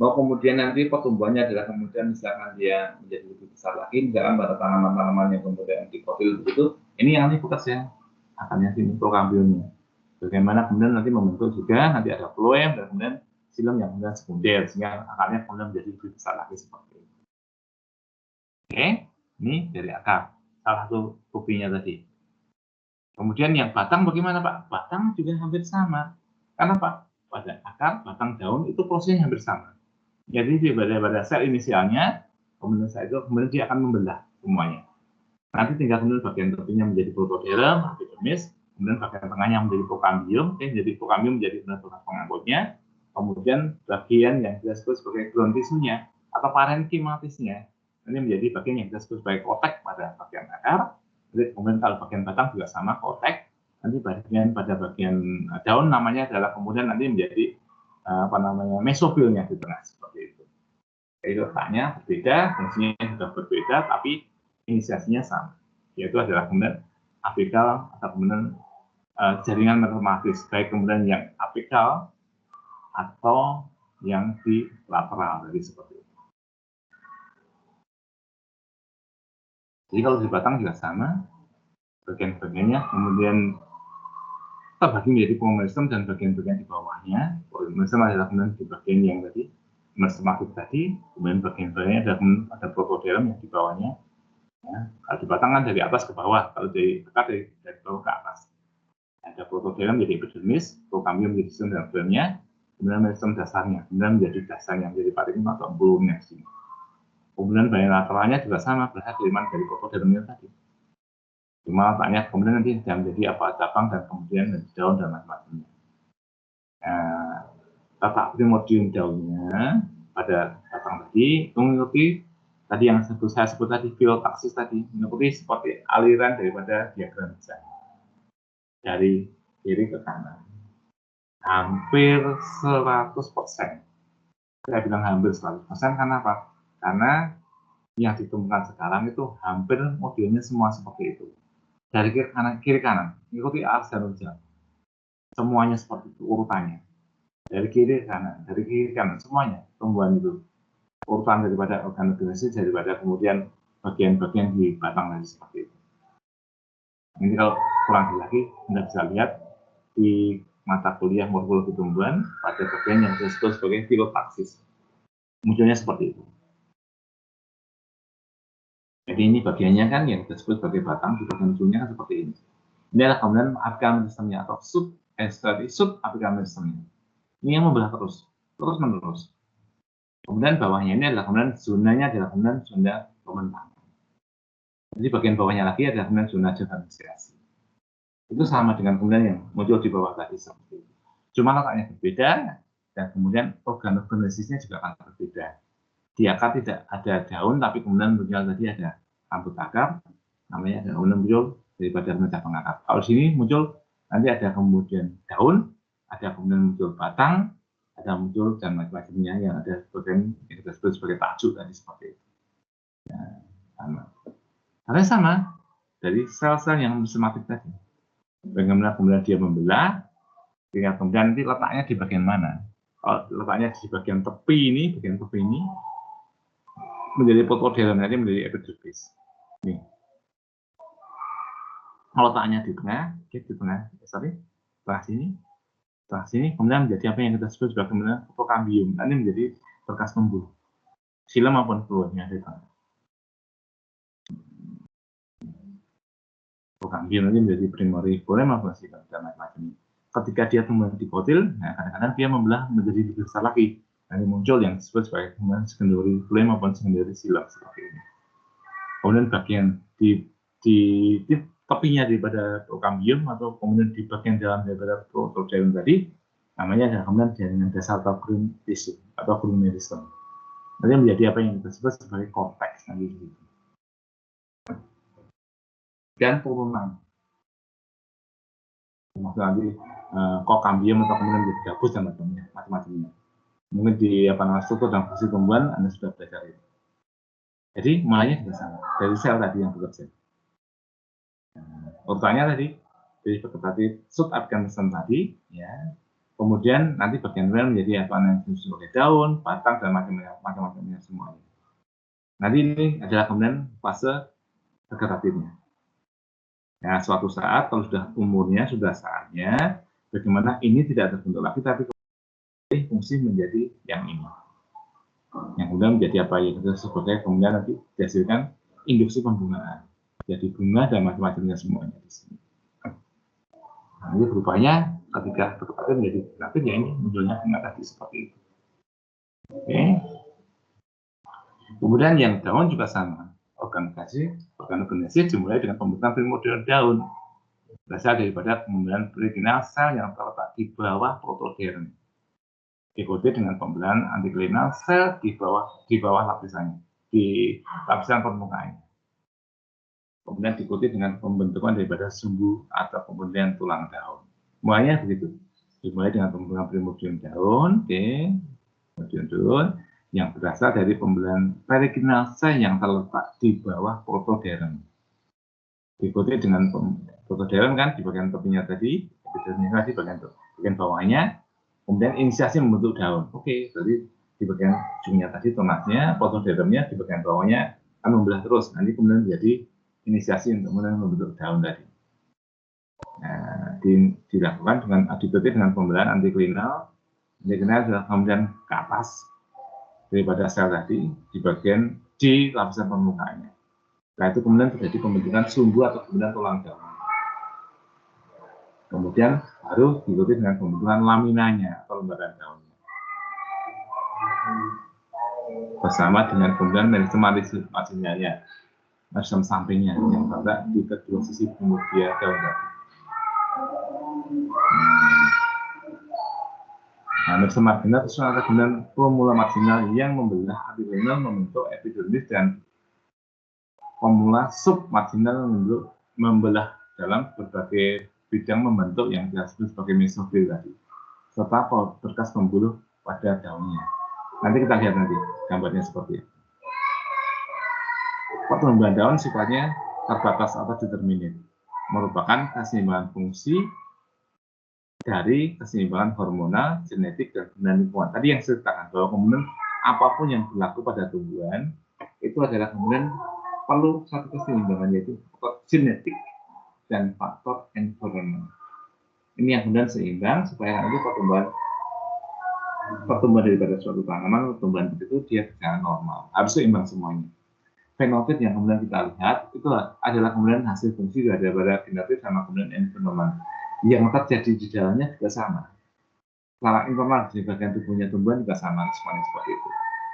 Mau kemudian nanti pertumbuhannya adalah kemudian misalkan dia menjadi lebih besar lagi, misalkan pada tanaman-tanaman yang kemudian dikotil begitu, ini yang nanti bekas ya akarnya sini prokambiumnya. Bagaimana kemudian nanti membentuk juga nanti ada phloem dan kemudian silum yang kemudian sekunder sehingga akarnya kemudian menjadi lebih besar lagi seperti itu. Oke, ini dari akar salah satu buktinya tadi. Kemudian yang batang bagaimana Pak? Batang juga hampir sama. Karena Pak, pada akar, batang, daun itu prosesnya hampir sama. Jadi pada sel inisialnya, kemudian setelah itu kemudian dia akan membelah semuanya. Nanti tinggal kemudian bagian tepinya menjadi protoderm, epidermis, kemudian bagian tengahnya menjadi prokambium, jadi prokambium menjadi benar-benar pengangkutnya. Kemudian bagian yang kita sebut sebagai ground tissue-nya atau parenkimatisnya, ini menjadi bagian yang kita sebut sebagai korteks pada bagian akar. Jadi kemudian kalau bagian batang juga sama korteks. Nanti pada bagian daun namanya adalah kemudian nanti menjadi mesofilnya di tengah seperti itu. Jadi letaknya berbeda, fungsinya juga berbeda, tapi inisiasinya sama. Yaitu adalah kemudian apikal atau kemudian jaringan metamatis, baik kemudian yang apikal atau yang di lateral, jadi seperti itu. Jadi kalau di batang juga sama, bagian-bagiannya kemudian terbagi menjadi polymeristem dan bagian-bagian di bawahnya. Polymeristem adalah kemudian di bagian yang tadi meristematik tadi, kemudian bagian-bagiannya ada protoderm yang di bawahnya, Ya, kalau di batang kan dari atas ke bawah, kalau dari akar dari bawah ke atas. Ada protoderm menjadi epidermis, prokambium menjadi sistem dermnya, kemudian sistem dasarnya, kemudian menjadi dasarnya menjadi parikima atau embulumnya. Kemudian bagian lateralnya juga sama, berasal dari protodermnya tadi. Cuma letaknya kemudian nanti sudah menjadi apa cabang dan kemudian menjadi daun dan macam-macamnya. Nah, letak primordium daunnya pada batang tadi itu mengikuti tadi yang saya sebut tadi filotaksis tadi, mengikuti seperti aliran daripada diagram besar dari kiri ke kanan. Hampir 100%. Saya bilang hampir 100% karena apa? Karena yang ditemukan sekarang itu hampir modelnya semua seperti itu. Dari kiri kanan, mengikuti arus dan hujan. Semuanya seperti itu urutannya. Dari kiri kanan, semuanya tumbuhan itu. Urutan daripada organogenesis, daripada kemudian bagian-bagian di batang tadi seperti itu. Ini kalau kurang lagi, Anda bisa lihat di mata kuliah morfologi tumbuhan pada bagian yang disebut sebagai filotaksis. Munculnya seperti itu. Jadi ini bagiannya kan yang disebut sebagai batang, di bagian ujungnya kan seperti ini. Ini adalah kemudian apical sistemnya atau sub apical sistemnya. Ini yang membelah terus menerus. Kemudian bawahnya ini adalah kemudian zonanya adalah kemudian zona pembentangan. Jadi bagian bawahnya lagi adalah kemudian zona diferensiasi. Itu sama dengan kemudian yang muncul di bawah tadi seperti itu. Cuma letaknya berbeda dan kemudian organogenesisnya juga akan berbeda. Di akar tidak ada daun, tapi kemudian muncul tadi ada rambut akar, namanya ada kemudian muncul daripada cabang akar. Kalau sini muncul nanti ada kemudian daun, ada kemudian muncul batang, ada muncul dan macam-macamnya yang ada bagian yang kita sebut sebagai tajuk tadi seperti itu. Ya, sama. Karena sama dari sel-sel yang sistematik tadi. Bagaimana kemudian dia membelah, sehingga kemudian nanti letaknya di bagian mana? Kalau letaknya di bagian tepi ini menjadi protoderm, nanti menjadi epidermis. Nih. Kalau letaknya di tengah, setelah sini, kemudian menjadi apa yang kita sebut sebagai kemudian prokambium, nanti menjadi berkas pembuluh, xilem maupun fluidnya di tengah. Prokambium nanti menjadi primary phloem maupun xilem dan macam-macam. Ketika dia tumbuh di kotil, nah kadang-kadang dia membelah menjadi lebih besar lagi. Nanti muncul yang disebut sebagai kemudian secondary phloem maupun secondary xilem seperti ini. Kemudian bagian di tepinya daripada prokambium atau kemudian di bagian dalam daripada protoderm tadi namanya adalah kemudian jaringan dasar atau green tissue atau green meristem. Nanti menjadi apa yang kita sebut sebagai cortex nanti gitu. Dan turunan. Maksudnya nanti kokambium atau kemudian menjadi gabus dan macam-macamnya. Mungkin di struktur dan fungsi tumbuhan Anda sudah belajar itu. Jadi mulainya juga sama dari sel tadi yang bekerja. Urutannya tadi dari subapical system tadi, ya. Kemudian nanti bagian rel menjadi apa yang disebut sebagai daun, batang dan macam-macamnya semuanya. Nanti ini adalah kemudian fase vegetatifnya. Nah, suatu saat kalau sudah umurnya, sudah saatnya, bagaimana ini tidak terbentuk lagi, tapi fungsi menjadi yang ini. Yang kemudian menjadi apa yang kita sebutnya kemudian nanti dihasilkan induksi pembungaan. Jadi bunga dan macam-macamnya semuanya di sini. Nah, ini berubahnya ketika vegetatif menjadi vegetatif, ya ini munculnya bunga tadi seperti itu. Oke. Kemudian yang daun juga sama. Organogenesis dimulai dengan pembentukan primordial daun. Berasal daripada pembelahan periklinal sel yang terletak di bawah protoderm. Diikuti dengan pembelahan antiklinal sel di bawah lapisannya, di lapisan permukaannya. Kemudian diikuti dengan pembentukan daripada sumbu atau kemudian tulang daun. Semuanya begitu. Dimulai dengan pembentukan primordium daun, primordium daun yang berasal dari pembelahan periklinal sel yang terletak di bawah protoderm. Diikuti dengan protoderm kan di bagian tepinya tadi, di bagian bawahnya, kemudian inisiasi membentuk daun. Oke, jadi di bagian ujungnya tadi tonasnya, protodermnya di bagian bawahnya akan membelah terus. Nanti kemudian menjadi inisiasi untuk kemudian membentuk daun tadi. Nah, dilakukan dengan pembelahan antiklinal. Antiklinal adalah kemudian ke atas daripada sel tadi di bagian di lapisan permukaannya. Nah, itu kemudian terjadi pembentukan sumbu atau kemudian tulang daun. Kemudian baru diikuti dengan pembentukan laminanya atau lembaran daunnya. Bersama dengan kemudian meristem marginalnya, meristem sampingnya yang berada di kedua sisi kemudian daun tadi. Nah, meristem marginal itu ada kemudian formula marginal yang membelah epidermal membentuk epidermis dan formula submarginal membelah dalam berbagai bidang membentuk yang disebut sebagai mesofil tadi, serta berkas pembuluh pada daunnya. Nanti kita lihat nanti gambarnya seperti itu. Pertumbuhan daun sifatnya terbatas atau determinate, merupakan keseimbangan fungsi dari keseimbangan hormonal, genetik, dan lingkungan. Tadi yang saya katakan bahwa kemudian apapun yang berlaku pada tumbuhan itu adalah kemudian perlu satu keseimbangan, yaitu faktor genetik dan faktor environment. Ini yang kemudian seimbang supaya nanti pertumbuhan daripada suatu tanaman, pertumbuhan itu dia berjalan normal, harus seimbang semuanya. Fenotip yang kemudian kita lihat itu adalah kemudian hasil fungsi daripada genotip sama kemudian environment yang terjadi di dalamnya juga sama. Secara internal di bagian tubuhnya tumbuhan juga sama, semuanya seperti itu.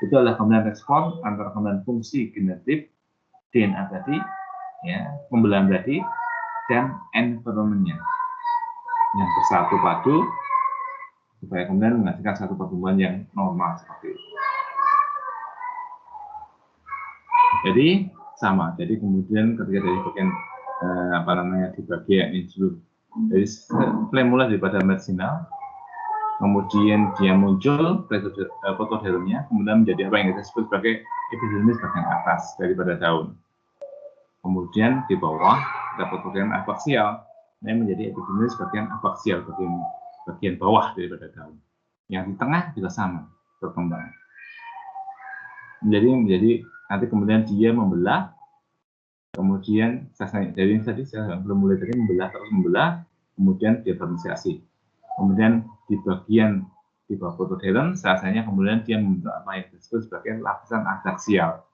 Itu adalah kemudian respon antara kemudian fungsi genotip DNA tadi, ya, pembelahan tadi, dan environment-nya yang bersatu padu supaya kemudian menghasilkan satu pertumbuhan yang normal seperti itu. Jadi sama. Jadi kemudian ketika dari bagian di bagian ini dulu, dari mulai daripada marginal, kemudian dia muncul protodermnya, kemudian menjadi apa yang kita sebut sebagai epidermis bagian atas daripada daun. Kemudian di bawah ada protoderm abaksial, yang menjadi epidermis bagian abaksial, bagian bawah daripada daun. Yang di tengah juga sama berkembang. Menjadi nanti kemudian dia membelah, kemudian dari tadi saya belum mulai tadi membelah terus membelah, kemudian diferensiasi. Kemudian di bagian di bawah protoderm, sasanya kemudian dia membentuk apa yang disebut sebagai lapisan adaksial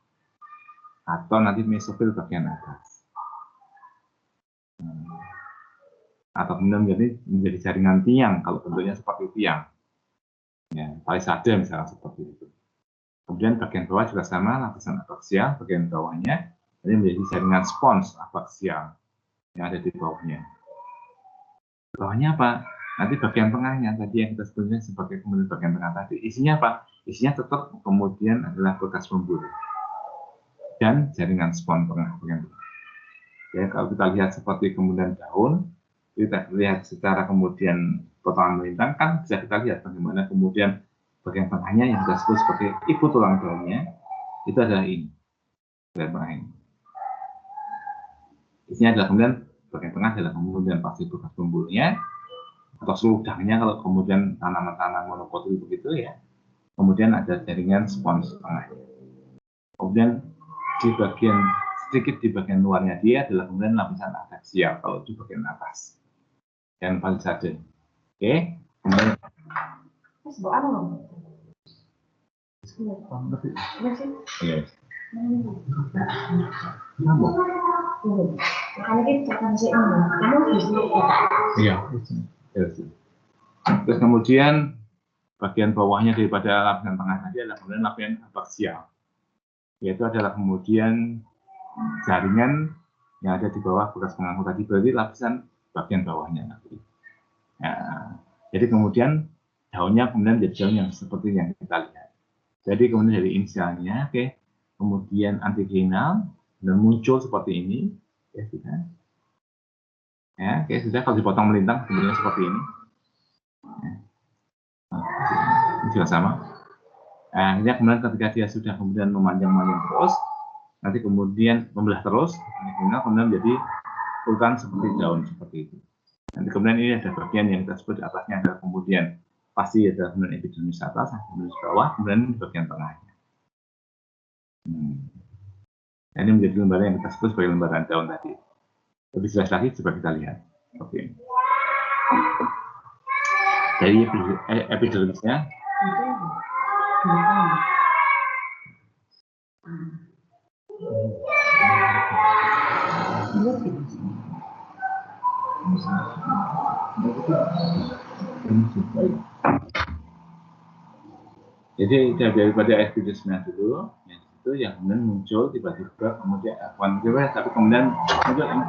atau nanti mesofil bagian atas. Atau kemudian menjadi jaringan tiang kalau bentuknya seperti tiang. Ya, palisade misalnya seperti itu. Kemudian bagian bawah juga sama, lapisan abaksial bagian bawahnya, jadi menjadi jaringan spons abaksial yang ada di bawahnya. Bawahnya apa? Nanti bagian tengahnya tadi yang kita sebutnya sebagai kemudian bagian tengah tadi. Isinya apa? Isinya tetap kemudian adalah bekas pembuluh dan jaringan spons tengah. Ya, kalau kita lihat seperti kemudian daun, kita lihat secara kemudian potongan melintang, kan bisa kita lihat bagaimana kemudian bagian tengahnya yang kita sebut sebagai ibu tulang daunnya itu adalah ini, bagian tengah ini. Isinya adalah kemudian bagian tengah adalah kemudian pasti bekas pembuluhnya atau seludangnya kalau kemudian tanaman-tanaman monokotil begitu ya. Kemudian ada jaringan spons tengahnya. Kemudian di bagian sedikit di bagian luarnya dia adalah kemudian lapisan adaksial kalau di bagian atas dan palisade. Oke, kemudian iya. Terus kemudian bagian bawahnya daripada lapisan tengah tadi adalah kemudian lapisan abaksial, yaitu adalah kemudian jaringan yang ada di bawah bekas pengangkut tadi, berarti lapisan bagian bawahnya nanti. Ya, jadi kemudian daunnya kemudian menjadi daun yang seperti yang kita lihat. Jadi kemudian dari inisialnya, oke, kemudian antigenal dan muncul seperti ini, ya sudah. Ya, oke, sudah. Kalau dipotong melintang sebenarnya seperti ini. Ya. Nah, ini juga sama. Akhirnya kemudian ketika dia sudah kemudian memanjang terus, nanti kemudian membelah terus, kemudian menjadi urutan seperti daun seperti itu. Nanti kemudian ini ada bagian yang kita sebut di atasnya adalah kemudian pasti ada kemudian epidermis atas, epidermis bawah, kemudian bagian tengahnya. Ini menjadi lembaran yang kita sebut sebagai lembaran daun tadi. Lebih jelas lagi coba kita lihat seperti ini. Dari epidermisnya. Jadi daripada FPD9 dulu, itu yang kemudian muncul tiba-tiba kemudian F1 tapi kemudian muncul ini.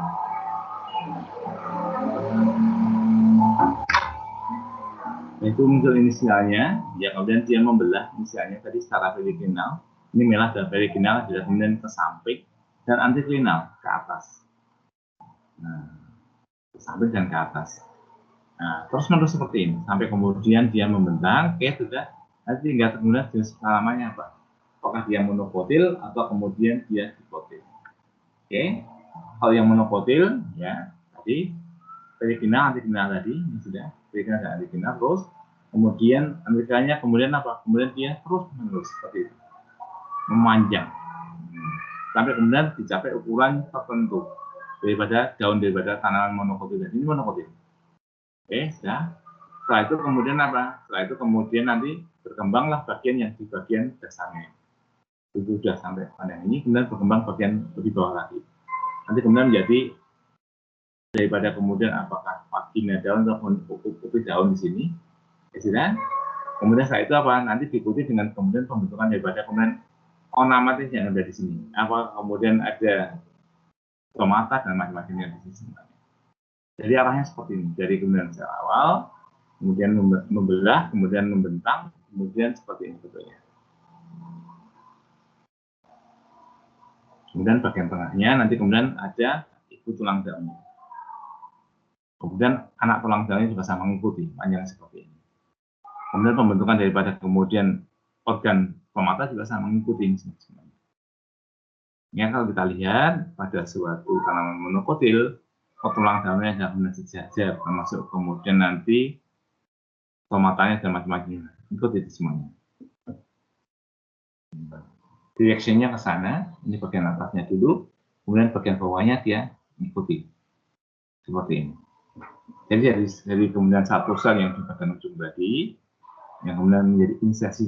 Itu muncul inisialnya, ya kemudian dia membelah inisialnya tadi secara vertikal. Ini merah dan vertikal, tidak kemudian ke samping dan antiklinal ke atas. Nah, ke samping dan ke atas. Nah, terus menerus seperti ini sampai kemudian dia membentang. Oke, sudah. Nanti tinggal kemudian jenis pengalamannya apa? Apakah dia monokotil atau kemudian dia dikotil? Oke, kalau yang monokotil ya tadi vertikal antiklinal tadi ini sudah vertikal dan antiklinal terus. Kemudian antrikannya kemudian apa? Kemudian dia terus menerus seperti itu, memanjang sampai kemudian dicapai ukuran tertentu daripada daun daripada tanaman monokotil. Ini monokotil. Oke, sudah. Setelah itu kemudian apa? Setelah itu kemudian nanti berkembanglah bagian yang di bagian dasarnya. Itu sudah sampai pada ini, kemudian berkembang bagian lebih bawah lagi. Nanti kemudian menjadi daripada kemudian apakah vagina daun atau putih daun di sini. Ya sudah. Kemudian setelah itu apa? Nanti diikuti dengan kemudian pembentukan daripada kemudian ornamentis yang ada di sini. Apa kemudian ada stomata dan macam-macam yang di sini. Jadi arahnya seperti ini. Dari kemudian sel awal, kemudian membelah, kemudian membentang, kemudian seperti ini bentuknya. Kemudian bagian tengahnya nanti kemudian ada ibu tulang daunnya. Kemudian anak tulang daunnya juga sama mengikuti panjang seperti ini. Kemudian pembentukan daripada kemudian organ stomata juga sama mengikuti ini semuanya. Ya, kalau kita lihat pada suatu tanaman monokotil, tulang daunnya sudah kemudian sejajar, termasuk kemudian nanti stomatanya dan macam-macam. Ikut itu semuanya. Directionnya ke sana, ini bagian atasnya dulu, kemudian bagian bawahnya dia mengikuti. Seperti ini. Jadi dari kemudian satu sel yang di bagian ujung tadi, yang kemudian menjadi inisiasi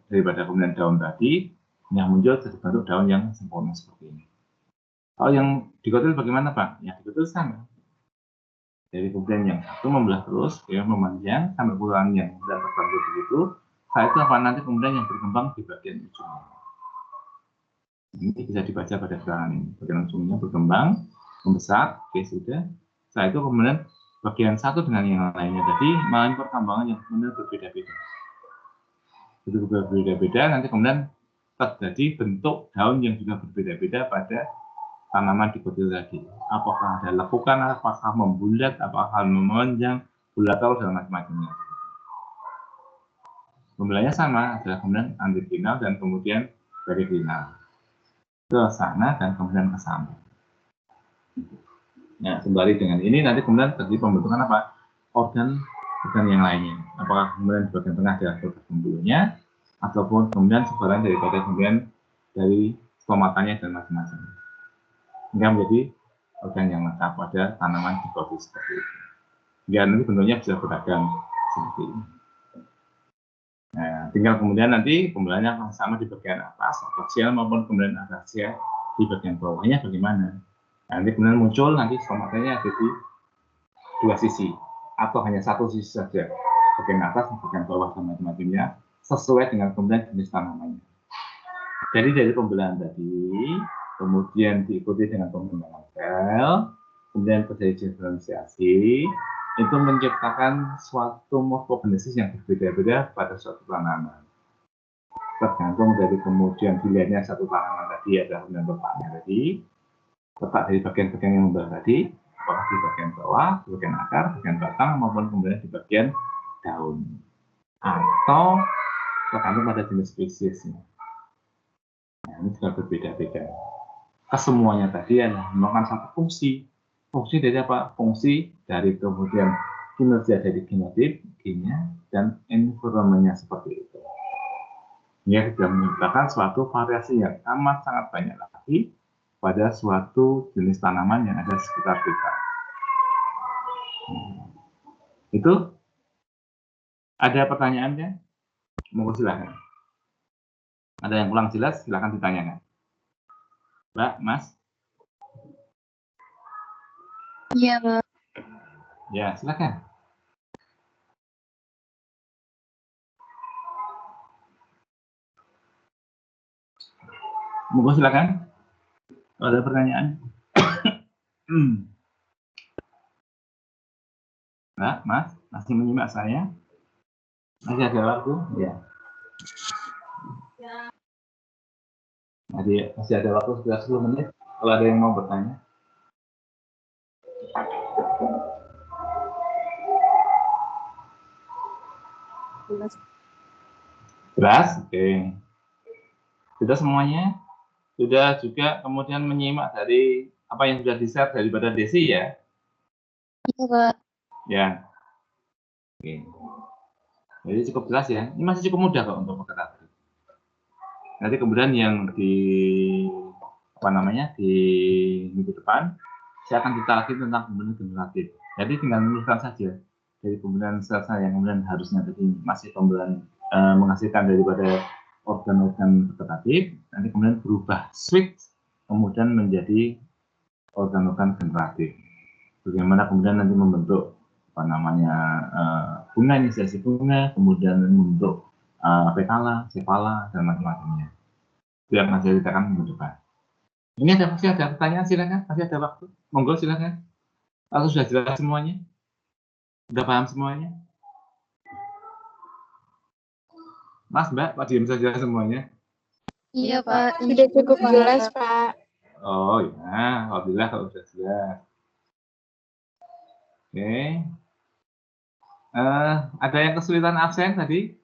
daripada kemudian daun tadi, yang muncul jadi bentuk daun yang sempurna seperti ini. Kalau yang dikotil bagaimana Pak? Yang dikotil sama. Jadi kemudian yang satu membelah terus, ya memanjang sampai ukuran yang kemudian tertentu begitu. Setelah itu apa nanti kemudian yang berkembang di bagian ujungnya. Ini bisa dibaca pada keterangan ini. Bagian ujungnya berkembang, membesar, oke sudah. Setelah itu kemudian bagian satu dengan yang lainnya tadi mengalami perkembangan yang benar berbeda-beda. Itu berbeda-beda, nanti kemudian terjadi bentuk daun yang juga berbeda-beda pada tanaman dikotil tadi. Apakah ada lekukan, apakah membulat, apakah memanjang, bulat atau dan macam-macamnya. Pembelahnya sama, adalah kemudian antiklinal dan kemudian periklinal. Ke sana dan kemudian ke samping. Nah, sembari dengan ini nanti kemudian terjadi pembentukan apa? Organ yang lainnya. Apakah kemudian di bagian tengah adalah organ pembuluhnya, ataupun kemudian sebaran daripada kemudian dari stomatanya dan macam-macam. Hingga menjadi organ yang lengkap pada tanaman dikotil seperti itu. Hingga nanti bentuknya bisa beragam seperti ini. Nah, tinggal kemudian nanti pembelahannya akan sama di bagian atas, aksial maupun kemudian aksial di bagian bawahnya bagaimana. Nanti kemudian muncul nanti stomatanya ada di dua sisi atau hanya satu sisi saja, bagian atas, bagian bawah dan macam-macamnya sesuai dengan kemudian jenis tanamannya. Jadi dari pembelahan tadi, kemudian diikuti dengan pengembangan sel, kemudian terjadi diferensiasi, itu menciptakan suatu morfogenesis yang berbeda-beda pada suatu tanaman. Tergantung dari kemudian dilihatnya satu tanaman tadi ada kemudian letaknya tadi, letak dari bagian-bagian yang membelah tadi, apakah di bagian bawah, di bagian akar, bagian batang, maupun kemudian di bagian daun. Atau tergantung pada jenis spesiesnya. Nah, ini juga berbeda-beda. Kesemuanya tadi adalah melakukan satu fungsi. Fungsi dari apa? Fungsi dari kemudian kinerja dari genotip, gennya, dan environment-nya seperti itu. Ini sudah menyebabkan suatu variasi yang amat sangat banyak lagi pada suatu jenis tanaman yang ada di sekitar kita. Itu ada pertanyaannya? Monggo silakan. Ada yang kurang jelas, silakan ditanyakan. Mbak, Mas. Iya, Pak. Ya, silakan. Monggo silakan. Kalau ada pertanyaan. Nah, Mas, masih menyimak saya? Masih ada waktu? Ya. Masih ada waktu sekitar 10 menit. Kalau ada yang mau bertanya. Jelas? Oke. Sudah semuanya? Sudah juga kemudian menyimak dari apa yang sudah di-share daripada Desi ya? Iya, Pak. Ya. Oke. Jadi cukup jelas ya. Ini masih cukup mudah kok untuk pekerjaan. Nanti kemudian yang di minggu depan saya akan cerita lagi tentang pembunuhan generatif. Jadi tinggal meneruskan saja dari pembunuhan sel-sel yang kemudian harusnya tadi masih pembunuhan menghasilkan daripada organ-organ vegetatif, nanti kemudian berubah switch kemudian menjadi organ-organ generatif. Bagaimana kemudian nanti membentuk bunga, inisiasi bunga, kemudian membentuk petala, cephala, dan macam-macamnya. Itu yang masih ceritakan minggu depan. Ini masih ada pertanyaan, silakan. Masih ada waktu. Monggo silakan. Atau sudah jelas semuanya? Sudah paham semuanya? Mas, Mbak, Pak diam saja semuanya. Iya, Pak. Sudah cukup jelas, Pak. Oh ya, alhamdulillah kalau sudah jelas. Oke. Ada yang kesulitan absen tadi?